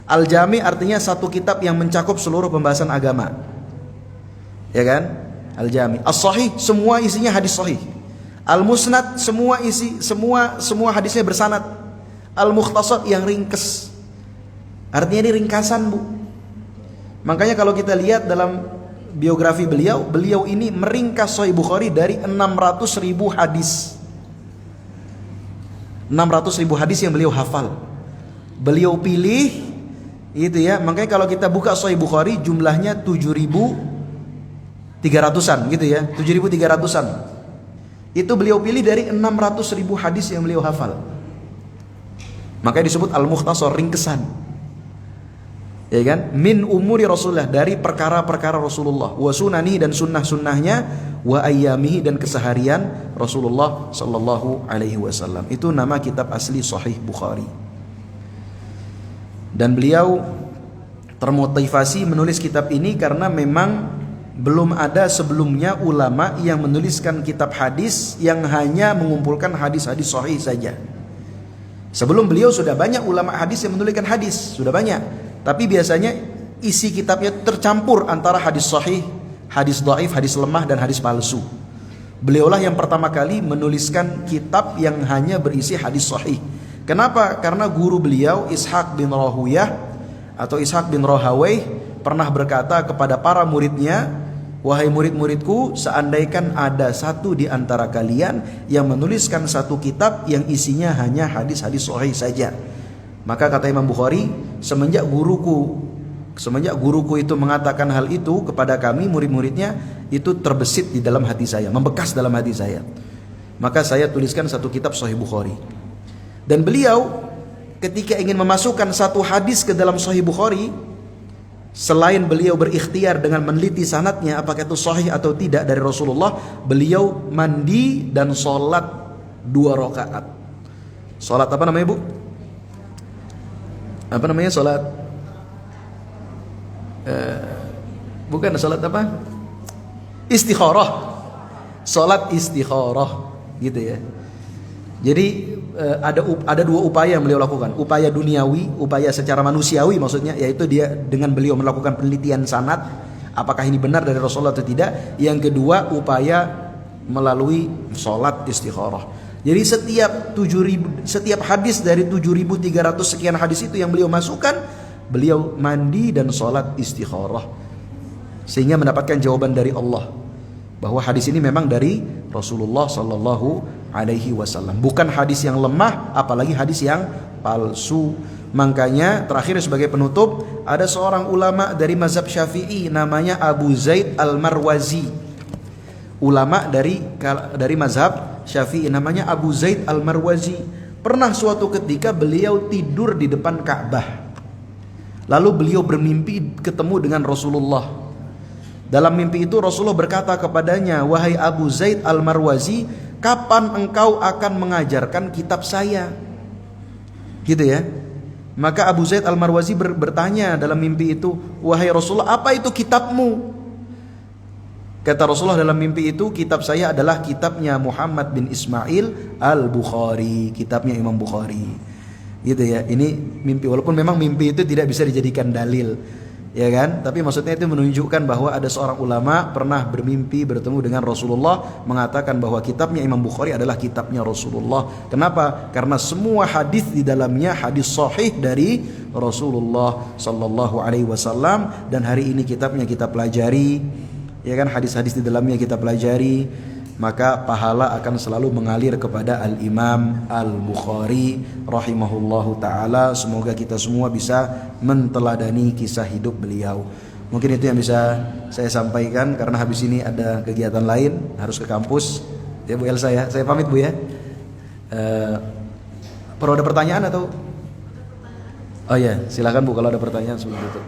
Al-Jami' artinya satu kitab yang mencakup seluruh pembahasan agama. Ya kan? Al-Jami'. As-Sahih semua isinya hadis sahih. Al-Musnad semua hadisnya bersanad. Al-Mukhtasar yang ringkas. Artinya ini ringkasan, Bu. Makanya kalau kita lihat dalam biografi beliau ini meringkas Sahih Bukhari dari 600.000 hadis. 600.000 hadis yang beliau hafal. Beliau pilih itu ya. Makanya kalau kita buka Sahih Bukhari jumlahnya 7.300-an gitu ya. 7.300-an. Itu beliau pilih dari 600.000 hadis yang beliau hafal. Makanya disebut Al-Mukhtasar, ringkesan. Ya kan? Min umuri Rasulullah, dari perkara-perkara Rasulullah, wa sunani dan sunnah-sunnahnya, wa ayyamihi dan keseharian Rasulullah sallallahu alaihi wasallam. Itu nama kitab asli Sahih Bukhari. Dan beliau termotivasi menulis kitab ini karena memang belum ada sebelumnya ulama yang menuliskan kitab hadis yang hanya mengumpulkan hadis-hadis sahih saja. Sebelum beliau sudah banyak ulama hadis yang menuliskan hadis, sudah banyak. Tapi biasanya isi kitabnya tercampur antara hadis sahih, hadis dhaif, hadis lemah dan hadis palsu. Beliaulah yang pertama kali menuliskan kitab yang hanya berisi hadis sahih. Kenapa? Karena guru beliau Ishaq bin Rahuyah atau Ishaq bin Rahawayh pernah berkata kepada para muridnya, wahai murid-muridku, seandainya ada satu di antara kalian yang menuliskan satu kitab yang isinya hanya hadis-hadis sahih saja, maka kata Imam Bukhari, semenjak guruku itu mengatakan hal itu kepada kami murid-muridnya, itu terbesit di dalam hati saya, membekas dalam hati saya. Maka saya tuliskan satu kitab Sahih Bukhari. Dan beliau ketika ingin memasukkan satu hadis ke dalam Sahih Bukhari, selain beliau berikhtiar dengan meneliti sanadnya apakah itu sahih atau tidak dari Rasulullah, beliau mandi dan sholat 2 rakaat. Sholat apa namanya, Bu? Apa namanya sholat? Bukan sholat apa? Istikharah. Sholat istikharah, gitu ya. Jadi ada 2 upaya yang beliau lakukan. Upaya duniawi, upaya secara manusiawi maksudnya, yaitu dia dengan beliau melakukan penelitian sanad, apakah ini benar dari Rasulullah atau tidak. Yang kedua, upaya melalui sholat istikharah. Jadi setiap hadis dari 7.300 sekian hadis itu yang beliau masukkan, beliau mandi dan sholat istikharah, sehingga mendapatkan jawaban dari Allah bahwa hadis ini memang dari Rasulullah Sallallahu Alaihi Wasallam, bukan hadis yang lemah, apalagi hadis yang palsu. Makanya terakhir sebagai penutup, ada seorang ulama dari mazhab Syafi'i namanya Abu Zaid Al-Marwazi. Ulama dari mazhab Syafi'i namanya Abu Zaid Al-Marwazi. Pernah suatu ketika beliau tidur di depan Ka'bah. Lalu beliau bermimpi ketemu dengan Rasulullah. Dalam mimpi itu Rasulullah berkata kepadanya, wahai Abu Zaid Al-Marwazi, kapan engkau akan mengajarkan kitab saya? Gitu ya. Maka Abu Zaid Al-Marwazi bertanya dalam mimpi itu, wahai Rasulullah, apa itu kitabmu? Kata Rasulullah dalam mimpi itu, kitab saya adalah kitabnya Muhammad bin Ismail Al-Bukhari, kitabnya Imam Bukhari. Gitu ya. Ini mimpi, walaupun memang mimpi itu tidak bisa dijadikan dalil, ya kan? Tapi maksudnya itu menunjukkan bahwa ada seorang ulama pernah bermimpi bertemu dengan Rasulullah, mengatakan bahwa kitabnya Imam Bukhari adalah kitabnya Rasulullah. Kenapa? Karena semua hadis di dalamnya hadis sahih dari Rasulullah Sallallahu Alaihi Wasallam, dan hari ini kitabnya kita pelajari, ya kan? Hadis-hadis di dalamnya kita pelajari, maka pahala akan selalu mengalir kepada Al-Imam Al-Bukhari rahimahullahu ta'ala. Semoga kita semua bisa menteladani kisah hidup beliau. Mungkin itu yang bisa saya sampaikan, karena habis ini ada kegiatan lain, harus ke kampus ya Bu Elsa ya. Saya pamit Bu ya. Perlu ada pertanyaan atau? Oh ya, silakan Bu kalau ada pertanyaan sebelum itu.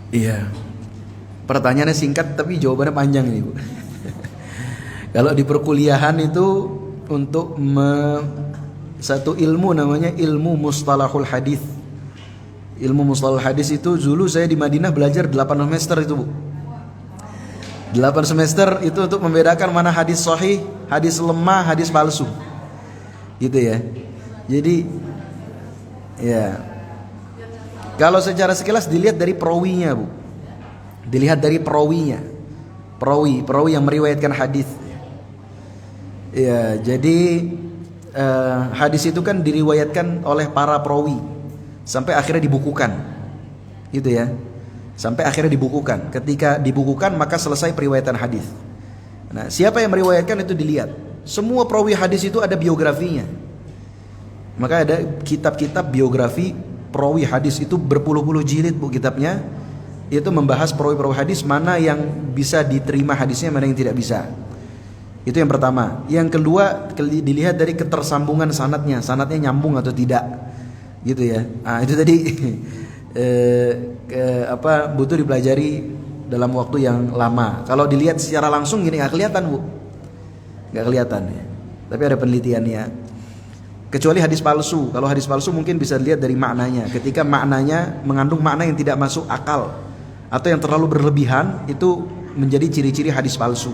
Iya, pertanyaannya singkat tapi jawabannya panjang ini Bu. Kalau di perkuliahan itu untuk satu ilmu namanya ilmu mustalahul hadis. Ilmu mustalahul hadis itu dulu saya di Madinah belajar 8 semester itu Bu. 8 semester itu untuk membedakan mana hadis sahih, hadis lemah, hadis palsu. Gitu ya. Jadi ya, kalau secara sekilas dilihat dari perawinya Bu. Dilihat dari perawinya. Perawi yang meriwayatkan hadis. Ya, jadi hadis itu kan diriwayatkan oleh para perawi sampai akhirnya dibukukan. Gitu ya. Sampai akhirnya dibukukan. Ketika dibukukan maka selesai periwayatan hadis. Nah, siapa yang meriwayatkan itu dilihat. Semua perawi hadis itu ada biografinya. Maka ada kitab-kitab biografi perawi hadis itu berpuluh-puluh jilid Bu kitabnya. Itu membahas perawi-perawi hadis, mana yang bisa diterima hadisnya, mana yang tidak bisa. Itu yang pertama. Yang kedua, dilihat dari ketersambungan sanadnya, sanadnya nyambung atau tidak. Gitu ya. Nah, itu tadi butuh dipelajari dalam waktu yang lama. Kalau dilihat secara langsung gini nggak kelihatan Bu. Nggak kelihatan ya. Tapi ada penelitiannya. Kecuali hadis palsu. Kalau hadis palsu mungkin bisa dilihat dari maknanya. Ketika maknanya mengandung makna yang tidak masuk akal atau yang terlalu berlebihan, itu menjadi ciri-ciri hadis palsu.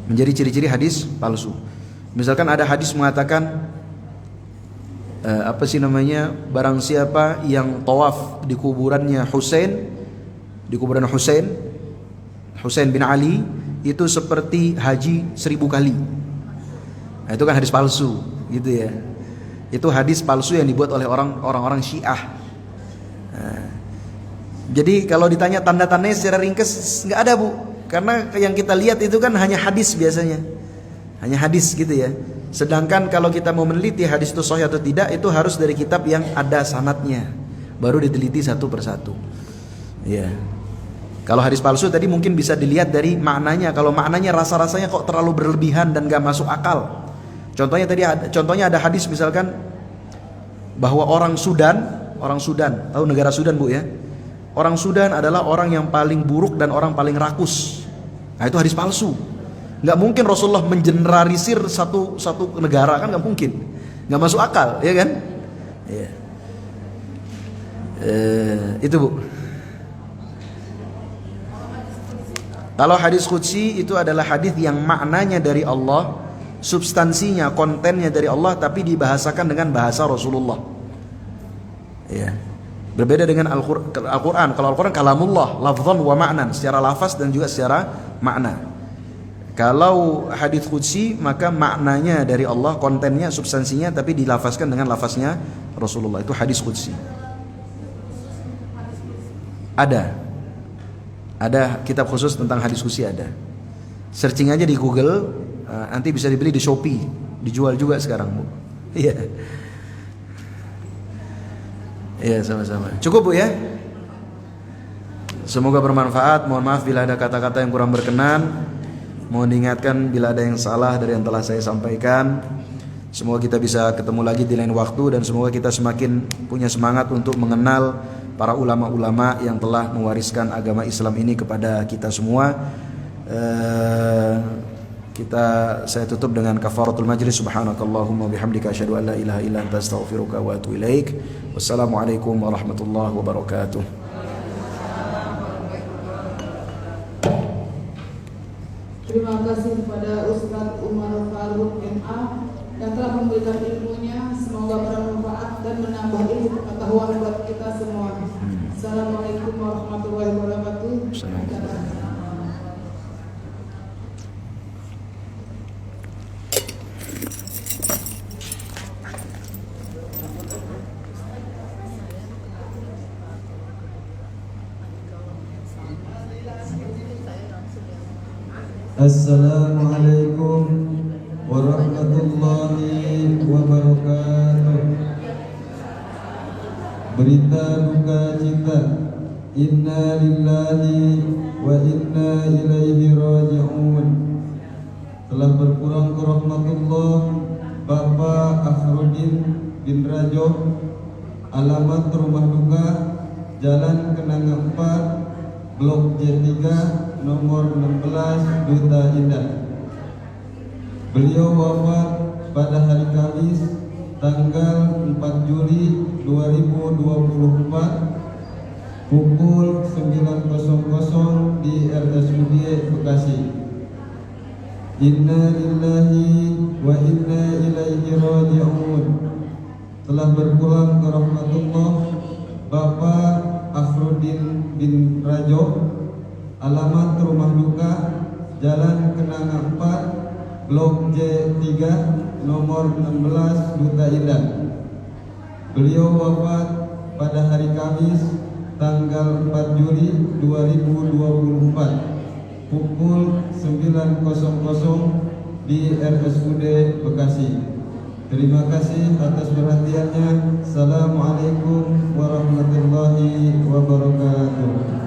Menjadi ciri-ciri hadis palsu. Misalkan ada hadis mengatakan barang siapa yang tawaf di kuburannya Husain, di kuburan Husain bin Ali, itu seperti haji 1000 kali. Nah, itu kan hadis palsu gitu ya. Itu hadis palsu yang dibuat oleh orang-orang Syiah. Nah, jadi kalau ditanya tanda-tandanya secara ringkes nggak ada, Bu. Karena yang kita lihat itu kan hanya hadis biasanya. Hanya hadis gitu ya. Sedangkan kalau kita mau meneliti hadis itu sahih atau tidak, itu harus dari kitab yang ada sanadnya, baru diteliti satu persatu. Ya. Kalau hadis palsu tadi mungkin bisa dilihat dari maknanya. Kalau maknanya rasa-rasanya kok terlalu berlebihan dan gak masuk akal. Contohnya ada hadis misalkan bahwa orang Sudan, tahu negara Sudan, Bu ya? Orang Sudan adalah orang yang paling buruk dan orang paling rakus. Nah, itu hadis palsu. Nggak mungkin Rasulullah mengeneralisir satu negara, kan nggak mungkin, nggak masuk akal, ya kan? Ya. Itu, Bu. Kalau hadis qudsi itu adalah hadis yang maknanya dari Allah, substansinya, kontennya dari Allah, tapi dibahasakan dengan bahasa Rasulullah. Ya. Berbeda dengan Al-Quran. Kalau Al-Quran kalamullah, lafzan wa ma'nan, secara lafaz dan juga secara makna. Kalau hadis qudsi maka maknanya dari Allah, kontennya, substansinya, tapi dilafazkan dengan lafaznya Rasulullah. Itu hadis qudsi. Ada kitab khusus tentang hadis qudsi, ada. Searching aja di Google, nanti bisa dibeli di Shopee, dijual juga sekarang, Bu. Iya. Iya, sama-sama. Cukup, Bu ya. Semoga bermanfaat. Mohon maaf bila ada kata-kata yang kurang berkenan. Mohon diingatkan bila ada yang salah dari yang telah saya sampaikan. Semoga kita bisa ketemu lagi di lain waktu, dan semoga kita semakin punya semangat untuk mengenal para ulama-ulama yang telah mewariskan agama Islam ini kepada kita semua. Saya tutup dengan kafaratul majlis. Subhanakallahumma bihamdika asyhadu an la ilaha illa anta astaghfiruka wa atubu ilaik. Wassalamualaikum warahmatullahi wabarakatuh. Terima kasih kepada Ustadz Umar Faruq MA yang telah memberikan ilmunya. Semoga bermanfaat dan menambah ilmu pengetahuan buat kita semua. Assalamualaikum warahmatullahi wabarakatuh. Assalamualaikum warahmatullahi wabarakatuh. Berita duka cita, inna lillahi wa inna ilaihi raji'un. Telah berpulang ke rahmatullah Bapak Afrodin bin Rajo, alamat rumah duka Jalan Kenanga 4, Blok J3, nomor 16, Duta Indah. Beliau wafat pada hari Kamis tanggal 4 Juli 2024 pukul 9.00 di RSUD Bekasi. Inna lillahi wa inna ilaihi raji'un. Telah berpulang ke rahmatullah Bapak Afrodin bin Rajo, alamat rumah duka Jalan Kenanga 4, Blok J3, nomor 16, Duta Indah. Beliau wafat pada hari Kamis tanggal 4 Juli 2024 pukul 9.00 di RSUD Bekasi. Terima kasih atas perhatiannya. Assalamualaikum warahmatullahi wabarakatuh.